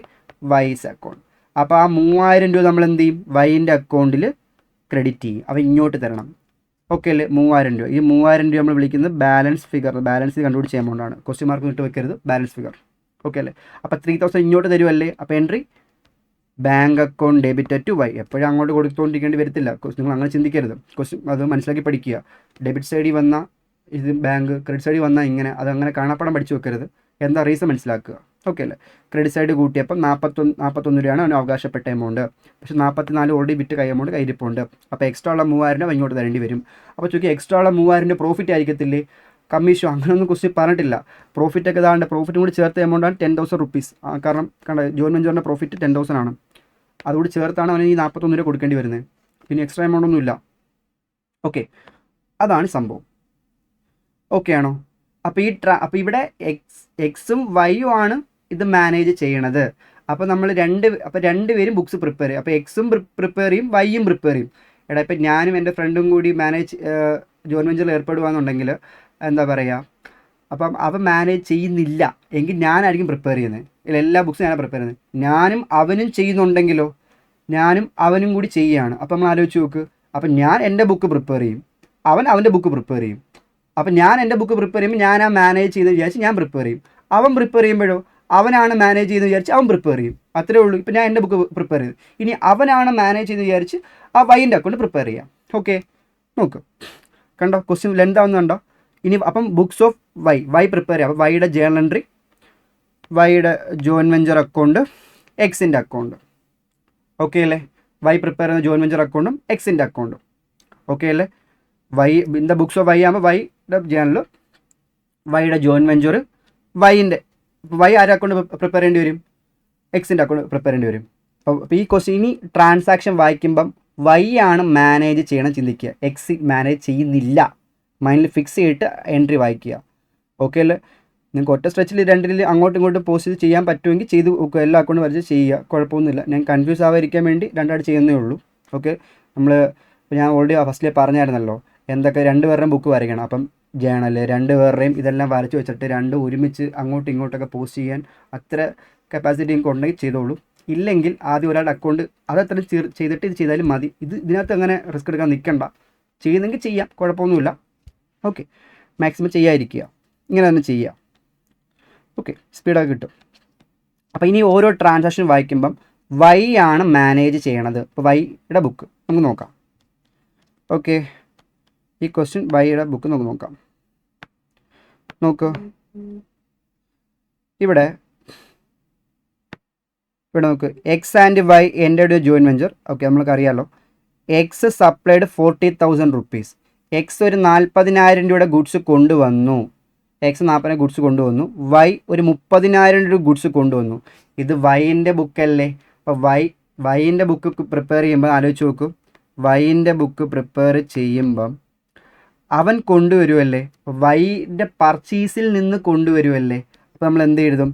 Y's account. അപ്പോൾ ആ 3,000 രൂപ നമ്മൾ എന്ത് ചെയ്യും? വൈൻ്റെ അക്കൗണ്ടിൽ ക്രെഡിറ്റ് ചെയ്യും. അവൻ ഇങ്ങോട്ട് തരണം. ഓക്കെ അല്ലേ? 3,000 രൂപ. ഈ 3,000 രൂപ നമ്മൾ വിളിക്കുന്നത് ബാലൻസ് ഫിഗർ. ബാലൻസ് കണ്ടുപിടിച്ച എമൗണ്ടാണ്. ക്വസ്റ്റ്യൻ മാർക്ക് ഇട്ട് വെക്കരുത്. Balance figure. ഓക്കെ അല്ലേ? അപ്പോൾ 3,000 ഇങ്ങോട്ട് തരുമല്ലേ? അപ്പോൾ entry bank account debit to Y. എപ്പോഴും അങ്ങോട്ട് കൊടുത്തുകൊണ്ടിരിക്കേണ്ടി വരത്തില്ല. നിങ്ങൾ അങ്ങനെ ചിന്തിക്കരുത്. ക്വസ്റ്റ്യൻ അത് മനസ്സിലാക്കി പഠിക്കുക. ഡെബിറ്റ് സൈഡിൽ വന്ന ഇത് ബാങ്ക്, ക്രെഡിറ്റ് സൈഡിൽ വന്നാൽ ഇങ്ങനെ, അതങ്ങനെ കാണാപ്പാടം പഠിച്ചു വെക്കരുത്. എന്താ റീസൺ മനസ്സിലാക്കുക. ഓക്കെ അല്ലേ? ക്രെഡിറ്റ് സൈഡ് കൂട്ടിയപ്പം 41 രൂപയാണ് അവന് അവകാശപ്പെട്ട എമൗണ്ട്. പക്ഷേ 44 ഓൾറെഡി വിറ്റ് എമൗണ്ട് കയ്യിരിപ്പുണ്ട്. അപ്പോൾ എക്സ്ട്രാ ഉള്ള 3,000 രൂപ ഇങ്ങോട്ട് തരേണ്ടി വരും. അപ്പോൾ ചോദിക്കുക, എക്സ്ട്രാ ഉള്ള 3,000 രൂപ പ്രോഫിറ്റ് ആയിരിക്കത്തില്ലേ? കമ്മീഷൻ അങ്ങനെയൊന്നും ക്വസ്റ്റ്യൻ പറഞ്ഞിട്ടില്ല. പ്രോഫിറ്റൊക്കെ ഇതാണ്ട് പ്രോഫിറ്റും കൂടി ചേർത്ത എമൗണ്ടാണ് 10,000 റുപ്പീസ്. കാരണം ജോയിൻ വെഞ്ചറിൻ്റെ പ്രോഫിറ്റ് 10,000 ആണ്. അതുകൂടി ചേർത്താണ് അവന് ഈ 41 രൂപ കൊടുക്കേണ്ടി വരുന്നത്. പിന്നെ എക്സ്ട്രാ എമൗണ്ട് ഒന്നുമില്ല. ഓക്കെ, അതാണ് സംഭവം. ഓക്കെ ആണോ? അപ്പോൾ ഇവിടെ എക്സും വൈയും ആണ് ഇത് മാനേജ് ചെയ്യണത്. അപ്പോൾ നമ്മൾ രണ്ടുപേരും ബുക്സ് പ്രിപ്പയർ ചെയ്യും. അപ്പോൾ എക്സും പ്രിപ്പയർ ചെയ്യും, വൈയും പ്രിപ്പയർ ചെയ്യും. എടാ, ഇപ്പം ഞാനും എൻ്റെ ഫ്രണ്ടും കൂടി ജോയിൻ വെഞ്ചറിൽ ഏർപ്പെടുകയാണെന്നുണ്ടെങ്കിൽ എന്താ പറയുക, അപ്പം അവൻ മാനേജ് ചെയ്യുന്നില്ല എങ്കിൽ ഞാനായിരിക്കും പ്രിപ്പയർ ചെയ്യുന്നത്. എല്ലാ ബുക്സും ഞാനാണ് പ്രിപ്പയർ ചെയ്യുന്നത്. ഞാനും അവനും ചെയ്യുന്നുണ്ടെങ്കിലോ, ഞാനും അവനും കൂടി ചെയ്യുകയാണ്. അപ്പം നമ്മൾ ആലോചിച്ച് നോക്ക്. അപ്പം ഞാൻ എൻ്റെ ബുക്ക് പ്രിപ്പയർ ചെയ്യും, അവൻ അവൻ്റെ ബുക്ക് പ്രിപ്പയർ ചെയ്യും. അപ്പം ഞാൻ എൻ്റെ ബുക്ക് പ്രിപ്പയർ ചെയ്യുമ്പോൾ ഞാൻ ആ മാനേജ് ചെയ്ത് വിചാരിച്ച് ഞാൻ പ്രിപ്പയർ ചെയ്യും. അവൻ പ്രിപ്പയർ ചെയ്യുമ്പോഴോ അവനാണ് മാനേജ് ചെയ്ത് വിചാരിച്ച് അവൻ പ്രിപ്പയർ ചെയ്യും. അത്രേ ഉള്ളൂ. ഇപ്പം ഞാൻ എൻ്റെ ബുക്ക് പ്രിപ്പയർ ചെയ്തു, ഇനി അവനാണ് മാനേജ് ചെയ്ത് വിചാരിച്ച് ആ വൈൻ്റെ അക്കൗണ്ട് പ്രിപ്പയർ ചെയ്യാം. ഓക്കെ, നോക്ക്, കണ്ടോ ക്വസ്റ്റ്യൻ ലെന്ത് ആവുന്ന കണ്ടോ? ഇനി അപ്പം ബുക്സ് ഓഫ് വൈ പ്രിപ്പയർ ചെയ്യാം. അപ്പോൾ വൈയുടെ ജേണൽ എൻട്രി, വൈയുടെ ജോയിൻ വെഞ്ചർ അക്കൗണ്ട്, എക്സിൻ്റെ അക്കൗണ്ട്. ഓക്കെ അല്ലേ? വൈ പ്രിപ്പയർ ചെയ്യുന്ന ജോയിൻ വെഞ്ചർ അക്കൗണ്ടും എക്സിൻ്റെ അക്കൗണ്ടും. ഓക്കെ അല്ലേ? Y in the books of Y ആകുമ്പോൾ വൈയുടെ ജേണൽ, വൈയുടെ ജോയിൻ വെഞ്ചർ, വൈ ആരുടെ അക്കൗണ്ട് പ്രിപ്പയർ ചെയ്യേണ്ടി വരും? എക്സിൻ്റെ അക്കൗണ്ട് പ്രിപ്പയർ ചെയ്യേണ്ടി വരും. അപ്പോൾ ഈ ക്വസ്റ്റ്യൻ ഇനി ട്രാൻസാക്ഷൻ വായിക്കുമ്പം വൈ ആണ് മാനേജ് ചെയ്യണം ചിന്തിക്കുക. എക്സ് മാനേജ് ചെയ്യുന്നില്ല. മൈൻഡിൽ ഫിക്സ് ചെയ്തിട്ട് എൻട്രി വായിക്കുക. ഓക്കെ അല്ലേ? നിങ്ങൾക്ക് ഒറ്റ സ്ട്രെച്ചിൽ രണ്ടിൽ അങ്ങോട്ടും ഇങ്ങോട്ടും പോസ്റ്റ് ചെയ്ത് ചെയ്യാൻ പറ്റുമെങ്കിൽ ചെയ്ത് നോക്കുക. എല്ലാ അക്കൗണ്ടും വരച്ച് ചെയ്യുക, കുഴപ്പമൊന്നുമില്ല. ഞാൻ കൺഫ്യൂസ് ആവാതിരിക്കാൻ വേണ്ടി രണ്ടായിട്ട് ചെയ്യുന്നേ ഉള്ളൂ. ഓക്കെ, ഞാൻ ഓൾറെഡി ഫസ്റ്റിലേ പറഞ്ഞായിരുന്നല്ലോ എന്തൊക്കെ രണ്ടുപേരുടെയും ബുക്ക് വരയ്ക്കണം. അപ്പം ജേണൽ രണ്ടുപേരുടെയും ഇതെല്ലാം വരച്ച് വെച്ചിട്ട് ഒരുമിച്ച് അങ്ങോട്ടും ഇങ്ങോട്ടൊക്കെ പോസ്റ്റ് ചെയ്യാൻ അത്ര കപ്പാസിറ്റി നിങ്ങൾക്ക് ഉണ്ടെങ്കിൽ ചെയ്തോളൂ. ഇല്ലെങ്കിൽ ആദ്യം ഒരാളുടെ അക്കൗണ്ട് അതത്ര ചെയ്തിട്ട് ഇത് ചെയ്താലും മതി. ഇതിനകത്ത് അങ്ങനെ റിസ്ക് എടുക്കാൻ നിൽക്കണ്ട. ചെയ്യുന്നെങ്കിൽ ചെയ്യാം, കുഴപ്പമൊന്നുമില്ല. ഓക്കെ, മാക്സിമം ചെയ്യാതിരിക്കുക, ഇങ്ങനെ തന്നെ ചെയ്യുക. ഓക്കെ, സ്പീഡൊക്കെ കിട്ടും. അപ്പോൾ ഇനി ഓരോ ട്രാൻസാക്ഷൻ വായിക്കുമ്പം വൈ ആണ് മാനേജ് ചെയ്യണത്. ഇപ്പോൾ വൈയുടെ ബുക്ക് നമുക്ക് നോക്കാം. ഓക്കെ, ഈ ക്വസ്റ്റ്യൻ വൈയുടെ ബുക്ക് നമുക്ക് നോക്കാം. നോക്ക്, ഇവിടെ നോക്ക്, X and Y entered joint venture. Okay, നമ്മൾക്ക് അറിയാമല്ലോ. X supplied 40,000 rupees. എക്സ് ഒരു 40,000 രൂപയുടെ ഗുഡ്സ് കൊണ്ടുവന്നു. എക്സ് 40,000 ഗുഡ്സ് കൊണ്ടുവന്നു. വൈ ഒരു 30,000 രൂപ ഗുഡ്സ് കൊണ്ടുവന്നു. ഇത് വൈൻ്റെ ബുക്കല്ലേ. അപ്പോൾ വൈൻ്റെ ബുക്ക് പ്രിപ്പയർ ചെയ്യുമ്പോൾ ആലോചിച്ച് നോക്കും, വൈൻ്റെ ബുക്ക് പ്രിപ്പയർ ചെയ്യുമ്പം അവൻ കൊണ്ടുവരുമല്ലേ, വൈൻ്റെ പർച്ചേസിൽ നിന്ന് കൊണ്ടുവരുമല്ലേ. അപ്പോൾ നമ്മൾ എന്ത് എഴുതും?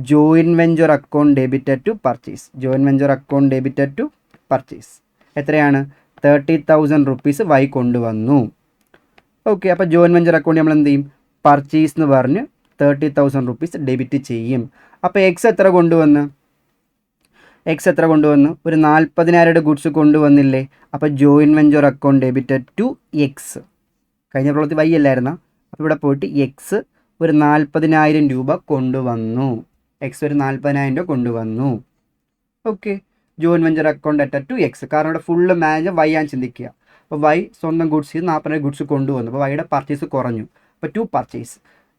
Joint venture account debited to purchase. Joint venture account debited to purchase എത്രയാണ്? 30,000 റുപ്പീസ് വൈ കൊണ്ടുവന്നു. ഓക്കെ, അപ്പോൾ ജോയിൻറ്റ് വെഞ്ചർ അക്കൗണ്ട് നമ്മൾ എന്ത് ചെയ്യും? പർച്ചേസ് എന്ന് പറഞ്ഞ് 30,000 റുപ്പീസ് ഡെബിറ്റ് ചെയ്യും. അപ്പോൾ എക്സ് എത്ര കൊണ്ടുവന്ന്? ഒരു 40,000 ഗുഡ്സ് കൊണ്ടുവന്നില്ലേ. അപ്പോൾ joint venture account debited to X. കഴിഞ്ഞ പ്രവൃത്തി വൈ അല്ലായിരുന്ന. അപ്പോൾ ഇവിടെ പോയിട്ട് എക്സ് ഒരു 40,000 രൂപ കൊണ്ടുവന്നു. എക്സ് ഒരു 40,000 രൂപ കൊണ്ടുവന്നു. ഓക്കെ, ജോയിൻറ്റ് വെഞ്ചർ അക്കൗണ്ട് അറ്റഡ് ടു എക്സ്. കാരണം ഇവിടെ ഫുള്ള് മാനേജ് വൈ ആണ് ചിന്തിക്കുക. അപ്പോൾ വൈ സ്വന്തം ഗുഡ്സ് 40,000 ഗുഡ്സ് കൊണ്ടുവന്നു. അപ്പോൾ വൈയുടെ പർച്ചേസ് കുറഞ്ഞു. അപ്പോൾ ടു പർച്ചേസ്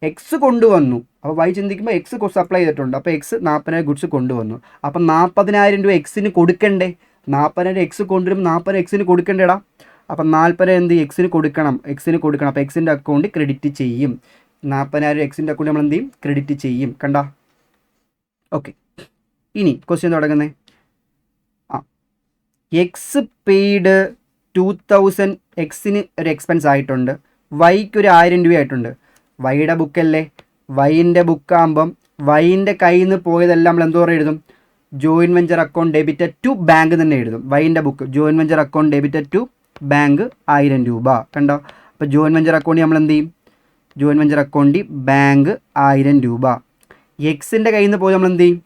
എക്സ് കൊണ്ടുവന്നു. അപ്പോൾ വൈ ചിന്തിക്കുമ്പോൾ എക്സ് സപ്ലൈ ചെയ്തിട്ടുണ്ട്. അപ്പോൾ എക്സ് 40,000 ഗുഡ്സ് കൊണ്ടുവന്നു. അപ്പം 40,000 രൂപ എക്സിന് കൊടുക്കണ്ടേ? 40,000 എക്സ് കൊണ്ടുവരുമ്പോൾ 40,000 എക്സിന് കൊടുക്കണ്ടേടാ. അപ്പം 40,000 എന്ത് എക്സിന് കൊടുക്കണം. അപ്പോൾ എക്സിൻ്റെ അക്കൗണ്ട് ക്രെഡിറ്റ് ചെയ്യും. 40,000 എക്സിൻ്റെ അക്കൗണ്ട് നമ്മൾ എന്ത് ചെയ്യും? ക്രെഡിറ്റ് ചെയ്യും. കണ്ട? ഓക്കെ, ഇനി ക്വസ്റ്റ്യൻ തുടങ്ങുന്നത്. എക്സ് പെയ്ഡ് 2,000 എക്സിന് ഒരു എക്സ്പെൻസ് ആയിട്ടുണ്ട്. വൈക്ക് ഒരു 1,000 രൂപ ആയിട്ടുണ്ട്. വൈയുടെ ബുക്കല്ലേ. വൈൻ്റെ ബുക്കാകുമ്പം വൈൻ്റെ കയ്യിൽ നിന്ന് പോയതെല്ലാം നമ്മൾ എന്തോരം എഴുതും? Joint venture account debited to bank തന്നെ എഴുതും. വൈൻ്റെ book joint venture account debited to bank 1,000 രൂപ. കണ്ടോ? അപ്പോൾ ജോയിൻറ്റ് വെഞ്ചർ അക്കൗണ്ട് നമ്മൾ എന്ത് ചെയ്യും? ജോയിൻറ്റ് വെഞ്ചർ അക്കൗണ്ട് ബാങ്ക് 1,000 രൂപ. എക്സിൻ്റെ കയ്യിൽ നിന്ന് പോയി നമ്മൾ എന്ത് ചെയ്യും?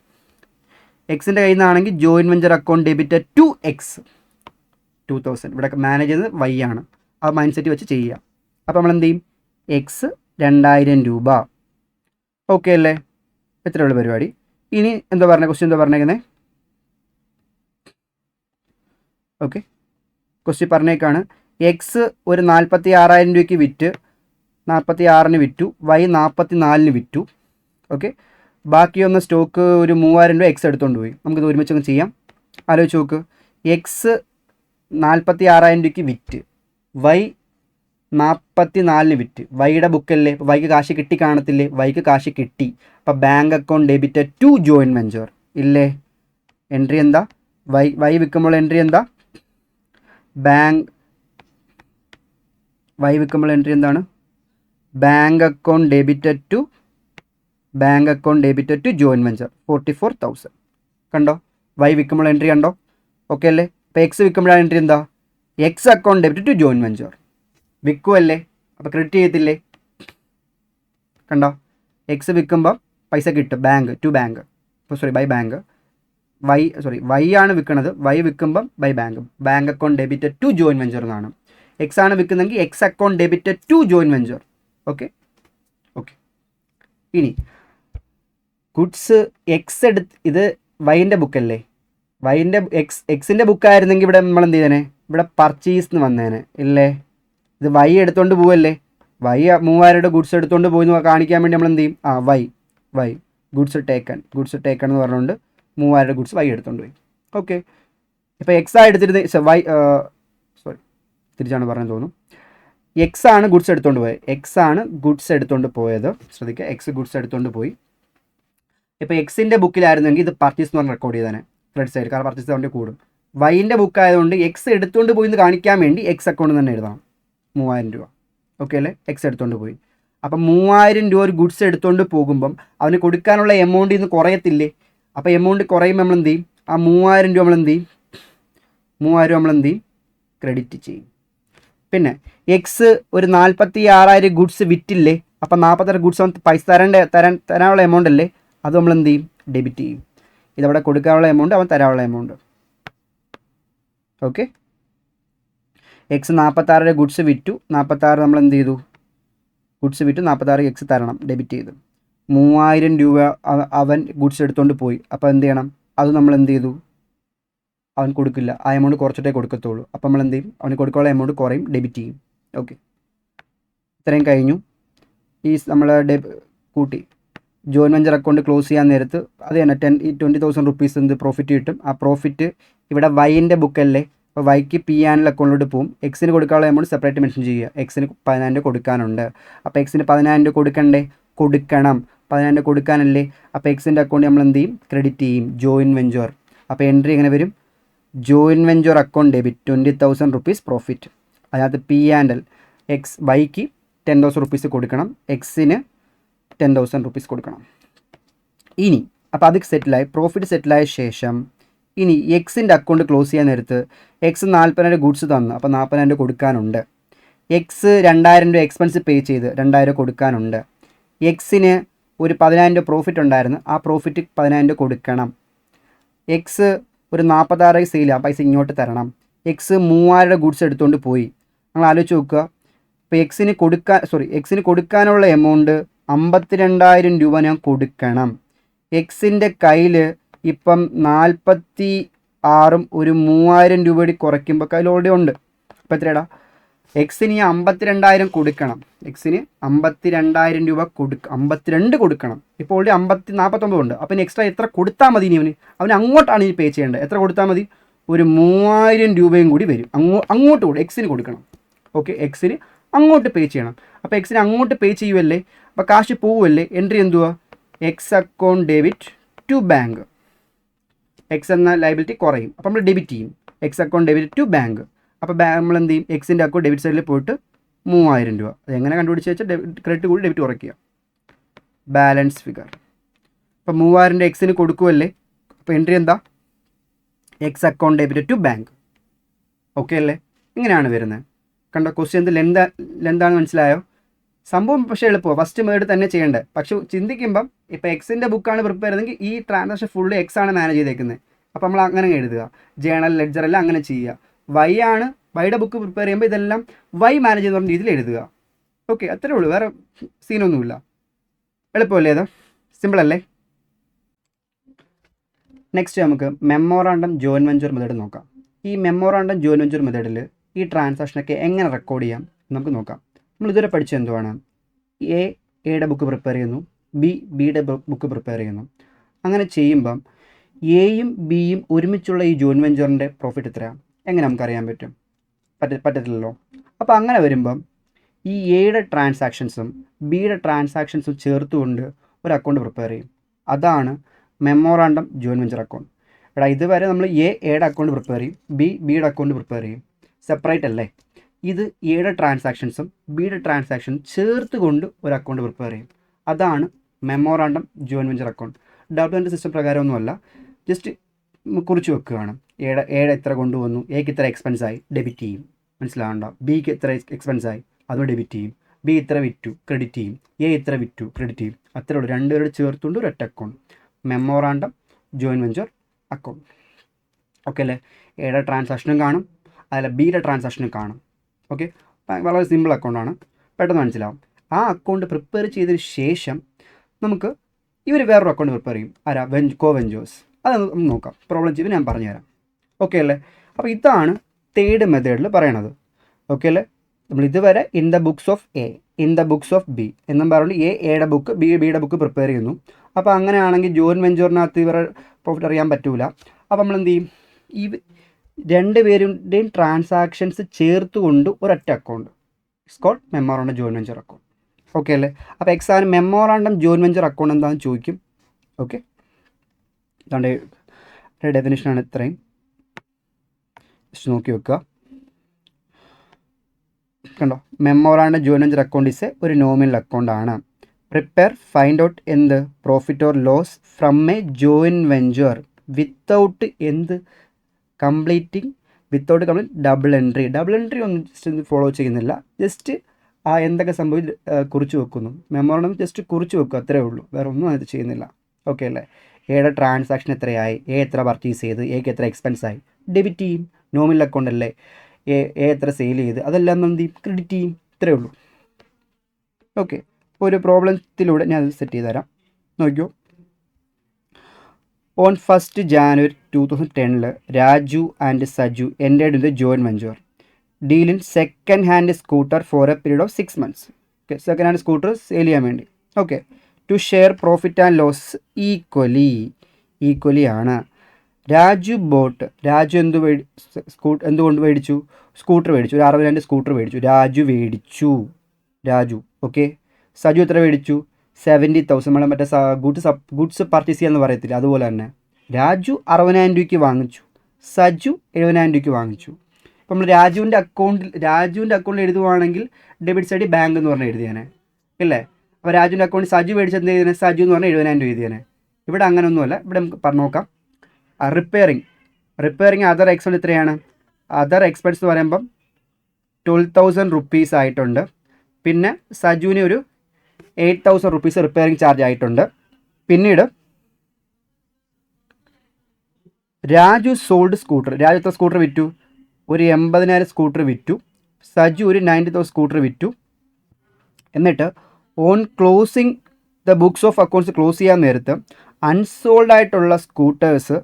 എക്സിൻ്റെ കയ്യിൽ നിന്നാണെങ്കിൽ joint venture account debited to X 2,000. ഇവിടെ മാനേജ് ചെയ്യുന്നത് വൈ ആണ്. ആ മൈൻഡ് സെറ്റ് വെച്ച് ചെയ്യുക. അപ്പോൾ നമ്മൾ എന്ത് ചെയ്യും? എക്സ് 2,000 രൂപ. ഓക്കെ അല്ലേ? എത്രയുള്ള പരിപാടി. ഇനി എന്താ പറഞ്ഞത്? ക്വസ്റ്റ്യൻ എന്താ പറഞ്ഞേക്കുന്നത്? Okay, question പറഞ്ഞേക്കാണ്. എക്സ് ഒരു 46,000 രൂപയ്ക്ക് വിറ്റ് 46-ന് വിറ്റു. വൈ 44-ന് വിറ്റു. ഓക്കെ, ബാക്കിയൊന്ന് സ്റ്റോക്ക് ഒരു 3,000 രൂപ എക്സ് എടുത്തുകൊണ്ട് പോയി. നമുക്കിത് ഒരുമിച്ചൊന്ന് ചെയ്യാം. ആലോചിച്ച് നോക്ക്. എക്സ് 46,000 രൂപയ്ക്ക് വിറ്റ്. വൈ 44-ന് വിറ്റ്. വൈയുടെ ബുക്കല്ലേ. അപ്പോൾ വൈക്ക് കാശ് കിട്ടി കാണത്തില്ലേ? വൈക്ക് കാശ് കിട്ടി. അപ്പോൾ bank account debited to joint venture ഇല്ലേ. എൻട്രി എന്താ? വൈ വിൽക്കുമ്പോൾ എൻട്രി എന്താ? വൈ വിൽക്കുമ്പോൾ എൻട്രി എന്താണ്? Bank account debited to joint venture 44,000. കണ്ടോ? വൈ വിൽക്കുമ്പോൾ എൻട്രി കണ്ടോ? ഓക്കെ അല്ലേ? അപ്പോൾ എക്സ് വിൽക്കുമ്പോഴാണ് എൻട്രി എന്താ? X account debit to joint venture. വിൽക്കുമല്ലേ, അപ്പോൾ ക്രെഡിറ്റ് ചെയ്യത്തില്ലേ? കണ്ടോ? എക്സ് വിൽക്കുമ്പോൾ പൈസ കിട്ടും bank to bank. By bank. Y ആണ് വിൽക്കുന്നത്. വൈ വിൽക്കുമ്പം by bank account debited to joint venture എന്നാണ്. എക്സ് ആണ് വിൽക്കുന്നതെങ്കിൽ X account debited to joint venture. Okay. ഇനി ഗുഡ്സ് എക്സ് ഇത് വൈൻ്റെ ബുക്കല്ലേ. എക്സിൻ്റെ ബുക്കായിരുന്നെങ്കിൽ ഇവിടെ നമ്മൾ എന്ത് ചെയ്തേനെ? ഇവിടെ പർച്ചേസ് എന്ന് വന്നേനെ ഇല്ലേ. ഇത് വൈ എടുത്തുകൊണ്ട് പോവല്ലേ. വൈ 3,000 ഗുഡ്സ് എടുത്തുകൊണ്ട് പോയി എന്ന് കാണിക്കാൻ വേണ്ടി നമ്മൾ എന്ത് ചെയ്യും? വൈ ഗുഡ്സ് ടേക്കൺ എന്ന് പറഞ്ഞുകൊണ്ട് 3,000 ഗുഡ്സ് വൈ എടുത്തുകൊണ്ട് പോയി. ഓക്കെ, ഇപ്പോൾ എക്സ് ആ എടുത്തിരുന്നത് തിരിച്ചാണ് പറഞ്ഞത് തോന്നുന്നു. എക്സ് ആണ് ഗുഡ്സ് എടുത്തുകൊണ്ട് പോയത്. ശ്രദ്ധിക്കുക, എക്സ് ഗുഡ്സ് എടുത്തുകൊണ്ട് പോയി. ഇപ്പോൾ എക്സിൻ്റെ ബുക്കിലായിരുന്നെങ്കിൽ ഇത് പർച്ചേസ് എന്ന് പറഞ്ഞ് റെക്കോർഡ് ചെയ്തേനെ ക്രെഡിറ്റ് സൈഡ്. കാരണം പർച്ചേസ് വേണ്ടി കൂടും. വൈൻ്റെ ബുക്കായതുകൊണ്ട് എക്സ് എടുത്തുകൊണ്ട് പോയി എന്ന് കാണിക്കാൻ വേണ്ടി എക്സ് അക്കൗണ്ട് തന്നെ എഴുതണം. 3,000 രൂപ. ഓക്കെ അല്ലേ? എക്സ് എടുത്തുകൊണ്ട് പോയി. അപ്പം 3,000 രൂപ ഒരു ഗുഡ്സ് എടുത്തുകൊണ്ട് പോകുമ്പം അവന് കൊടുക്കാനുള്ള എമൗണ്ടിൽ നിന്ന് കുറയത്തില്ലേ. അപ്പോൾ എമൗണ്ട് കുറയുമ്പോൾ നമ്മൾ എന്ത് ചെയ്യും? ആ 3,000 രൂപ നമ്മൾ എന്ത് ചെയ്യും? ക്രെഡിറ്റ് ചെയ്യും. പിന്നെ എക്സ് ഒരു 46,000 ഗുഡ്സ് വിറ്റില്ലേ. അപ്പം 46 ഗുഡ്സ് അവൻ പൈസ തരാനുള്ള എമൗണ്ട് അല്ലേ, അത് നമ്മൾ എന്ത് ചെയ്യും? ഡെബിറ്റ് ചെയ്യും. ഇതവിടെ കൊടുക്കാനുള്ള എമൗണ്ട്, അവൻ തരാനുള്ള എമൗണ്ട്. ഓക്കെ, എക്സ് 46 ഗുഡ്സ് വിറ്റു, 46 നമ്മൾ എന്ത് ചെയ്തു, ഗുഡ്സ് വിറ്റു, 46 എക്സ് തരണം, ഡെബിറ്റ് ചെയ്തു. 3000 രൂപ അവൻ ഗുഡ്സ് എടുത്തുകൊണ്ട് പോയി. അപ്പോൾ എന്ത് ചെയ്യണം, അത് നമ്മൾ എന്ത് ചെയ്തു, അവൻ കൊടുക്കില്ല, ആ എമൗണ്ട് കുറച്ചിട്ടേ കൊടുക്കത്തുള്ളൂ. അപ്പോൾ നമ്മൾ എന്ത് ചെയ്യും, അവന് കൊടുക്കാനുള്ള എമൗണ്ട് കുറയും, ഡെബിറ്റ് ചെയ്യും. ഓക്കെ, ഇത്രയും കഴിഞ്ഞു. ഈ നമ്മൾ കൂട്ടി ജോയിൻ വെഞ്ചർ അക്കൗണ്ട് ക്ലോസ് ചെയ്യാൻ നേരത്ത് അത് തന്നെ 20,000 റുപ്പീസ് എന്ത് പ്രോഫിറ്റ് കിട്ടും. ആ പ്രോഫിറ്റ് ഇവിടെ വൈൻ്റെ ബുക്കല്ലേ, അപ്പോൾ വൈക്ക് പി ആൻഡ് അക്കൗണ്ടിലോട്ട് പോകും. എക്സിന് കൊടുക്കാനുള്ള എമൗണ്ട് സെപ്പറേറ്റ് മെൻഷൻ ചെയ്യുക. എക്സിന് 10,000 രൂപ കൊടുക്കാനുണ്ട്. അപ്പോൾ എക്സിന് 10,000 രൂപ കൊടുക്കണ്ടേ, കൊടുക്കണം. 10,000 രൂപ കൊടുക്കാനല്ലേ, അപ്പോൾ എക്സിൻ്റെ അക്കൗണ്ട് നമ്മൾ എന്ത് ചെയ്യും, ക്രെഡിറ്റ് ചെയ്യും, ജോയിൻ വെഞ്ചർ. അപ്പോൾ എൻട്രി എങ്ങനെ വരും, join venture account debit 20,000 rupees profit. അതിനകത്ത് പി ആൻഡ് എൽ എക്സ് വൈക്ക് 10,000 റുപ്പീസ് കൊടുക്കണം, എക്സിന് 10,000 റുപ്പീസ് കൊടുക്കണം. ഇനി അപ്പോൾ അത് സെറ്റിലായി, പ്രോഫിറ്റ് സെറ്റിലായ ശേഷം ഇനി എക്സിൻ്റെ അക്കൗണ്ട് ക്ലോസ് ചെയ്യാൻ നേരത്ത് എക്സ് 40,000 ഗുഡ്സ് തന്നു, അപ്പോൾ 40,000 കൊടുക്കാനുണ്ട്. എക്സ് 2,000 രൂപ എക്സ്പെൻസ് പേ ചെയ്ത് 2,000 കൊടുക്കാനുണ്ട്. എക്സിന് ഒരു 10,000 പ്രോഫിറ്റ് ഉണ്ടായിരുന്നു, ആ പ്രോഫിറ്റ് 10,000 കൊടുക്കണം. എക്സ് ഒരു 46 സെയിൽ, ആ പൈസ ഇങ്ങോട്ട് തരണം. എക്സ് 3,000 ഗുഡ്സ് എടുത്തുകൊണ്ട് പോയി. നിങ്ങൾ ആലോചിച്ച് നോക്കുക, ഇപ്പോൾ എക്സിന് കൊടുക്കാനുള്ള എമൗണ്ട് 52,000 രൂപ ഞാൻ കൊടുക്കണം. എക്സിൻ്റെ കയ്യിൽ ഇപ്പം 46 ഒരു 3,000 രൂപ കൂടി കുറയ്ക്കുമ്പോൾ കയ്യിൽ ഓൾറെഡി ഉണ്ട്. അപ്പോൾ എത്രയാടാ, എക്സിന് 52,000 കൊടുക്കണം. എക്സിന് 52,000 രൂപ 52 കൊടുക്കണം. ഇപ്പോൾ ഓൾറെഡി 49 ഉണ്ട്. അപ്പം ഇനി എക്സ്ട്രാ എത്ര കൊടുത്താൽ മതി, ഇനി അവന് അങ്ങോട്ടാണ് ഇനി പേ ചെയ്യേണ്ടത്. എത്ര കൊടുത്താൽ മതി, ഒരു 3,000 രൂപയും കൂടി വരും. അങ്ങോട്ട് എക്സിന് കൊടുക്കണം. ഓക്കെ, എക്സിന് അങ്ങോട്ട് പേ ചെയ്യണം. അപ്പോൾ എക്സിന് അങ്ങോട്ട് പേ ചെയ്യുമല്ലേ, അപ്പോൾ കാശ് പോവുമല്ലേ. എൻട്രി എന്തുവാ, X account debit to bank. X എന്ന ലയബിലിറ്റി കുറയും, അപ്പോൾ നമ്മൾ ഡെബിറ്റ് ചെയ്യും. X account debit to bank. അപ്പോൾ നമ്മൾ എന്ത് ചെയ്യും, എക്സിൻ്റെ അക്കൗണ്ട് ഡെബിറ്റ് സൈഡിൽ പോയിട്ട് 3,000 രൂപ. അത് എങ്ങനെ കണ്ടുപിടിച്ച് വെച്ചാൽ ക്രെഡിറ്റ് കൂടി ഡെബിറ്റ് കുറയ്ക്കുക. Balance figure. അപ്പോൾ 3,000 എക്സിന് കൊടുക്കുമല്ലേ, അപ്പോൾ എൻട്രി എന്താ, X account debit to bank. Okay അല്ലേ, ഇങ്ങനെയാണ് വരുന്നത്. കണ്ടോ, ക്വസ്റ്റ്യൻ ലെന്താണെന്ന് മനസ്സിലായോ? സംഭവം പക്ഷേ എളുപ്പമോ, ഫസ്റ്റ് മേഡ് തന്നെ ചെയ്യേണ്ടത്. പക്ഷെ ചിന്തിക്കുമ്പം ഇപ്പോൾ എക്സിൻ്റെ ബുക്കാണ് പ്രിപ്പയർ ചെയ്തെങ്കിൽ ഈ ട്രാൻസാക്ഷൻ ഫുള്ള് എക്സ് ആണ് മാനേജ് ചെയ്തേക്കുന്നത്. അപ്പോൾ നമ്മൾ അങ്ങനെ എഴുതുക, ജേണൽ ലെഡ്ജർ എല്ലാം അങ്ങനെ ചെയ്യുക. വൈയുടെ ബുക്ക് പ്രിപ്പയർ ചെയ്യുമ്പോൾ ഇതെല്ലാം വൈ മാനേജ് ചെയ്യുന്ന രീതിയിൽ എഴുതുക. ഓക്കെ, അത്രേ ഉള്ളൂ, വേറെ സീനൊന്നുമില്ല. എളുപ്പമല്ലേ, അത് സിമ്പിളല്ലേ. നെക്സ്റ്റ് നമുക്ക് മെമ്മോറാണ്ടം ജോയിൻ വെഞ്ചർ മെത്തേഡ് നോക്കാം. ഈ മെമ്മോറാണ്ടം ജോയിൻ വെഞ്ചർ മെത്തേഡിൽ ഈ ട്രാൻസാക്ഷനൊക്കെ എങ്ങനെ റെക്കോർഡ് ചെയ്യാം നമുക്ക് നോക്കാം. നമ്മൾ ഇതുവരെ പഠിച്ചത് എന്തുവാണ്, എയുടെ ബുക്ക് പ്രിപ്പയർ ചെയ്യുന്നു, ബിയുടെ ബുക്ക് പ്രിപ്പയർ ചെയ്യുന്നു. അങ്ങനെ ചെയ്യുമ്പം എയും ബിയും ഒരുമിച്ചുള്ള ഈ ജോയിൻ വെഞ്ചറിൻ്റെ പ്രോഫിറ്റ് എത്രയാണ് എങ്ങനെ നമുക്കറിയാൻ പറ്റും, പറ്റത്തില്ലല്ലോ. അപ്പോൾ അങ്ങനെ വരുമ്പം ഈ എയുടെ ട്രാൻസാക്ഷൻസും ബിയുടെ ട്രാൻസാക്ഷൻസും ചേർത്തുകൊണ്ട് ഒരു അക്കൗണ്ട് പ്രിപ്പയർ ചെയ്യും. അതാണ് മെമ്മോറാണ്ടം ജോയിൻ വെഞ്ചർ അക്കൗണ്ട്. ഇതുവരെ നമ്മൾ എയുടെ അക്കൗണ്ട് പ്രിപ്പയർ ചെയ്യും, ബിയുടെ അക്കൗണ്ട് പ്രിപ്പയർ ചെയ്യും, സെപ്പറേറ്റ് അല്ലേ. ഇത് എയുടെ ട്രാൻസാക്ഷൻസും ബിയുടെ ട്രാൻസാക്ഷനും ചേർത്ത് കൊണ്ട് ഒരു അക്കൗണ്ട് പ്രിപ്പയർ ചെയ്യും. അതാണ് memorandum join venture account. Development system പ്രകാരമൊന്നുമല്ല, ജസ്റ്റ് കുറിച്ച് വെക്കുകയാണ്. എയുടെ എത്ര കൊണ്ടുവന്നു, എക്ക് ഇത്ര എക്സ്പെൻസായി, ഡെബിറ്റ് ചെയ്യും. മനസ്സിലാകണ്ട, ബിക്ക് എത്ര എക്സ്പെൻസായി, അതും ഡെബിറ്റ് ചെയ്യും. ബി ഇത്ര വിറ്റു, ക്രെഡിറ്റ് ചെയ്യും. ഇത്ര വിറ്റു, ക്രെഡിറ്റ് ചെയ്യും. അത്രേ ഉള്ളൂ, രണ്ടുപേരുടെ ചേർത്തുകൊണ്ട് ഒരു ഒറ്റ account, memorandum join venture account. Okay അല്ലേ. എയുടെ ട്രാൻസാക്ഷനും കാണും, അതല്ല ബിയുടെ ട്രാൻസാക്ഷനും കാണും. ഓക്കെ, വളരെ സിമ്പിൾ അക്കൗണ്ടാണ്, പെട്ടെന്ന് മനസ്സിലാവും. ആ അക്കൗണ്ട് പ്രിപ്പയർ ചെയ്തതിന് ശേഷം നമുക്ക് ഇവർ വേറൊരു അക്കൗണ്ട് പ്രിപ്പയർ ചെയ്യും. ആരാ, കോവെഞ്ചേഴ്സ്. അത് നമുക്ക് നോക്കാം, പ്രോബ്ലം ചെയ്ത് ഞാൻ പറഞ്ഞുതരാം. ഓക്കെ അല്ലേ. അപ്പോൾ ഇതാണ് തേർഡ് മെത്തേഡിൽ പറയണത്. ഓക്കെ അല്ലേ. നമ്മൾ ഇതുവരെ in the books of A, in the books of B എന്നും പറഞ്ഞുകൊണ്ട് എയുടെ ബുക്ക് ബിയുടെ ബുക്ക് പ്രിപ്പയർ ചെയ്യുന്നു. അപ്പോൾ അങ്ങനെയാണെങ്കിൽ ജോയിൻ വെഞ്ചറിനകത്ത് ഇവരുടെ പ്രോഫിറ്റ് അറിയാൻ പറ്റൂല. അപ്പോൾ നമ്മൾ എന്ത് ചെയ്യും, ഈ രണ്ടുപേരുടെയും ട്രാൻസാക്ഷൻസ് ചേർത്തുകൊണ്ട് ഒരൊറ്റ account, it's called memorandum join venture account. Okay അല്ലേ. അപ്പോൾ എക്സാമിന് മെമ്മോറാണ്ടം ജോയിൻ വെഞ്ചർ അക്കൗണ്ട് എന്താണെന്ന് ചോദിക്കും. ഓക്കെ, അതുകൊണ്ട് ഡെഫിനിഷനാണ് ഇത്രയും, ജസ്റ്റ് നോക്കി വെക്കുക. കണ്ടോ, memorandum join venture account is ഒരു നോമിനൽ അക്കൗണ്ട് ആണ്. പ്രിപ്പയർ ഫൈൻഡ് ഔട്ട് എന്ത്, profit or loss from a join venture without എന്ത്, complete double entry. Double entry ഒന്നും ജസ്റ്റ് ഫോളോ ചെയ്യുന്നില്ല, ജസ്റ്റ് ആ എന്തൊക്കെ സംഭവിച്ച് കുറിച്ച് വെക്കുന്നു. മെമ്മോറാണ്ടം ജസ്റ്റ് കുറിച്ച് വെക്കുക, അത്രേ ഉള്ളൂ, വേറെ ഒന്നും അത് ചെയ്യുന്നില്ല. ഓക്കെ അല്ലേ. എയുടെ ട്രാൻസാക്ഷൻ എത്രയായി, എത്ര പർച്ചേസ് ചെയ്ത്, എത്ര എക്സ്പെൻസ് ആയി, ഡെബിറ്റ് ചെയ്യും. നോമിനൽ അക്കൗണ്ട് അല്ലേ, എത്ര സെയിൽ ചെയ്ത്, അതെല്ലാം നമ്മൾ എന്ത് ചെയ്യും, ക്രെഡിറ്റ് ചെയ്യും. ഇത്രയേ ഉള്ളൂ. ഓക്കെ, ഒരു പ്രോബ്ലത്തിലൂടെ ഞാൻ അത് സെറ്റ് ചെയ്ത് തരാം. നോക്കിയോ. On 1st January 2010 Raju and Saju entered in the joint venture deal in second hand scooter for a period of 6 months. Okay, second hand scooter sale ചെയ്യാൻ വേണ്ടി. Okay, to share profit and loss equally ആണ്. രാജു എന്തുകൊണ്ട് മേടിച്ചു, scooter മേടിച്ചു, ഒരു 60,000 scooter മേടിച്ചു, Raju. Okay, Saju എത്ര മേടിച്ചു, 70,000. നമ്മളെ മറ്റേ ഗുഡ്സ് പർച്ചേസ് ചെയ്യാന്ന് പറയത്തില്ല, അതുപോലെ തന്നെ രാജു 60,000 രൂപയ്ക്ക് വാങ്ങിച്ചു, സജു 70,000 രൂപയ്ക്ക് വാങ്ങിച്ചു. ഇപ്പം നമ്മൾ രാജുവിൻ്റെ അക്കൗണ്ടിൽ എഴുതുവാണെങ്കിൽ ഡെബിറ്റ് സൈഡിൽ ബാങ്ക് എന്ന് പറഞ്ഞാൽ എഴുതിയാനെ ഇല്ലേ. അപ്പോൾ രാജുവിൻ്റെ അക്കൗണ്ടിൽ സജു മേടിച്ചത് എന്ത് ചെയ്തേനെ, സജു എന്ന് പറഞ്ഞാൽ 70,000 രൂപ എഴുതിയാനെ. ഇവിടെ അങ്ങനെയൊന്നുമല്ല. ഇവിടെ നമുക്ക് പറഞ്ഞു നോക്കാം. റിപ്പയറിങ് അതർ എക്സ്പെൻസ് എത്രയാണ്, അതർ എക്സ്പെൻസ് എന്ന് പറയുമ്പം 12,000 റുപ്പീസ് ആയിട്ടുണ്ട്. പിന്നെ സജുവിന് ഒരു 8,000 റുപ്പീസ് റിപ്പയറിങ് ചാർജ് ആയിട്ടുണ്ട്. പിന്നീട് രാജു സോൾഡ് സ്കൂട്ടർ, രാജു എത്ര സ്കൂട്ടർ വിറ്റു, ഒരു 80,000 സ്കൂട്ടർ വിറ്റു. സജു ഒരു 90,000 സ്കൂട്ടർ വിറ്റു. എന്നിട്ട് on closing the books of accounts close ചെയ്യാൻ നേരത്ത് അൺസോൾഡ് ആയിട്ടുള്ള സ്കൂട്ടേഴ്സ്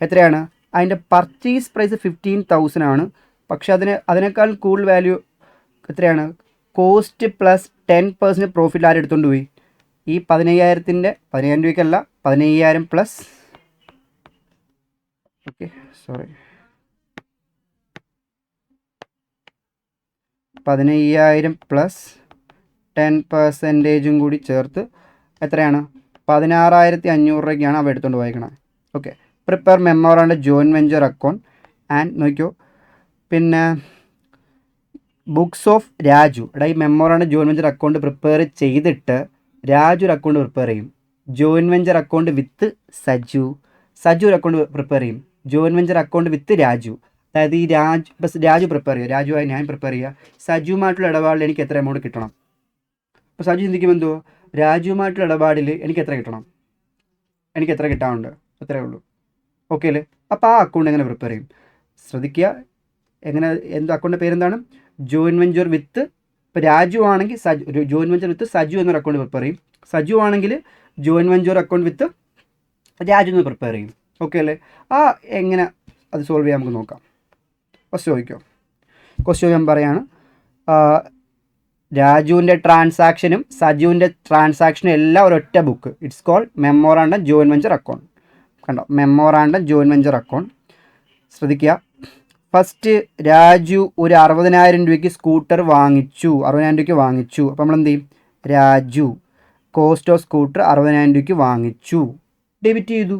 എത്രയാണ്, അതിൻ്റെ പർച്ചേസ് പ്രൈസ് 15,000 ആണ്. പക്ഷെ അതിനേക്കാൾ കൂടുതൽ വാല്യൂ എത്രയാണ്, കോസ്റ്റ് പ്ലസ് 10% പ്രോഫിറ്റ് ആരെടുത്തുകൊണ്ട് പോയി, ഈ 15,000 രൂപയ്ക്കല്ല, 15,000 പ്ലസ് 10% കൂടി ചേർത്ത് എത്രയാണ്, 16,500 രൂപയ്ക്കാണ് അവ എടുത്തുകൊണ്ട് പോയേക്കണത്. Okay, prepare memorandum joint venture account and നോക്കിയോ. പിന്നെ ബുക്സ് ഓഫ് രാജു, ഈ memorandum joint venture account prepare ചെയ്തിട്ട് രാജു ഒരു അക്കൗണ്ട് പ്രിപ്പയർ ചെയ്യും. Joint venture account with Saju ഒരു അക്കൗണ്ട് പ്രിപ്പയർ ചെയ്യും. Joint venture account with Raju. അതായത് ഈ രാജു പ്രിപ്പയർ ചെയ്യുക, രാജുവായി ഞാൻ പ്രിപ്പയർ ചെയ്യുക, സജുവുമായിട്ടുള്ള ഇടപാടിൽ എനിക്ക് എത്ര എമൗണ്ട് കിട്ടണം. അപ്പോൾ സജു ചിന്തിക്കുമ്പോൾ എന്തോ, രാജുവുമായിട്ടുള്ള ഇടപാടിൽ എനിക്ക് എത്ര കിട്ടണം, എനിക്ക് എത്ര കിട്ടാനുണ്ട്, അത്രേ ഉള്ളൂ. ഓക്കെ അല്ലേ. അപ്പോൾ ആ അക്കൗണ്ട് എങ്ങനെ പ്രിപ്പയർ ചെയ്യും, ശ്രദ്ധിക്കുക. അക്കൗണ്ടിൻ്റെ പേരെന്താണ്, ജോയിൻറ്റ് വെഞ്ചർ വിത്ത്. ഇപ്പോൾ രാജു ആണെങ്കിൽ ജോയിൻറ്റ് വെഞ്ചർ വിത്ത് സജു എന്നൊരു അക്കൗണ്ട് പ്രിപ്പയർ ചെയ്യും. സജു ആണെങ്കിൽ joint venture account with Raju എന്ന് പ്രിപ്പയർ ചെയ്യും. ഓക്കെ അല്ലേ. എങ്ങനെ അത് സോൾവ് ചെയ്യാൻ നമുക്ക് നോക്കാം. ക്വസ്റ്റ്യൻ ഞാൻ പറയാണ്. രാജുവിൻ്റെ ട്രാൻസാക്ഷനും സജുവിൻ്റെ ട്രാൻസാക്ഷനും എല്ലാം ഒരൊറ്റ book. It's called memorandum joint venture account. കണ്ടോ, മെമ്മോറാണ്ടം ജോയിൻറ്റ് വെഞ്ചർ അക്കൗണ്ട്. ശ്രദ്ധിക്കുക. ഫസ്റ്റ് രാജു ഒരു 60,000 രൂപയ്ക്ക് സ്കൂട്ടർ വാങ്ങിച്ചു, 60,000 രൂപയ്ക്ക് വാങ്ങിച്ചു. അപ്പോൾ നമ്മൾ എന്ത് ചെയ്യും, രാജു കോസ്റ്റ് ഓഫ് സ്കൂട്ടർ 60,000 രൂപയ്ക്ക് വാങ്ങിച്ചു, ഡെബിറ്റ് ചെയ്തു.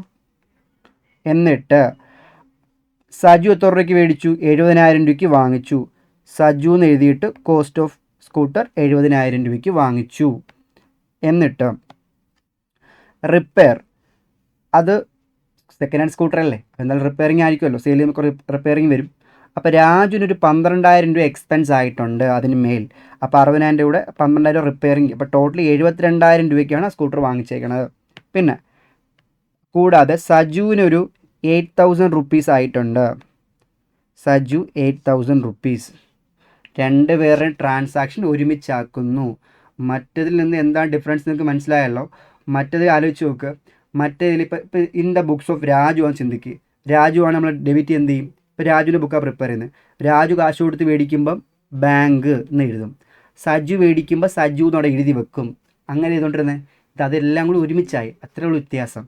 എന്നിട്ട് സജു എത്ര രൂപയ്ക്ക് മേടിച്ചു, 70,000 രൂപയ്ക്ക് വാങ്ങിച്ചു. സജു എന്ന് എഴുതിയിട്ട് കോസ്റ്റ് ഓഫ് സ്കൂട്ടർ 70,000 രൂപയ്ക്ക് വാങ്ങിച്ചു. എന്നിട്ട് റിപ്പയർ, അത് സെക്കൻഡ് ഹാൻഡ് സ്കൂട്ടർ അല്ലേ, എന്തായാലും റിപ്പയറിങ് ആയിരിക്കുമല്ലോ, സെയിൽ ചെയ്യുമ്പോൾ റിപ്പയറിങ് വരും. അപ്പോൾ രാജുവിനൊരു 12,000 രൂപ എക്സ്പെൻസ് ആയിട്ടുണ്ട് അതിന് മേൽ. അപ്പോൾ 60,000 രൂപയുടെ 12,000 റിപ്പയറിങ്, അപ്പോൾ ടോട്ടൽ 72,000 രൂപയ്ക്കാണ് ആ സ്കൂട്ടർ വാങ്ങിച്ചേക്കണത്. പിന്നെ കൂടാതെ സജുവിനൊരു 8,000 റുപ്പീസ് ആയിട്ടുണ്ട്. സജു 8,000 റുപ്പീസ്. രണ്ടുപേരുടെ ട്രാൻസാക്ഷൻ ഒരുമിച്ചാക്കുന്നു. മറ്റതിൽ നിന്ന് എന്താണ് ഡിഫറൻസ് നിങ്ങൾക്ക് മനസ്സിലായല്ലോ. മറ്റേത് ആലോചിച്ച് നോക്ക്. മറ്റേതിൽ ഇപ്പോൾ in the books of Raju ആണ് ചിന്തിക്കുക. രാജു ആണ് നമ്മൾ ഡെബിറ്റ് എന്ത് ചെയ്യും, ഇപ്പോൾ രാജുവിൻ്റെ ബുക്കാണ് പ്രിപ്പയർ ചെയ്യുന്നത്. രാജു കാശ് കൊടുത്ത് മേടിക്കുമ്പം ബാങ്ക് എന്ന് എഴുതും. സജു മേടിക്കുമ്പോൾ സജു എന്നവിടെ എഴുതി വെക്കും. അങ്ങനെ ചെയ്തുകൊണ്ടിരുന്നത് അതെല്ലാം കൂടി ഒരുമിച്ചായി. അത്രേ ഉള്ളൂ വ്യത്യാസം.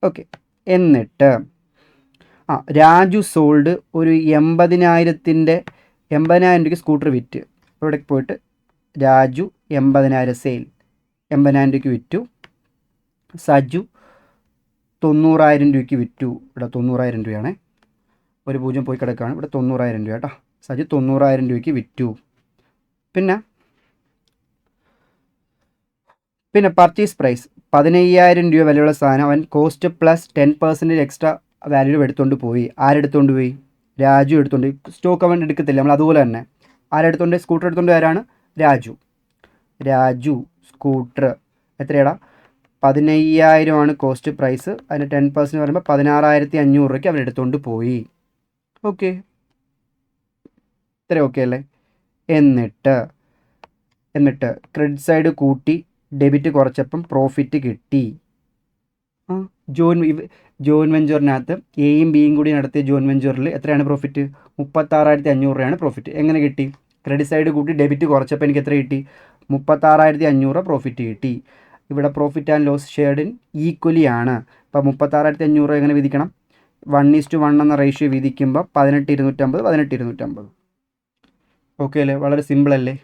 ഓക്കെ. എന്നിട്ട് രാജു സോൾഡ് ഒരു 80,000 രൂപയ്ക്ക് സ്കൂട്ടർ വിറ്റ്. ഇവിടെ പോയിട്ട് രാജു 80,000 സെയിൽ, 80,000 രൂപയ്ക്ക് വിറ്റു. സജു 90,000 രൂപയ്ക്ക് വിറ്റു. ഇവിടെ 90,000 രൂപയാണേ, ഒരു 0 പോയി കിടക്കുകയാണ്. ഇവിടെ 90,000 രൂപ കേട്ടോ. സജു 90,000 രൂപയ്ക്ക് വിറ്റു. പിന്നെ പർച്ചേസ് പ്രൈസ് 15,000 രൂപ വിലയുള്ള സാധനം അവൻ കോസ്റ്റ് പ്ലസ് 10% എക്സ്ട്രാ വാല്യൂ എടുത്തുകൊണ്ട് പോയി. ആരെടുത്തുകൊണ്ട് പോയി, രാജു എടുത്തുകൊണ്ട്. സ്റ്റോക്ക് അവൻ എടുക്കത്തില്ല, നമ്മൾ അതുപോലെ തന്നെ. ആരെടുത്തുകൊണ്ട്, സ്കൂട്ടർ എടുത്തുകൊണ്ട് ആരാണ്, രാജു സ്കൂട്ടർ എത്രയാടാ, 15,000 കോസ്റ്റ് പ്രൈസ്. അതിന് 10% പറയുമ്പോൾ 16,500 രൂപയ്ക്ക് അവരെടുത്തുകൊണ്ട് പോയി. ഓക്കെ, ഇത്ര ഓക്കെ അല്ലേ? എന്നിട്ട് ക്രെഡിറ്റ് സൈഡ് കൂട്ടി ഡെബിറ്റ് കുറച്ചപ്പം പ്രോഫിറ്റ് കിട്ടി. ജോയിൻ വെഞ്ചറിനകത്ത് എയും ബിയും കൂടി നടത്തിയ ജോയിൻ വെഞ്ചറിൽ എത്രയാണ് പ്രോഫിറ്റ്? 36,500 രൂപയാണ് പ്രോഫിറ്റ്. എങ്ങനെ കിട്ടി? ക്രെഡിറ്റ് സൈഡ് കൂട്ടി ഡെബിറ്റ് കുറച്ചപ്പോൾ എനിക്ക് എത്ര കിട്ടി? 36,500 പ്രോഫിറ്റ് കിട്ടി. ഇവിടെ profit and loss shared in equally ആണ്. അപ്പോൾ 36,500 എങ്ങനെ വിധിക്കണം? 1:1 എന്ന റേഷ്യോ വിധിക്കുമ്പോൾ 18,250 18,250. ഓക്കെ അല്ലേ? വളരെ സിമ്പിൾ അല്ലേ?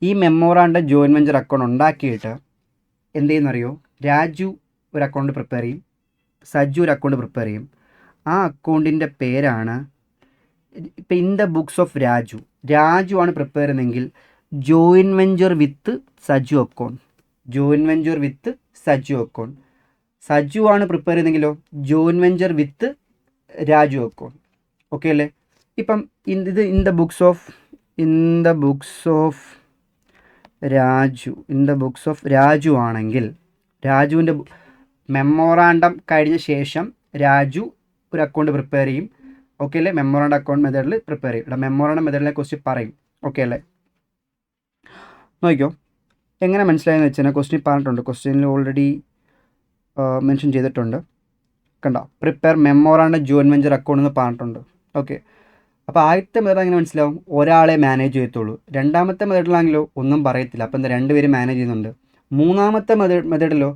ഈ മെമ്മോറാണ്ടം ജോയിൻ വെഞ്ചർ അക്കൗണ്ട് ഉണ്ടാക്കിയിട്ട് എന്ത് ചെയ്യുന്നറിയോ? രാജു ഒരു അക്കൗണ്ട് പ്രിപ്പയർ ചെയ്യും, സജ്ജു ഒരു അക്കൗണ്ട് പ്രിപ്പയർ ചെയ്യും. ആ അക്കൗണ്ടിൻ്റെ പേരാണ് ഇപ്പം in the books of Raju ആണ് പ്രിപ്പയർ ചെയ്യുന്നതെങ്കിൽ join venture with Sajju account. Sajju ആണ് പ്രിപ്പയർ ചെയ്യുന്നെങ്കിലോ ജോയിൻ വെഞ്ചർ വിത്ത് രാജു അക്കൗണ്ട്. ഓക്കെ അല്ലേ? ഇപ്പം ഇത് in the books of Raju ആണെങ്കിൽ രാജുവിൻ്റെ മെമ്മോറാണ്ടം കഴിഞ്ഞ ശേഷം രാജു ഒരു അക്കൗണ്ട് പ്രിപ്പയർ ചെയ്യും. ഓക്കെ അല്ലേ? മെമ്മോറാണ്ടം അക്കൗണ്ട് മെത്തേഡിൽ പ്രിപ്പയർ ചെയ്യും. ഇവിടെ മെമ്മോറാണ്ടം മെത്തേഡിനെ കുറിച്ച് പറയും. ഓക്കെ അല്ലേ? നോക്കിക്കോ, എങ്ങനെ മനസ്സിലായെന്ന് വെച്ചാൽ ക്വസ്റ്റ്യൻ പറഞ്ഞിട്ടുണ്ട്. ക്വസ്റ്റ്യനിൽ ഓൾറെഡി മെൻഷൻ ചെയ്തിട്ടുണ്ട്. കണ്ടോ? Prepare memorandum join venture account എന്ന് പറഞ്ഞിട്ടുണ്ട്. ഓക്കെ, അപ്പോൾ ആദ്യത്തെ മെത്തേഡ് എങ്ങനെ മനസ്സിലാവും? ഒരാളെ മാനേജ് ചെയ്യത്തുള്ളൂ. രണ്ടാമത്തെ മെത്തേഡിലാണെങ്കിലോ ഒന്നും പറയത്തില്ല. അപ്പോൾ എന്താ, രണ്ടുപേരും മാനേജ് ചെയ്യുന്നുണ്ട്. മൂന്നാമത്തെ മെത്തേഡിലോ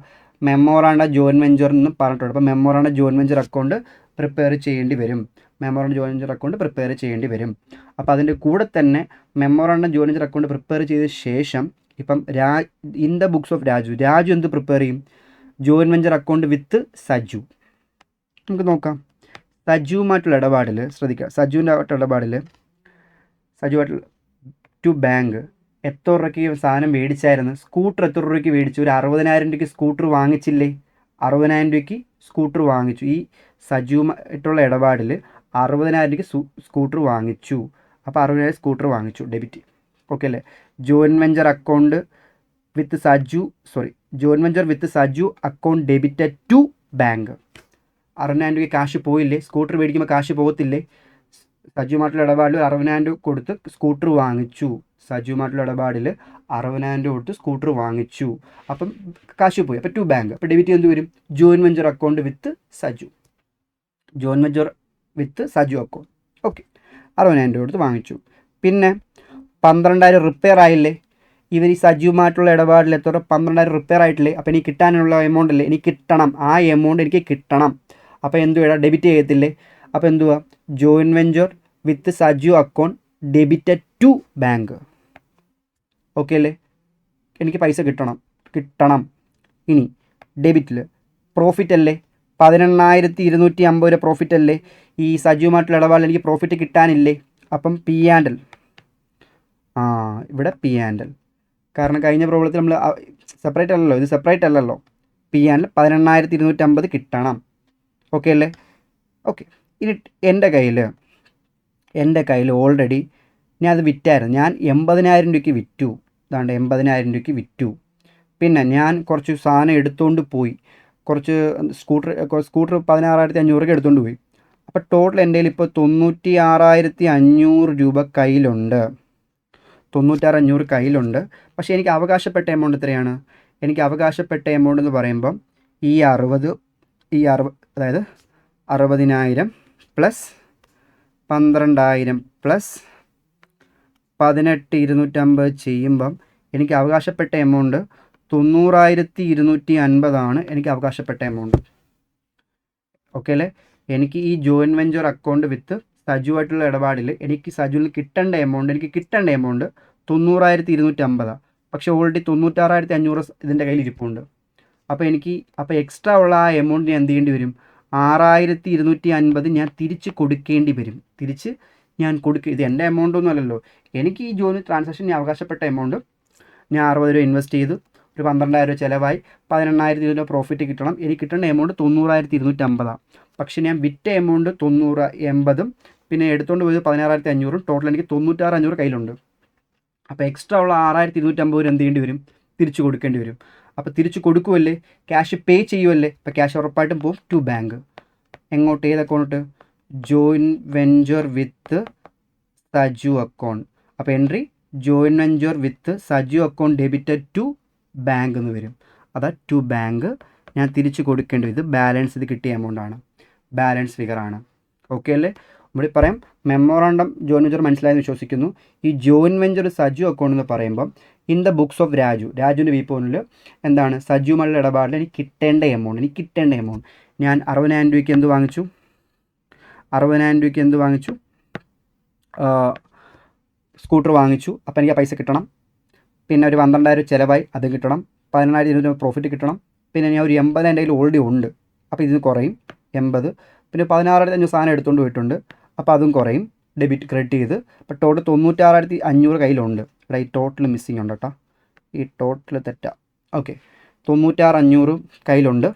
മെമ്മോറാണ്ടം ജോയിൻ വെഞ്ചർ എന്ന് പറഞ്ഞിട്ടുണ്ട്. അപ്പോൾ memorandum join venture account prepare ചെയ്യേണ്ടി വരും. അപ്പോൾ അതിൻ്റെ കൂടെ തന്നെ memorandum join venture account prepare ചെയ്ത ശേഷം ഇപ്പം in the books of Raju എന്ത് പ്രിപ്പയർ ചെയ്യും? ജോയിൻ വെഞ്ചർ അക്കൗണ്ട് വിത്ത് സജ്ജു. നമുക്ക് നോക്കാം. സജ്ജുവുമായിട്ടുള്ള ഇടപാടിൽ ശ്രദ്ധിക്കുക. സജ്ജുവായിട്ടുള്ള ടു ബാങ്ക് എത്ര രൂപയ്ക്ക് സാധനം മേടിച്ചായിരുന്നു? സ്കൂട്ടർ എത്ര രൂപയ്ക്ക് മേടിച്ചു? ഒരു 60,000 രൂപയ്ക്ക് സ്കൂട്ടർ വാങ്ങിച്ചില്ലേ? 60,000 രൂപയ്ക്ക് സ്കൂട്ടർ വാങ്ങിച്ചു. ഈ സജ്ജുവുമായിട്ടുള്ള ഇടപാടിൽ 60,000 രൂപയ്ക്ക് സ്കൂട്ടർ വാങ്ങിച്ചു. അപ്പോൾ 60,000 സ്കൂട്ടർ വാങ്ങിച്ചു, ഡെബിറ്റ്. ഓക്കെ അല്ലേ? Join venture with Sajju account debited to bank. 60,000 രൂപയ്ക്ക് കാശ് പോയില്ലേ? സ്കൂട്ടർ മേടിക്കുമ്പോൾ കാശ് പോകത്തില്ലേ? സജ്ജുമായിട്ടുള്ള ഇടപാടിൽ 60,000 രൂപ കൊടുത്ത് സ്കൂട്ടർ വാങ്ങിച്ചു. അപ്പം കാശ് പോയി. അപ്പോൾ ടു ബാങ്ക്. അപ്പോൾ ഡെബിറ്റ് എന്ത് വരും? ജോയിൻ വെഞ്ചർ അക്കൗണ്ട് വിത്ത് സജ്ജു അക്കൗണ്ട്. ഓക്കെ, 60,000 രൂപ കൊടുത്ത് വാങ്ങിച്ചു. പിന്നെ 12,000 റിപ്പയർ ആയില്ലേ? ഇവർ ഈ സജ്ജുമായിട്ടുള്ള ഇടപാടിൽ എത്ര? 12,000 റിപ്പയർ ആയിട്ടില്ലേ? അപ്പോൾ എനിക്ക് കിട്ടാനുള്ള എമൗണ്ട് അല്ലേ എനിക്ക് കിട്ടണം. ആ എമൗണ്ട് എനിക്ക് കിട്ടണം. അപ്പോൾ എന്തുവാ? ഡെബിറ്റ് ചെയ്യത്തില്ലേ? അപ്പോൾ എന്തുവാ? Join venture with Sajju account debited to bank. Okay അല്ലേ? എനിക്ക് പൈസ കിട്ടണം. ഇനി ഡെബിറ്റിൽ പ്രോഫിറ്റ് അല്ലേ? 18,250 രൂപ പ്രോഫിറ്റ് അല്ലേ? ഈ സജ്ജുമായിട്ടുള്ള ഇടപാടിൽ എനിക്ക് പ്രോഫിറ്റ് കിട്ടാനില്ലേ? അപ്പം പി ആൻഡ് എൽ. ഇവിടെ പി ആൻഡ് എൽ. കാരണം കഴിഞ്ഞ പ്രോബ്ലത്തിൽ നമ്മൾ സെപ്പറേറ്റ് അല്ലല്ലോ, ഇത് സെപ്പറേറ്റ് അല്ലല്ലോ. പി ആൻഡ് എൽ 18,250 കിട്ടണം. ഓക്കെ അല്ലേ? ഓക്കെ, ഇനി എൻ്റെ കയ്യിൽ ഓൾറെഡി ഞാൻ അത് വിറ്റായിരുന്നു. ഞാൻ 80,000 രൂപയ്ക്ക് വിറ്റു. 80,000 രൂപയ്ക്ക് വിറ്റു. പിന്നെ ഞാൻ കുറച്ച് സാധനം എടുത്തുകൊണ്ട് പോയി. കുറച്ച് സ്കൂട്ടർ 16,500 രൂപയ്ക്ക് എടുത്തുകൊണ്ട് പോയി. അപ്പോൾ ടോട്ടൽ എൻ്റെ കയ്യിൽ ഇപ്പോൾ 96,500 രൂപ കയ്യിലുണ്ട്. 96,500 കയ്യിലുണ്ട്. പക്ഷേ എനിക്ക് അവകാശപ്പെട്ട എമൗണ്ട് എത്രയാണ്? എനിക്ക് അവകാശപ്പെട്ട എമൗണ്ട് എന്ന് പറയുമ്പം ഈ 60 അതായത് 60,000 പ്ലസ് 12,000 പ്ലസ് 18,250 ചെയ്യുമ്പം എനിക്ക് അവകാശപ്പെട്ട എമൗണ്ട് 90,250 എനിക്ക് അവകാശപ്പെട്ട എമൗണ്ട്. ഓക്കെ അല്ലേ? എനിക്ക് ഈ ജോയിൻ വെഞ്ചർ അക്കൗണ്ട് വിത്ത് സജുവായിട്ടുള്ള ഇടപാടിൽ എനിക്ക് സജുവിൽ കിട്ടേണ്ട എമൗണ്ട് 90,250. പക്ഷേ ഓൾറെഡി 96,500 ഇതിൻ്റെ കയ്യിൽ ഇരിപ്പുണ്ട്. അപ്പോൾ എക്സ്ട്രാ ഉള്ള ആ എമൗണ്ട് ഞാൻ എന്ത് ചെയ്യേണ്ടി വരും? 6,250 ഞാൻ തിരിച്ച് കൊടുക്കേണ്ടി വരും. ഇത് എൻ്റെ എമൗണ്ട് ഒന്നും അല്ലല്ലോ. എനിക്ക് ഈ ജോയിൻ ട്രാൻസാക്ഷൻ ഞാൻ അവകാശപ്പെട്ട എമൗണ്ട് ഞാൻ 60 രൂപ ഇൻവെസ്റ്റ് ചെയ്തു, ഒരു 12,000 രൂപ ചിലവായി, 18,000 രൂപ പ്രോഫിറ്റ് കിട്ടണം. എനിക്ക് കിട്ടേണ്ട എമൗണ്ട് 90,250. പക്ഷേ ഞാൻ വിറ്റ എമൗണ്ട് 90,80 പിന്നെ എടുത്തുകൊണ്ട് പോയത് 16,500. ടോട്ടൽ എനിക്ക് 96,500 കയ്യിലുണ്ട്. അപ്പോൾ എക്സ്ട്രാ ഉള്ള 6,250 എന്ത് ചെയ്യേണ്ടി വരും? തിരിച്ചു കൊടുക്കേണ്ടി വരും. അപ്പോൾ തിരിച്ചു കൊടുക്കുമല്ലേ, ക്യാഷ് പേ ചെയ്യുമല്ലേ, അപ്പോൾ ക്യാഷ് ഉറപ്പായിട്ടും പോകും ടു ബാങ്ക്. എങ്ങോട്ട്, ഏത് account? Joint venture with Saju account. അപ്പോൾ entry joint venture with Saju account debited to bank എന്ന് വരും. അതാ ടു ബാങ്ക്. ഞാൻ തിരിച്ചു കൊടുക്കേണ്ടത് ഇത് ബാലൻസ്, ഇത് കിട്ടിയ എമൗണ്ടാണ്, ബാലൻസ് ഫിഗറാണ്. ഓക്കെ അല്ലേ? ഇവിടെ പറയാം മെമ്മോറാണ്ടം ജോയിൻറ്റ് വെഞ്ചർ മനസ്സിലായെന്ന് വിശ്വസിക്കുന്നു. ഈ ജോയിൻറ്റ് വെഞ്ചർ സജു അക്കൗണ്ട് എന്ന് പറയുമ്പം ഇൻ ദ ബുക്സ് ഓഫ് രാജുവിൻ്റെ വീപ്പോണിൽ എന്താണ് സജുമായിട്ടുള്ള ഇടപാടിൽ എനിക്ക് കിട്ടേണ്ട എമൗണ്ട് ഞാൻ 60,000 രൂപയ്ക്ക് എന്ത് വാങ്ങിച്ചു? 60,000 രൂപയ്ക്ക് എന്ത് വാങ്ങിച്ചു? സ്കൂട്ടർ വാങ്ങിച്ചു. അപ്പോൾ എനിക്ക് ആ പൈസ കിട്ടണം. പിന്നെ ഒരു 12,000 ചിലവായി, അത് കിട്ടണം. 18,000 രൂപ പ്രോഫിറ്റ് കിട്ടണം. പിന്നെ ഞാൻ ഒരു 80,000 എൻ്റെ കയ്യിൽ ഓൾറെഡി ഉണ്ട്, അപ്പോൾ ഇതിന് കുറയും 80. പിന്നെ 16,500 സാധനം എടുത്തുകൊണ്ട് പോയിട്ടുണ്ട്, അപ്പോൾ അതും കുറയും, ഡെബിറ്റ് ക്രെഡിറ്റ് ചെയ്ത്. അപ്പോൾ ടോട്ടൽ 96,500 കയ്യിലുണ്ട്. ഇവിടെ ഈ ടോട്ടൽ മിസ്സിങ് ഉണ്ട് കേട്ടോ, ഈ ടോട്ടൽ തെറ്റാ. ഓക്കെ, 96,500 കയ്യിലുണ്ട്.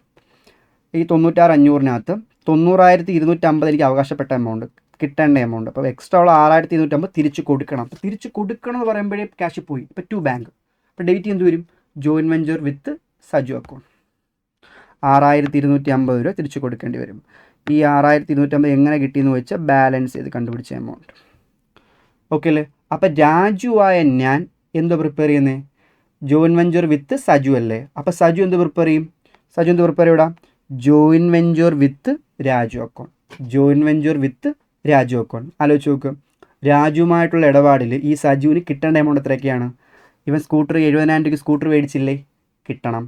ഈ 96,500-നകത്ത് 90,250 എനിക്ക് അവകാശപ്പെട്ട എമൗണ്ട്, കിട്ടേണ്ട എമൗണ്ട്. അപ്പോൾ എക്സ്ട്രാ ഉള്ള 6,250 തിരിച്ച് കൊടുക്കണം. അപ്പോൾ തിരിച്ച് കൊടുക്കണം എന്ന് പറയുമ്പോഴേ ക്യാഷ് പോയി. ഇപ്പോൾ ടു ബാങ്ക്. അപ്പോൾ ഡെബിറ്റ് എന്ത് വരും? Joint venture with Saju account 6,250 രൂപ തിരിച്ച് കൊടുക്കേണ്ടി വരും. ഈ 6,250 എങ്ങനെ കിട്ടിയെന്ന് വെച്ചാൽ ബാലൻസ് ചെയ്ത് കണ്ടുപിടിച്ച എമൗണ്ട്. ഓക്കെ അല്ലേ? അപ്പോൾ രാജുവായ ഞാൻ എന്തോ പ്രിപ്പയർ ചെയ്യുന്നത്? ജോയിൻറ്റ് വെഞ്ചർ വിത്ത് സജു അല്ലേ? അപ്പോൾ സജു എന്ത് പ്രിപ്പയർ ചെയ്യും? ഇവിടെ ജോയിൻറ്റ് വെഞ്ചർ വിത്ത് രാജു അക്കൗണ്ട്. ആലോചിച്ച് നോക്കുക, രാജുവുമായിട്ടുള്ള ഇടപാടിൽ ഈ സജുവിന് കിട്ടേണ്ട എമൗണ്ട് എത്രയൊക്കെയാണ്? ഇവൻ സ്കൂട്ടർ 70,000 രൂപയ്ക്ക് സ്കൂട്ടർ മേടിച്ചില്ലേ, കിട്ടണം.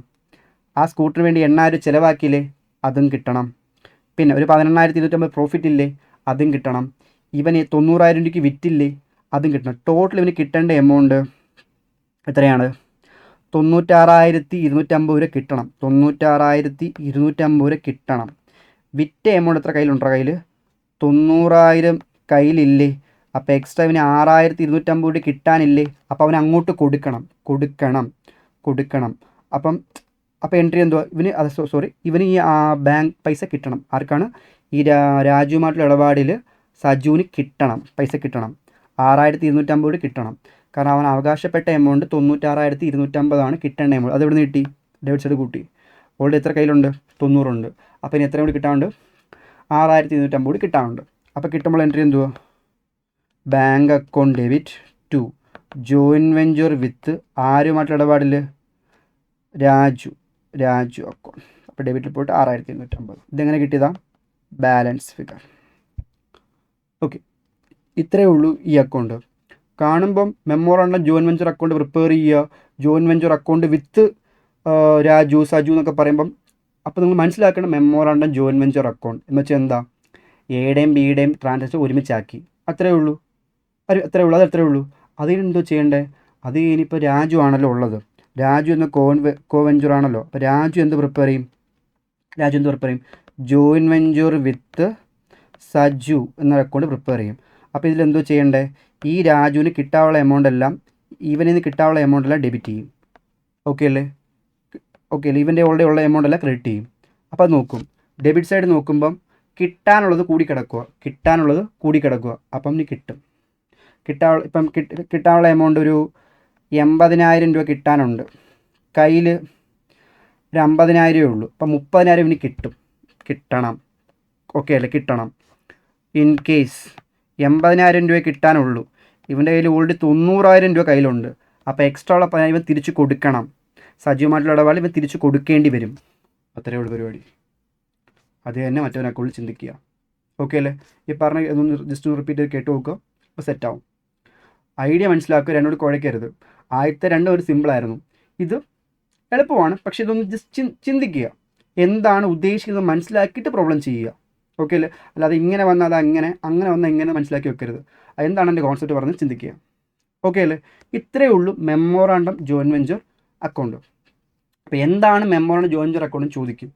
ആ സ്കൂട്ടറിന് വേണ്ടി 8,000 ചിലവാക്കിയില്ലേ, അതും കിട്ടണം. പിന്നെ ഒരു 18,250 പ്രോഫിറ്റ് ഇല്ലേ, അതും കിട്ടണം. ഇവന് 90,000 രൂപയ്ക്ക് വിറ്റില്ലേ, അതും കിട്ടണം. ടോട്ടൽ ഇവന് കിട്ടേണ്ട എമൗണ്ട് എത്രയാണ്? 96,250 രൂപ കിട്ടണം. 96,250 രൂപ കിട്ടണം. വിറ്റ എമൗണ്ട് എത്ര കയ്യിലുണ്ടോ? കയ്യിൽ 90,000 കയ്യിലില്ലേ, അപ്പോൾ എക്സ്ട്രാ ഇവന് 6,250 രൂപ കിട്ടാനില്ലേ, അപ്പോൾ അവൻ അങ്ങോട്ട് കൊടുക്കണം. അപ്പോൾ എൻട്രി എന്തുവാ? ഇവന് ഈ ബാങ്ക് പൈസ കിട്ടണം. ആർക്കാണ്? ഈ രാജുവുമായിട്ടുള്ള ഇടപാടിൽ സജുവിന് പൈസ കിട്ടണം. 6,250 രൂപ കിട്ടണം. കാരണം അവൻ അവകാശപ്പെട്ട എമൗണ്ട് 96,250 കിട്ടേണ്ട എമൗണ്ട്. അത് എവിടെ നിന്ന് കിട്ടി? ഡെബിറ്റ് സൈഡ് കൂട്ടി. ഓൾറെഡി എത്ര കയ്യിലുണ്ട്? 90 ഉണ്ട്. അപ്പോൾ ഇനി എത്ര കൂടി കിട്ടാനുണ്ട്? 6,250 കൂടി കിട്ടാനുണ്ട്. അപ്പോൾ കിട്ടുമ്പോൾ എൻട്രി എന്തുവാ? Bank account debit to joint venture with ആരുമായിട്ടുള്ള ഇടപാടിൽ രാജു അക്കൗണ്ട്. അപ്പോൾ ഡെബിറ്റിൽ പോയിട്ട് 6,250. ഇതെങ്ങനെ കിട്ടിയതാ? Balance figure. ഓക്കെ, ഇത്രയേ ഉള്ളൂ ഈ അക്കൗണ്ട്. കാണുമ്പം memorandum joint venture account prepare ചെയ്യുക, joint venture account with Raju Saju എന്നൊക്കെ പറയുമ്പം അപ്പോൾ നിങ്ങൾ മനസ്സിലാക്കണം മെമ്മോറാണ്ടം ജോയിൻറ്റ് വെഞ്ചർ അക്കൗണ്ട് എന്ന് വെച്ചാൽ എന്താ? എയുടെയും ബിയുടെയും ട്രാൻസാക്ഷൻ ഒരുമിച്ചാക്കി, അത്രയേ ഉള്ളൂ. അത് അത്രയേ ഉള്ളൂ. അതിനെന്തോ ചെയ്യണ്ടേ? അത് ഇനിയിപ്പോൾ രാജു ആണല്ലോ ഉള്ളത്, രാജു എന്ന കോ വെഞ്ചർ ആണല്ലോ. അപ്പോൾ രാജു എന്ത് പ്രിപ്പയർ ചെയ്യും? ജോയിൻറ്റ് വെഞ്ചർ വിത്ത് സജു എന്ന അക്കൗണ്ട് പ്രിപ്പയർ ചെയ്യും. അപ്പോൾ ഇതിലെന്തോ ചെയ്യണ്ടേ? ഈ രാജുവിന് കിട്ടാനുള്ള എമൗണ്ട് എല്ലാം ഇവനിൽ നിന്ന് കിട്ടാനുള്ള എമൗണ്ട് എല്ലാം ഡെബിറ്റ് ചെയ്യും. ഓക്കെ അല്ലേ? ഇവൻ്റെ ഓൾറെഡി ഉള്ള എമൗണ്ട് എല്ലാം ക്രെഡിറ്റ് ചെയ്യും. അപ്പോൾ അത് നോക്കും, ഡെബിറ്റ് സൈഡ് നോക്കുമ്പം കിട്ടാനുള്ളത് കൂടി കിടക്കുക. അപ്പം ഇനി കിട്ടാനുള്ള എമൗണ്ട് ഒരു 80,000 രൂപ കിട്ടാനുണ്ട്. കയ്യിൽ ഒരു 50,000 ഉള്ളൂ. അപ്പം 30,000 ഇവന് കിട്ടണം. ഓക്കെ അല്ലേ? കിട്ടണം. ഇൻ കേസ് 80,000 രൂപ കിട്ടാനുള്ളൂ, ഇവൻ്റെ കയ്യിൽ ഓൾറെഡി 90,000 രൂപ കയ്യിലുണ്ട്. അപ്പോൾ എക്സ്ട്രാ ഉള്ള 10,000 ഇവൻ തിരിച്ച് കൊടുക്കണം. സജീവമായിട്ടുള്ള ഇടപാട് ഇവൻ തിരിച്ച് കൊടുക്കേണ്ടി വരും. അത്രയേ ഉള്ളൂ പരിപാടി. അത് തന്നെ മറ്റവൻ അക്കൗണ്ടിൽ ചിന്തിക്കുക. ഓക്കെ അല്ലേ? ഈ പറഞ്ഞ ജസ്റ്റ് ഒന്ന് റിപ്പീറ്റ് ചെയ്ത് കേട്ട് നോക്കുക, അപ്പോൾ സെറ്റാവും. ഐഡിയ മനസ്സിലാക്കുക, രണ്ടോട് കുഴക്കരുത്. ആദ്യത്തെ രണ്ടും ഒരു സിമ്പിളായിരുന്നു, ഇത് എളുപ്പമാണ്. പക്ഷേ ഇതൊന്ന് ജസ്റ്റ് ചിന്തിക്കുക, എന്താണ് ഉദ്ദേശിക്കുന്നത് മനസ്സിലാക്കിയിട്ട് പ്രോബ്ലം ചെയ്യുക. ഓക്കെ അല്ലേ? അല്ലാതെ ഇങ്ങനെ വന്നാൽ അത് അങ്ങനെ വന്നാൽ ഇങ്ങനെ മനസ്സിലാക്കി വെക്കരുത്. എന്താണ് എൻ്റെ കോൺസെപ്റ്റ് പറഞ്ഞ് ചിന്തിക്കുക. ഓക്കെ അല്ലേ? ഇത്രയേ ഉള്ളൂ മെമ്മോറാണ്ടം ജോയിൻറ്റ് വെഞ്ചർ അക്കൗണ്ട്. അപ്പോൾ എന്താണ് മെമ്മോറാണ്ടം ജോയിൻറ്റ് വെഞ്ചർ അക്കൗണ്ട് ചോദിക്കും.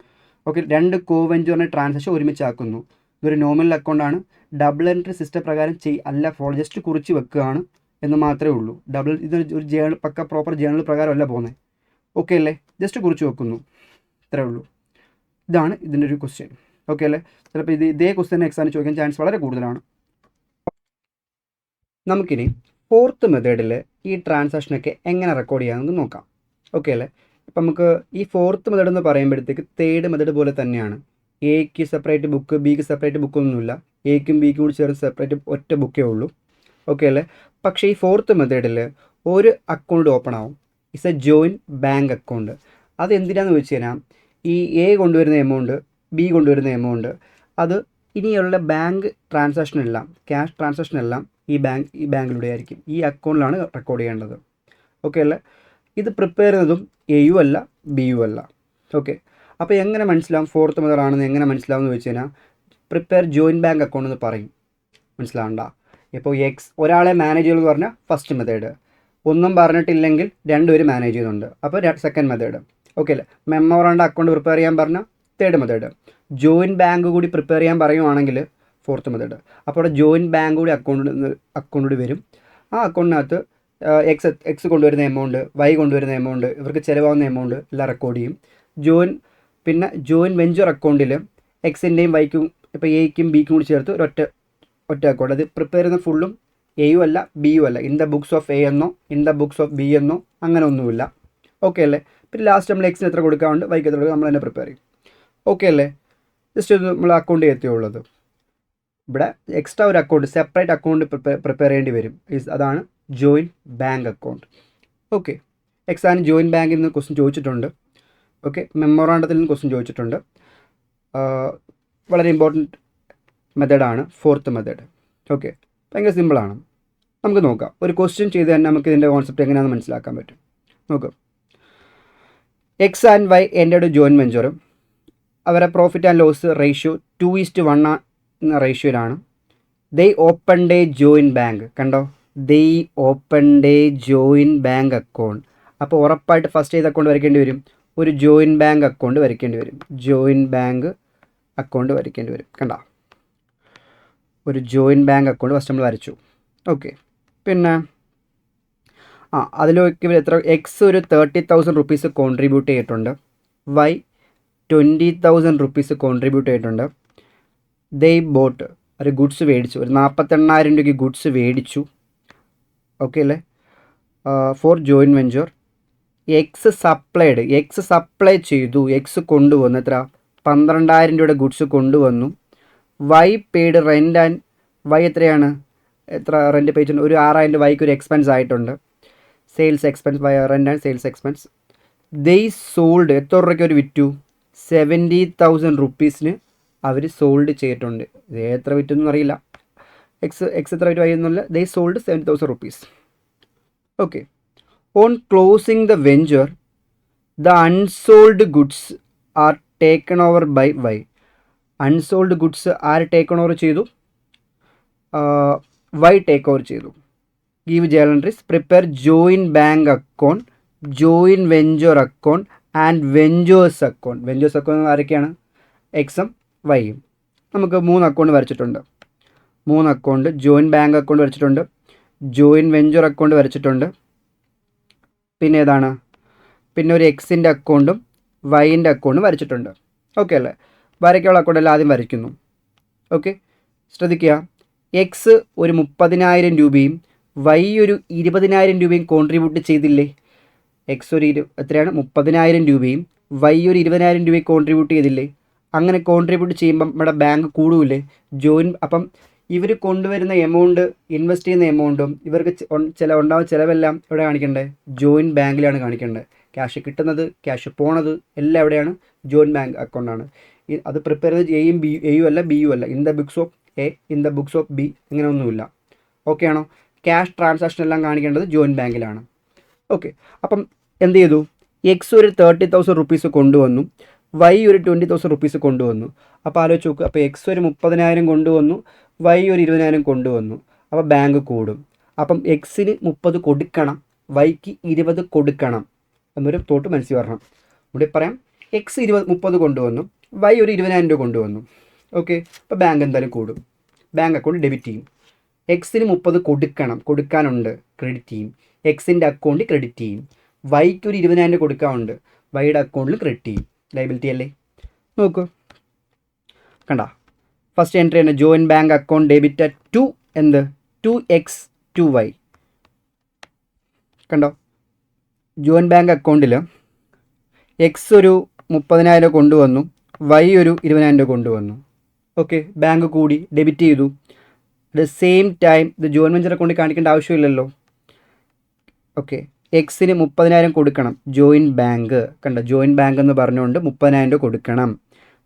ഓക്കെ, രണ്ട് കോ വെഞ്ചറിനെ ട്രാൻസാക്ഷൻ ഒരുമിച്ചാക്കുന്നു. ഇതൊരു നോമിനൽ അക്കൗണ്ടാണ്. ഡബിൾ എൻട്രി സിസ്റ്റം പ്രകാരം ജസ്റ്റ് കുറിച്ച് വെക്കുകയാണ് എന്ന് മാത്രമേ ഉള്ളൂ. ഇതൊരു ജേണൽ പ്രോപ്പർ ജേണൽ പ്രകാരമല്ല പോകുന്നത്. ഓക്കെ അല്ലേ? ജസ്റ്റ് കുറിച്ച് വെക്കുന്നു, ഇത്രയേ ഉള്ളൂ. ഇതാണ് ഇതിൻ്റെ ഒരു ക്വസ്റ്റ്യൻ. ഓക്കെ അല്ലേ? ചിലപ്പോൾ ഇതേ ക്വസ്റ്റ്യൻ എക്സാമിന് ചോദിക്കാൻ ചാൻസ് വളരെ കൂടുതലാണ്. നമുക്കിനി ഫോർത്ത് മെത്തേഡിൽ ഈ ട്രാൻസാക്ഷനൊക്കെ എങ്ങനെ റെക്കോർഡ് ചെയ്യാമെന്ന് നോക്കാം. ഓക്കെ അല്ലേ? ഇപ്പം നമുക്ക് ഈ ഫോർത്ത് മെത്തേഡ് എന്ന് പറയുമ്പോഴത്തേക്ക് തേർഡ് മെത്തേഡ് പോലെ തന്നെയാണ്. എക്ക് സെപ്പറേറ്റ് ബുക്ക്, ബിക്ക് സെപ്പറേറ്റ് ബുക്കൊന്നുമില്ല. എക്കും ബിക്കും കൂടി ചേർന്ന് സെപ്പറേറ്റ് ഒറ്റ ബുക്കേ ഉള്ളൂ. ഓക്കെ അല്ലേ? പക്ഷേ ഈ ഫോർത്ത് മെത്തേഡിൽ ഒരു അക്കൗണ്ട് ഓപ്പൺ ആവും. It's A joint bank account. അത് എന്തിനാണെന്ന് ചോദിച്ചു കഴിഞ്ഞാൽ ഈ എ കൊണ്ടുവരുന്ന എമൗണ്ട്, ബി കൊണ്ടുവരുന്ന എമൗണ്ട്, അത് ഇനിയുള്ള ബാങ്ക് ട്രാൻസാക്ഷൻ എല്ലാം, ക്യാഷ് ട്രാൻസാക്ഷൻ എല്ലാം ഈ ബാങ്കിലൂടെ ആയിരിക്കും. ഈ അക്കൗണ്ടിലാണ് റെക്കോർഡ് ചെയ്യേണ്ടത്. ഓക്കെ അല്ലേ? ഇത് പ്രിപ്പയർ ചെയ്യുന്നതും എയും അല്ല ബിയും അല്ല. ഓക്കെ, അപ്പോൾ എങ്ങനെ മനസ്സിലാവും ഫോർത്ത് മെത്തേഡ് ആണെന്ന് എങ്ങനെ മനസ്സിലാവും എന്ന് വെച്ച് കഴിഞ്ഞാൽ പ്രിപ്പയർ ജോയിൻറ്റ് ബാങ്ക് അക്കൗണ്ട് എന്ന് പറയും. മനസ്സിലാവണ്ട? ഇപ്പോൾ ഒരാളെ മാനേജ് ചെയ്യുമെന്ന് പറഞ്ഞാൽ ഫസ്റ്റ് മെത്തേഡ്, ഒന്നും പറഞ്ഞിട്ടില്ലെങ്കിൽ രണ്ടുപേരും മാനേജ് ചെയ്യുന്നുണ്ട്, അപ്പോൾ സെക്കൻഡ് മെത്തേഡ്. ഓക്കെ അല്ലേ? മെമ്മോറാണ്ട അക്കൗണ്ട് പ്രിപ്പയർ ചെയ്യാൻ പറഞ്ഞാൽ തേർഡ് മെത്തേഡ്. ജോയിൻറ്റ് ബാങ്ക് കൂടി പ്രിപ്പയർ ചെയ്യാൻ പറയുവാണെങ്കിൽ ഫോർത്ത് മെത്തേഡ്. അപ്പോൾ അവിടെ ജോയിൻറ്റ് ബാങ്ക് കൂടി അക്കൗണ്ട് കൂടി വരും. ആ അക്കൗണ്ടിനകത്ത് എക്സ് കൊണ്ടുവരുന്ന എമൗണ്ട്, വൈ കൊണ്ടുവരുന്ന എമൗണ്ട്, ഇവർക്ക് ചിലവാകുന്ന എമൗണ്ട് എല്ലാം റെക്കോർഡ് ചെയ്യും. പിന്നെ ജോയിൻ വെഞ്ചർ അക്കൗണ്ടിൽ എക്സിൻ്റെയും വൈക്കും, ഇപ്പോൾ എയ്ക്കും ബിക്കും കൂടി ചേർത്ത് ഒറ്റ അക്കൗണ്ട്. അത് പ്രിപ്പയർ ചെയ്യുന്ന ഫുള്ളും എയും അല്ല ബിയും അല്ല. In the books of A എന്നോ in the books of B എന്നോ അങ്ങനെ ഒന്നുമില്ല. ഓക്കെ അല്ലേ? പിന്നെ ലാസ്റ്റ് നമ്മൾ എക്സിന് എത്ര കൊടുക്കാറുണ്ട്, വൈക്ക് എത്ര കൊടുക്കുക, നമ്മൾ തന്നെ പ്രിപ്പയർ ചെയ്യും. ഓക്കെ അല്ലേ? ജസ്റ്റ് ഒന്ന് നമ്മൾ അക്കൗണ്ട് ചെയ്യത്തുള്ളത്. ഇവിടെ എക്സ്ട്രാ ഒരു അക്കൗണ്ട്, സെപ്പറേറ്റ് അക്കൗണ്ട് പ്രിപ്പയർ ചെയ്യേണ്ടി വരും. അതാണ് ജോയിൻറ്റ് ബാങ്ക് അക്കൗണ്ട്. ഓക്കെ, എക്സാമിന് ജോയിൻറ്റ് ബാങ്കിൽ നിന്ന് ക്വസ്റ്റ്യൻ ചോദിച്ചിട്ടുണ്ട്. ഓക്കെ, മെമ്മോറാണ്ടത്തിൽ നിന്ന് ക്വസ്റ്റ്യൻ ചോദിച്ചിട്ടുണ്ട്. വളരെ ഇമ്പോർട്ടൻറ്റ് മെത്തേഡാണ് ഫോർത്ത് മെത്തേഡ്. ഓക്കെ, ഭയങ്കര സിമ്പിളാണ്. നമുക്ക് നോക്കാം. ഒരു ക്വസ്റ്റ്യൻ ചെയ്ത് തന്നെ നമുക്ക് ഇതിൻ്റെ കോൺസെപ്റ്റ് എങ്ങനെയാണെന്ന് മനസ്സിലാക്കാൻ പറ്റും. നോക്കാം. എക്സ് ആൻഡ് വൈ എൻ്റെ ജോയിൻറ്റ് വെഞ്ചറും അവരെ പ്രോഫിറ്റ് ആൻഡ് ലോസ് റേഷ്യോ 2:1 എന്ന റേഷ്യോയിലാണ്. They opened a joint bank. കണ്ടോ? They opened a joint bank account. അപ്പോൾ ഉറപ്പായിട്ട് ഫസ്റ്റ് ഏത് അക്കൗണ്ട് വരയ്ക്കേണ്ടി വരും? ഒരു ജോയിൻറ്റ് ബാങ്ക് അക്കൗണ്ട് വരയ്ക്കേണ്ടി വരും. ജോയിൻറ്റ് ബാങ്ക് അക്കൗണ്ട് വരയ്ക്കേണ്ടി വരും. കണ്ടോ? ഒരു ജോയിൻറ്റ് ബാങ്ക് അക്കൗണ്ട് ഫസ്റ്റ് നമ്മൾ വരച്ചു. ഓക്കെ, പിന്നെ അതിലേക്ക് എത്ര, എക്സ് ഒരു 30,000 റുപ്പീസ് കോൺട്രിബ്യൂട്ട് ചെയ്തിട്ടുണ്ട്, വൈ 20,000 റുപ്പീസ് കോൺട്രിബ്യൂട്ട് ചെയ്തിട്ടുണ്ട്. ദേ ബോട്ട് ഒരു ഗുഡ്സ് മേടിച്ചു, ഒരു 48,000 രൂപയ്ക്ക് ഗുഡ്സ് മേടിച്ചു. ഓക്കെ അല്ലേ? For joint venture. X supply ചെയ്തു, എക്സ് കൊണ്ടുവന്നു എത്ര, 12,000 രൂപയുടെ ഗുഡ്സ് കൊണ്ടുവന്നു. Y paid rent and Y എത്രയാണ്, എത്ര റെൻറ്റ് പേ ചെയ്തിട്ടുണ്ട്, ഒരു 6,000 രൂപ വൈക്ക് ഒരു എക്സ്പെൻസ് ആയിട്ടുണ്ട്. Sales expense, rent and sales expense. They sold എത്ര രൂപയ്ക്ക് അവർ വിറ്റു, 70,000 റുപ്പീസിന് അവർ സോൾഡ് ചെയ്തിട്ടുണ്ട്. ഇത് എത്ര വിറ്റെന്നും അറിയില്ല, എക്സ് എത്ര വിറ്റ് വൈകുന്നില്ല. They sold 70,000 rupees. Okay, on closing the venture the unsold goods are taken over by Y. Unsold goods ആര് ടേക്കൺ ഓവർ ചെയ്തു? വൈ ടേക്ക് ഓവർ ചെയ്തു. Give journal entries, prepare joint bank account, joint venture account and ventures account. വെഞ്ചേഴ്സ് അക്കൗണ്ട് ആരൊക്കെയാണ്? എക്സും വൈയും. നമുക്ക് 3 account വരച്ചിട്ടുണ്ട്. 3 അക്കൗണ്ട്, ജോയിൻറ്റ് ബാങ്ക് അക്കൗണ്ട് വരച്ചിട്ടുണ്ട്, ജോയിൻറ്റ് വെഞ്ചർ അക്കൗണ്ട് വരച്ചിട്ടുണ്ട്, പിന്നെ ഏതാണ്, പിന്നെ ഒരു എക്സിൻ്റെ അക്കൗണ്ടും വൈൻ്റെ അക്കൗണ്ടും വരച്ചിട്ടുണ്ട്. ഓക്കെ അല്ലേ? വരയ്ക്കാനുള്ള അക്കൗണ്ട് എല്ലാം ആദ്യം വരയ്ക്കുന്നു. ഓക്കെ, ശ്രദ്ധിക്കുക. എക്സ് ഒരു 30,000 രൂപയും വൈ ഒരു 20,000 രൂപയും കോൺട്രിബ്യൂട്ട് ചെയ്തില്ലേ? എക്സ് ഒരു എത്രയാണ്, 30,000 രൂപയും വൈ ഒരു 20,000 രൂപയും കോൺട്രിബ്യൂട്ട് ചെയ്തില്ലേ? അങ്ങനെ കോൺട്രിബ്യൂട്ട് ചെയ്യുമ്പം നമ്മുടെ ബാങ്ക് കൂടൂല്ലേ? അപ്പം ഇവർ കൊണ്ടുവരുന്ന എമൗണ്ട്, ഇൻവെസ്റ്റ് ചെയ്യുന്ന എമൗണ്ടും ഇവർക്ക് ഉണ്ടാവുന്ന ചിലവെല്ലാം എവിടെ കാണിക്കേണ്ടത്? ജോയിൻറ്റ് ബാങ്കിലാണ് കാണിക്കേണ്ടത്. ക്യാഷ് കിട്ടുന്നത്, ക്യാഷ് പോണത് എല്ലാം എവിടെയാണ്? ജോയിൻറ്റ് ബാങ്ക് അക്കൗണ്ടാണ്. അത് പ്രിപ്പയർ ചെയ്ത് എയും അല്ല ബിയും അല്ല. In the books of A, in the books of B, അങ്ങനെ ഒന്നുമില്ല. ഓക്കെ ആണോ? ക്യാഷ് ട്രാൻസാക്ഷൻ എല്ലാം കാണിക്കേണ്ടത് ജോയിൻറ്റ് ബാങ്കിലാണ്. ഓക്കെ, അപ്പം എന്ത് ചെയ്തു? എക്സ് ഒരു 30,000 റുപ്പീസ് കൊണ്ടുവന്നു, വൈ ഒരു 20,000 റുപ്പീസ് കൊണ്ടുവന്നു. അപ്പോൾ ആലോചിച്ച് നോക്കുക. അപ്പോൾ എക്സ് ഒരു 30,000 കൊണ്ടുവന്നു, വൈ ഒരു 20,000 കൊണ്ടുവന്നു. അപ്പോൾ ബാങ്ക് കൂടും. അപ്പം എക്സിന് 30 കൊടുക്കണം, വൈക്ക് 20 കൊടുക്കണം എന്നൊരു തോട്ട് മനസ്സിൽ വരണം. ഇവിടെ പറയാം, എക്സ് 30 കൊണ്ടുവന്നു, വൈ ഒരു 20,000 രൂപ കൊണ്ടുവന്നു. ഓക്കെ, അപ്പോൾ ബാങ്ക് എന്തായാലും കൂടും. ബാങ്ക് അക്കൗണ്ട് ഡെബിറ്റ് ചെയ്യും. എക്സിന് 30 കൊടുക്കാനുണ്ട്, ക്രെഡിറ്റ് ചെയ്യും. എക്സിൻ്റെ അക്കൗണ്ടിൽ ക്രെഡിറ്റ് ചെയ്യും. വൈക്ക് ഒരു 20,000 കൊടുക്കാനുണ്ട്, വൈയുടെ അക്കൗണ്ടിൽ ക്രെഡിറ്റ് ചെയ്യും. ലയബിലിറ്റി അല്ലേ? നോക്കൂ, കണ്ട ഫസ്റ്റ് എൻട്രി തന്നെ joint bank account debit to എന്ത് 2x 2y. കണ്ടോ? ജോയിൻറ്റ് ബാങ്ക് അക്കൗണ്ടിൽ എക്സ് ഒരു 30,000 കൊണ്ടുവന്നു, വൈ ഒരു 20,000 കൊണ്ടുവന്നു. ഓക്കെ, ബാങ്ക് കൂടി, ഡെബിറ്റ് ചെയ്തു. അറ്റ് ദ സെയിം ടൈം ഇത് ജോയിൻറ്റ് വെഞ്ചർ അക്കൗണ്ടിൽ കാണിക്കേണ്ട ആവശ്യമില്ലല്ലോ. ഓക്കെ, എക്സിന് 30,000 കൊടുക്കണം, ജോയിൻറ്റ് ബാങ്ക് കണ്ടോ, ജോയിൻറ്റ് ബാങ്ക് എന്ന് പറഞ്ഞുകൊണ്ട് 30,000 കൊടുക്കണം.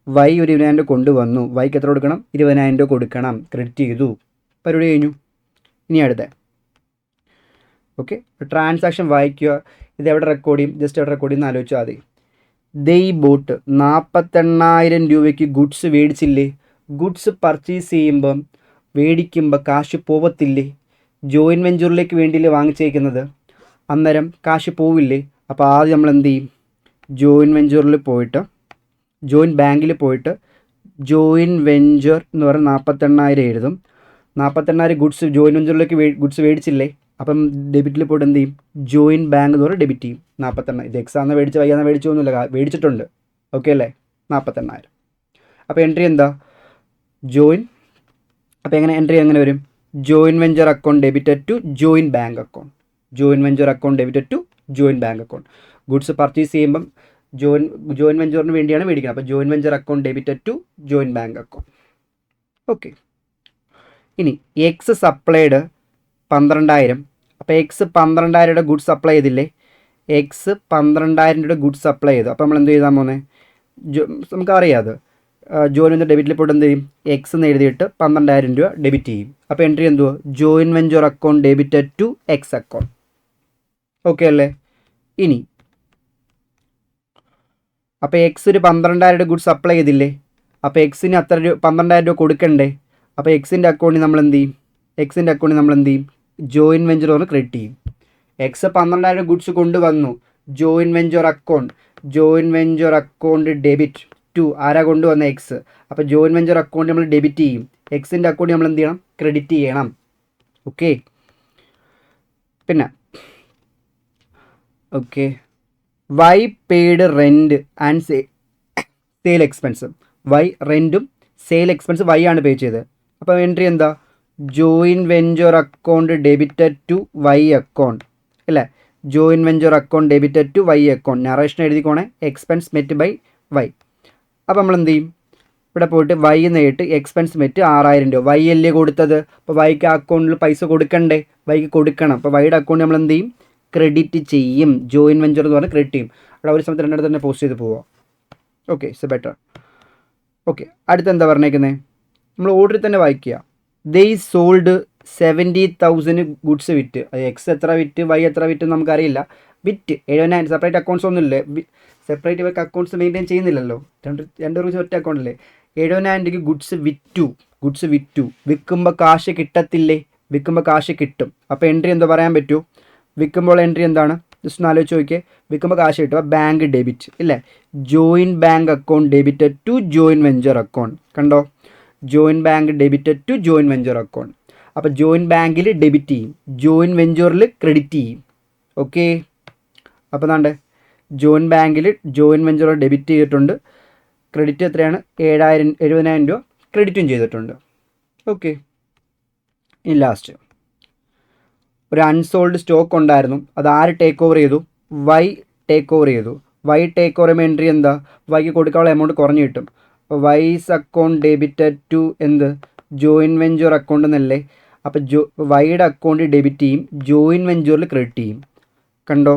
വൈ ഒരു 20,000 കൊണ്ടുവന്നു, വൈക്ക് എത്ര കൊടുക്കണം, 20,000 കൊടുക്കണം. ക്രെഡിറ്റ് ചെയ്തു, പരിപാടി കഴിഞ്ഞു. ഇനി അടുത്ത ഓക്കെ, ട്രാൻസാക്ഷൻ വായിക്കുക. ഇത് എവിടെ റെക്കോർഡ് ചെയ്യും, ജസ്റ്റ് എവിടെ റെക്കോർഡ് ചെയ്യുന്ന ആലോചിച്ചാൽ മതി. ദേ ബോട്ട് 48,000 രൂപയ്ക്ക് ഗുഡ്സ് മേടിച്ചില്ലേ. ഗുഡ്സ് പർച്ചേസ് ചെയ്യുമ്പം മേടിക്കുമ്പോൾ കാശ് പോവത്തില്ലേ. ജോയിൻറ്റ് വെഞ്ചറിലേക്ക് വേണ്ടിയില്ലേ വാങ്ങിച്ചേക്കുന്നത്, അന്നേരം കാശ് പോവില്ലേ. അപ്പോൾ ആദ്യം നമ്മൾ എന്ത് ചെയ്യും, ജോയിൻറ്റ് വെഞ്ചറിൽ പോയിട്ട്, ജോയിൻറ്റ് ബാങ്കിൽ പോയിട്ട് ജോയിൻറ്റ് വെഞ്ചർ എന്ന് പറഞ്ഞാൽ 48,000 എഴുതും. 48,000 ഗുഡ്സ് ജോയിൻറ്റ് വെഞ്ചറിലേക്ക് ഗുഡ്സ് മേടിച്ചില്ലേ. അപ്പം ഡെബിറ്റിൽ പോയിട്ട് എന്ത് ചെയ്യും, ജോയിൻറ്റ് ബാങ്ക് എന്ന് പറഞ്ഞാൽ ഡെബിറ്റ് ചെയ്യും 48,000. ഇത് എക്സാന്ന് മേടിച്ച് വയ്യാന്ന് മേടിച്ചൊന്നുമില്ല, മേടിച്ചിട്ടുണ്ട്. ഓക്കെ അല്ലേ, 48,000. അപ്പോൾ എൻട്രി എന്താ, ജോയിൻ. അപ്പോൾ എൻട്രി എങ്ങനെ വരും, joint venture account debited to joint bank account. Joint venture account debited to joint bank account. Goods purchase ചെയ്യുമ്പം ജോയിൻറ്റ് വെഞ്ചറിന് വേണ്ടിയാണ് മേടിക്കുന്നത്. അപ്പോൾ joint venture account debited to joint bank account. Okay, ഇനി എക്സ് സപ്ലൈഡ് 12,000. അപ്പോൾ X 12,000 goods supply ചെയ്തില്ലേ. X 12,000 goods supply ചെയ്തു. അപ്പോൾ നമ്മൾ എന്ത് ചെയ്താൽ പോകുന്നത്, നമുക്കറിയാം അത് ജോയിൻറ്റ് വെഞ്ചർ ഡെബിറ്റിൽ പോയിട്ട് എന്ത് ചെയ്യും, എക്സ് എന്ന് എഴുതിയിട്ട് 12,000 രൂപ ഡെബിറ്റ് ചെയ്യും. അപ്പോൾ എൻട്രി എന്തുവാ, joint venture account debited to X account. Okay അല്ലേ. ഇനി അപ്പോൾ എക്സ് ഒരു 12,000 ഗുഡ്സ് സപ്ലൈ ചെയ്തില്ലേ. അപ്പോൾ എക്സിന് അത്ര 12,000 രൂപ കൊടുക്കണ്ടേ. അപ്പോൾ എക്സിൻ്റെ അക്കൗണ്ടിൽ നമ്മൾ എന്ത് ചെയ്യും, ജോയിൻറ്റ് വെഞ്ചർ പറഞ്ഞ് ക്രെഡിറ്റ് ചെയ്യും. എക്സ് 12,000 ഗുഡ്സ് കൊണ്ടുവന്നു, joint venture account debit to ആരാ കൊണ്ടുവന്ന, എക്സ്. അപ്പോൾ ജോയിൻറ്റ് വെഞ്ചർ അക്കൗണ്ട് നമ്മൾ ഡെബിറ്റ് ചെയ്യും, എക്സിൻ്റെ അക്കൗണ്ട് നമ്മൾ എന്ത് ചെയ്യണം, ക്രെഡിറ്റ് ചെയ്യണം. ഓക്കെ, പിന്നെ okay, Y paid rent and sale expense. Y റെൻറ്റും സെയിൽ എക്സ്പെൻസ് വൈ ആണ് പേ ചെയ്തത്. അപ്പോൾ എൻട്രി എന്താ, joint venture account debited to Y account അല്ലേ. Joint venture account debited to Y account. Narration എഴുതിക്കോണേ, എക്സ്പെൻസ് മെറ്റ് ബൈ വൈ. അപ്പോൾ നമ്മൾ എന്ത് ചെയ്യും, ഇവിടെ പോയിട്ട് വൈ നേരിട്ട് എക്സ്പെൻസ് മെറ്റ് 6,000 രൂപ. വൈ അല്ലേ കൊടുത്തത്, അപ്പോൾ വൈക്ക് അക്കൗണ്ടിൽ പൈസ കൊടുക്കണ്ടേ, വൈക്ക് കൊടുക്കണം. അപ്പോൾ വൈയുടെ അക്കൗണ്ട് നമ്മൾ എന്ത് ചെയ്യും, ക്രെഡിറ്റ് ചെയ്യും. ജോയിൻറ്റ് വെഞ്ചർ എന്ന് പറഞ്ഞാൽ ക്രെഡിറ്റ് ചെയ്യും. അവിടെ ഒരു സമയത്ത് രണ്ടിടത്ത് തന്നെ പോസ്റ്റ് ചെയ്ത് പോവാം. Okay, it's better. ഓക്കെ, അടുത്ത് എന്താ പറഞ്ഞേക്കുന്നത്, നമ്മൾ ഓർഡറിൽ തന്നെ വായിക്കുക. ദേ സോൾഡ് 70,000 ഗുഡ്സ് വിറ്റ്. അത് എക്സ് എത്ര വിറ്റ്, വൈ എത്ര വിറ്റ് നമുക്കറിയില്ല. വിറ്റ് 70,000. സെപ്പറേറ്റ് അക്കൗണ്ട്സ് ഒന്നുമില്ലേ, സെപ്പറേറ്റ് ഇവർക്ക് അക്കൗണ്ട്സ് മെയിൻറ്റെയിൻ ചെയ്യുന്നില്ലല്ലോ, രണ്ട് റൂസ് ഒറ്റ അക്കൗണ്ടല്ലേ. 70,000 ഗുഡ്സ് വിറ്റു. വിൽക്കുമ്പോൾ കാശ് കിട്ടത്തില്ലേ, വിൽക്കുമ്പോൾ കാശ് കിട്ടും. അപ്പോൾ എൻട്രി എന്താ പറയാൻ പറ്റൂ, വിൽക്കുമ്പോൾ എൻട്രി എന്താണ്, ജസ്റ്റ് ഒന്ന് ആലോചിച്ച് നോക്കിയേ. വിൽക്കുമ്പോൾ കാശ് കിട്ടുക, ബാങ്ക് ഡെബിറ്റ് ഇല്ലേ. Joint bank account debited to joint venture account. കണ്ടോ, joint bank debited to joint venture account. അപ്പോൾ ജോയിൻറ്റ് ബാങ്കിൽ ഡെബിറ്റ് ചെയ്യും, ജോയിൻറ്റ് വെഞ്ചറിൽ ക്രെഡിറ്റ് ചെയ്യും. ഓക്കെ, അപ്പോൾ എന്താണ്ട് ജോയിൻറ്റ് ബാങ്കിൽ ജോയിൻറ്റ് വെഞ്ചറിൽ ഡെബിറ്റ് ചെയ്തിട്ടുണ്ട്. ക്രെഡിറ്റ് എത്രയാണ്, 70,000 രൂപ ക്രെഡിറ്റും ചെയ്തിട്ടുണ്ട്. ഓക്കെ, ഇനി ലാസ്റ്റ് ഒരു അൺസോൾഡ് സ്റ്റോക്ക് ഉണ്ടായിരുന്നു. അത് ആര് ടേക്ക് ഓവർ ചെയ്തു, വൈ ടേക്ക് ഓവർ ചെയ്തു. വൈ ടേക്ക് ഓവർ ചെയ്യുമ്പോൾ എൻട്രി എന്താ, വൈക്ക് കൊടുക്കാനുള്ള എമൗണ്ട് കുറഞ്ഞ് കിട്ടും. അപ്പോൾ വൈസ് അക്കൗണ്ട് ഡെബിറ്റഡ് ടു എന്ത്, ജോയിൻറ്റ് വെഞ്ചർ അക്കൗണ്ട് എന്നല്ലേ. അപ്പോൾ വൈയുടെ അക്കൗണ്ട് ഡെബിറ്റ് ചെയ്യും, ജോയിൻറ്റ് വെഞ്ചറിൽ ക്രെഡിറ്റ് ചെയ്യും. കണ്ടോ,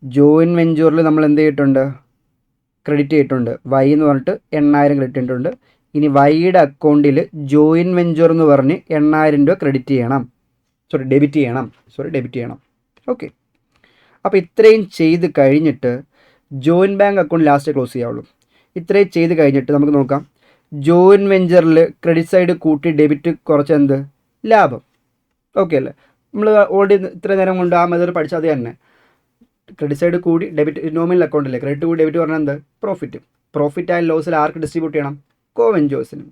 ജോയിൻറ്റ് വെഞ്ചറിൽ നമ്മൾ എന്ത് ചെയ്തിട്ടുണ്ട്, ക്രെഡിറ്റ് ചെയ്തിട്ടുണ്ട്. വൈ എന്ന് പറഞ്ഞിട്ട് 8,000 ക്രെഡിറ്റ് ചെയ്തിട്ടുണ്ട്. ഇനി വൈയുടെ അക്കൗണ്ടിൽ ജോയിൻറ്റ് വെഞ്ചർ എന്ന് പറഞ്ഞ് 8,000 രൂപ ക്രെഡിറ്റ് ചെയ്യണം, ഡെബിറ്റ് ചെയ്യണം. ഓക്കെ, അപ്പോൾ ഇത്രയും ചെയ്ത് കഴിഞ്ഞിട്ട് joint bank account last close ചെയ്യാവുള്ളൂ. ഇത്രയും ചെയ്ത് കഴിഞ്ഞിട്ട് നമുക്ക് നോക്കാം, ജോയിൻറ്റ് വെഞ്ചറിൽ ക്രെഡിറ്റ് സൈഡ് കൂട്ടി ഡെബിറ്റ് കുറച്ച് എന്ത്, ലാഭം. ഓക്കെ അല്ലേ, നമ്മൾ ഓൾറെഡി ഇത്ര നേരം കൊണ്ട് ആ മെത്തേഡ് പഠിച്ചാൽ അത് തന്നെ. ക്രെഡിറ്റ് സൈഡ് കൂടി ഡെബിറ്റ്, നോമിനൽ അക്കൗണ്ടില്ലേ, ക്രെഡിറ്റ് കൂടി ഡെബിറ്റ് പറഞ്ഞാൽ എന്ത്, പ്രോഫിറ്റ് ആൻഡ് ലോസിൽ ആർക്ക് ഡിസ്ട്രിബ്യൂട്ട് ചെയ്യണം, കോവെഞ്ചേഴ്സിനും.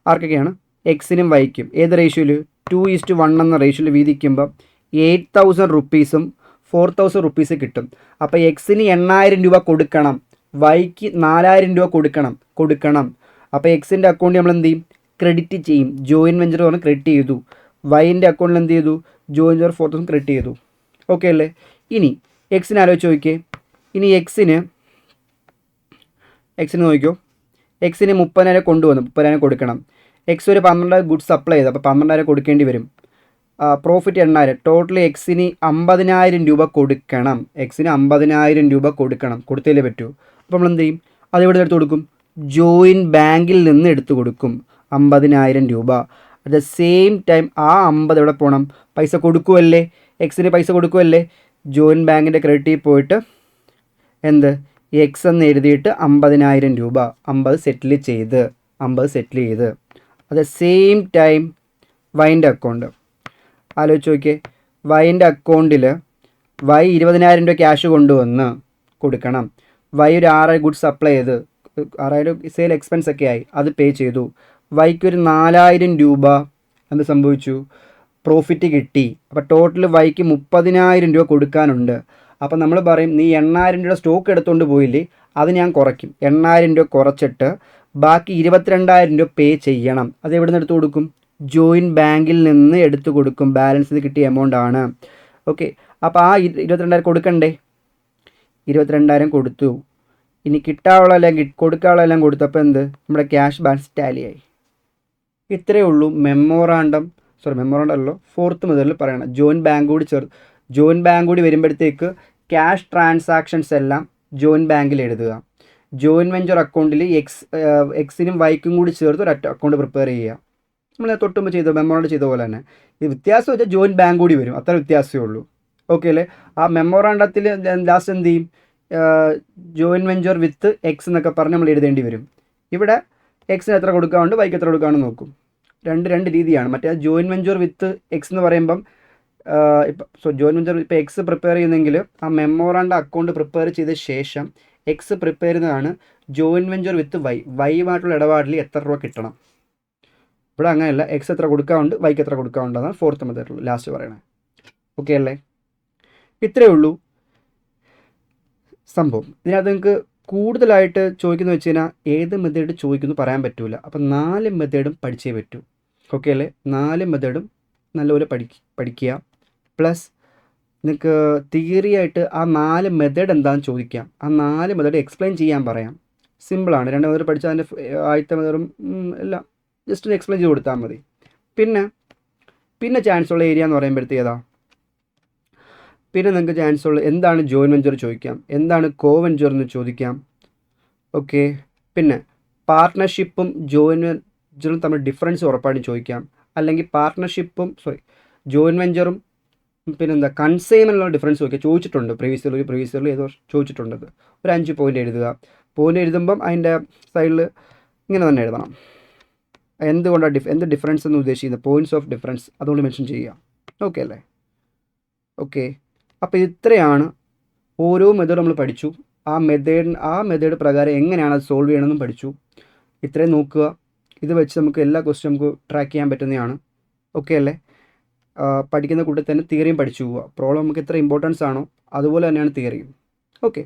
ആർക്കൊക്കെയാണ്, എക്സിനും വൈക്കും. ഏത് റേഷ്യോയിൽ, 2:1 എന്ന റേഷ്യോയിൽ വീതിക്കുമ്പോൾ 8,000 റുപ്പീസും 4,000 റുപ്പീസ് കിട്ടും. അപ്പോൾ എക്സിന് 8,000 രൂപ കൊടുക്കണം, വൈക്ക് 4,000 രൂപ കൊടുക്കണം. അപ്പോൾ എക്സിൻ്റെ അക്കൗണ്ടിൽ നമ്മൾ എന്ത് ചെയ്യും, ക്രെഡിറ്റ് ചെയ്യും. ജോയിൻറ്റ് വെഞ്ചർ പറഞ്ഞ് ക്രെഡിറ്റ് ചെയ്തു. വൈൻ്റെ അക്കൗണ്ടിൽ എന്ത് ചെയ്തു, ജോയിൻറ്റ് വെഞ്ചർ 4,000 ക്രെഡിറ്റ് ചെയ്തു. ഓക്കെ അല്ലേ? ഇനി എക്സിന് ആലോചിച്ച് നോക്കിയേ. ഇനി എക്സിന് നോക്കിക്കോ. എക്സിന് 30,000 കൊണ്ടുവന്നു, 30,000 കൊടുക്കണം. എക്സ് ഒരു 12 ഗുഡ്സ് സപ്ലൈ ചെയ്തു, അപ്പോൾ 12,000 കൊടുക്കേണ്ടി വരും. പ്രോഫിറ്റ് 8,000. ടോട്ടൽ എക്സിന് 50,000 രൂപ കൊടുക്കണം. എക്സിന് 50,000 രൂപ കൊടുക്കണം, കൊടുത്തേ പറ്റൂ. അപ്പോൾ നമ്മൾ എന്ത് ചെയ്യും? അത് എവിടെ നിന്ന് എടുത്ത് കൊടുക്കും? ജോയിൻറ്റ് ബാങ്കിൽ നിന്ന് എടുത്തു കൊടുക്കും 50,000 രൂപ. അറ്റ് ദ സെയിം ടൈം ആ 50 എവിടെ പോകണം? പൈസ കൊടുക്കുമല്ലേ, എക്സിന് പൈസ കൊടുക്കുമല്ലേ. ജോയിൻറ്റ് ബാങ്കിൻ്റെ ക്രെഡിറ്റിൽ പോയിട്ട് എന്ത് എക്സ് എന്ന് എഴുതിയിട്ട് 50,000 രൂപ 50 സെറ്റിൽ ചെയ്ത് അറ്റ് ദ സെയിം ടൈം വൈൻ്റെ അക്കൗണ്ട് ആലോചിച്ച് നോക്കിയേ. വൈൻ്റെ അക്കൗണ്ടിൽ വൈ 20,000 രൂപ ക്യാഷ് കൊണ്ടുവന്ന് കൊടുക്കണം. വൈ ഒരു 6,000 ഗുഡ്സ് സപ്ലൈ ചെയ്ത് 6,000 സെയിൽ എക്സ്പെൻസ് ഒക്കെ ആയി, അത് പേ ചെയ്തു. വൈക്കൊരു 4,000 രൂപ എന്ത് സംഭവിച്ചു? പ്രോഫിറ്റ് കിട്ടി. അപ്പോൾ ടോട്ടൽ വൈക്ക് 30,000 രൂപ കൊടുക്കാനുണ്ട്. അപ്പോൾ നമ്മൾ പറയും, നീ 8,000 രൂപ സ്റ്റോക്ക് എടുത്തുകൊണ്ട് പോയില്ലേ, അത് ഞാൻ കുറയ്ക്കും. 8,000 രൂപ കുറച്ചിട്ട് ബാക്കി 22,000 രൂപ പേ ചെയ്യണം. അത് എവിടെ നിന്ന് എടുത്ത് കൊടുക്കും? ജോയിൻറ്റ് ബാങ്കിൽ നിന്ന് എടുത്ത് കൊടുക്കും. ബാലൻസ് കിട്ടിയ എമൗണ്ട് ആണ്. ഓക്കെ, അപ്പോൾ ആ 22,000 കൊടുക്കണ്ടേ? 22,000 കൊടുത്തു. ഇനി കിട്ടാനുള്ളതെല്ലാം കൊടുക്കാനുള്ളതെല്ലാം കൊടുത്തപ്പോൾ എന്ത്? നമ്മുടെ ക്യാഷ് ബാലൻസ് ടാലിയായി. ഇത്രയേ ഉള്ളൂ മെമ്മോറാണ്ടം അല്ലല്ലോ, 4th മെത്തേഡിൽ പറയണം. ജോയിൻറ്റ് ബാങ്ക് കൂടി വരുമ്പോഴത്തേക്ക് ക്യാഷ് ട്രാൻസാക്ഷൻസ് എല്ലാം ജോയിൻറ്റ് ബാങ്കിൽ എഴുതുക. ജോയിൻറ്റ് വെഞ്ചർ അക്കൗണ്ടിൽ എക്സിനും വൈക്കും കൂടി ചേർത്ത് ഒരു അക്കൗണ്ട് പ്രിപ്പയർ ചെയ്യുക. നമ്മൾ തൊട്ടുമ്പോൾ ചെയ്ത മെമ്മോറാണ്ടം ചെയ്ത പോലെ തന്നെ. ഇത് വ്യത്യാസം വെച്ചാൽ ജോയിൻറ്റ് ബാങ്ക് കൂടി വരും, അത്ര വ്യത്യാസമേ ഉള്ളൂ. ഓക്കെ അല്ലേ? ആ മെമ്മോറാണ്ടത്തിൽ ലാസ്റ്റ് എന്ത് ചെയ്യും? ജോയിൻറ്റ് വെഞ്ചർ വിത്ത് എക്സ് എന്നൊക്കെ പറഞ്ഞ് നമ്മൾ എഴുതേണ്ടി വരും. ഇവിടെ എക്സിന് എത്ര കൊടുക്കാറുണ്ട്, വൈക്ക് എത്ര കൊടുക്കാമെന്ന് നോക്കും. രണ്ട് രീതിയാണ്. മറ്റേ ജോയിൻറ്റ് വെഞ്ചർ വിത്ത് എക്സ് എന്ന് പറയുമ്പം ജോയിൻറ്റ് വെഞ്ചർ ഇപ്പോൾ എക്സ് പ്രിപ്പയർ ചെയ്യുന്നെങ്കിൽ ആ മെമ്മോറാണ്ടം അക്കൗണ്ട് പ്രിപ്പയർ ചെയ്ത ശേഷം എക്സ് പ്രിപ്പയർ ചെയ്യുന്നതാണ് ജോയിൻറ്റ് വെഞ്ചർ വിത്ത് വൈയുമായിട്ടുള്ള ഇടപാടിൽ എത്ര രൂപ കിട്ടണം. ഇവിടെ അങ്ങനെയല്ല, എക്സ് എത്ര കൊടുക്കാറുണ്ട്, വൈക്ക് എത്ര കൊടുക്കാറുണ്ട്, അതാണ് 4th മെത്തേഡിൽ ലാസ്റ്റ് പറയണേ. ഓക്കെ അല്ലേ? ഇത്രയേ ഉള്ളൂ സംഭവം. ഇതിനകത്ത് നിങ്ങൾക്ക് കൂടുതലായിട്ട് ചോദിക്കുന്നത് വെച്ച് കഴിഞ്ഞാൽ ഏത് മെത്തേഡ് ചോദിക്കുന്നു പറയാൻ പറ്റില്ല. അപ്പം 4 മെത്തേഡും പഠിച്ചേ പറ്റൂ. ഓക്കെ അല്ലേ? 4 മെത്തേഡും നല്ലപോലെ പഠിക്കുക. പ്ലസ് നിങ്ങൾക്ക് തിയറി ആയിട്ട് ആ 4 മെത്തേഡ് എന്താണെന്ന് ചോദിക്കാം. ആ 4 മെത്തേഡ് എക്സ്പ്ലെയിൻ ചെയ്യാൻ പറയാം. സിമ്പിളാണ്. 2 മെത്തേഡ് പഠിച്ചാൽ അതിൻ്റെ ആദ്യത്തെ മെത്തേഡും എല്ലാം ജസ്റ്റ് എക്സ്പ്ലെയിൻ ചെയ്ത് കൊടുത്താൽ മതി. പിന്നെ ചാൻസ് ഉള്ള ഏരിയ എന്ന് പറയുമ്പോഴത്തേതാ, പിന്നെ നിങ്ങൾക്ക് ചാൻസ് ഉള്ള എന്താണ് ജോയിൻറ്റ് വെഞ്ചർ ചോദിക്കാം, എന്താണ് കോ വെഞ്ചർ എന്ന് ചോദിക്കാം. ഓക്കെ, പിന്നെ പാർട്ട്ണർഷിപ്പും ജോയിൻറ്റ് വെഞ്ചറും തമ്മിൽ ഡിഫറൻസ് ഉറപ്പായിട്ടും ചോദിക്കാം. അല്ലെങ്കിൽ ജോയിൻറ്റ് വെഞ്ചറും പിന്നെന്താ കൺസൈൻമെൻറ്റിലുള്ള ഡിഫറൻസ് ചോദിച്ചിട്ടുണ്ട്. പ്രീവിയസ് ഏതോ ചോദിച്ചിട്ടുണ്ടത്. ഒരു 5 പോയിൻ്റ് എഴുതുക. പോയിൻ്റ് എഴുതുമ്പം അതിൻ്റെ സൈഡിൽ ഇങ്ങനെ തന്നെ എഴുതണം. എന്തുകൊണ്ടാണ് എന്ത് ഡിഫറൻസ് എന്ന് ഉദ്ദേശിക്കുന്നത്, പോയിൻറ്റ്സ് ഓഫ് ഡിഫറൻസ് അതുകൊണ്ട് മെൻഷൻ ചെയ്യുക. ഓക്കെ അല്ലേ? ഓക്കെ, അപ്പോൾ ഇത്രയാണ് ഓരോ മെത്തേഡ് നമ്മൾ പഠിച്ചു. ആ മെത്തേഡ് പ്രകാരം എങ്ങനെയാണ് അത് സോൾവ് ചെയ്യണമെന്നും പഠിച്ചു. ഇത്രയും നോക്കുക. ഇത് വെച്ച് നമുക്ക് എല്ലാ ക്വസ്റ്റ്യനും നമുക്ക് ട്രാക്ക് ചെയ്യാൻ പറ്റുന്നതാണ്. ഓക്കെ അല്ലേ? പഠിക്കുന്ന കൂട്ടത്തിൽ തന്നെ തിയറിയും പഠിച്ചു പോവുക. പ്രോബ്ലം നമുക്ക് എത്ര ഇമ്പോർട്ടൻസ് ആണോ അതുപോലെ തന്നെയാണ് തിയറിയും. ഓക്കെ.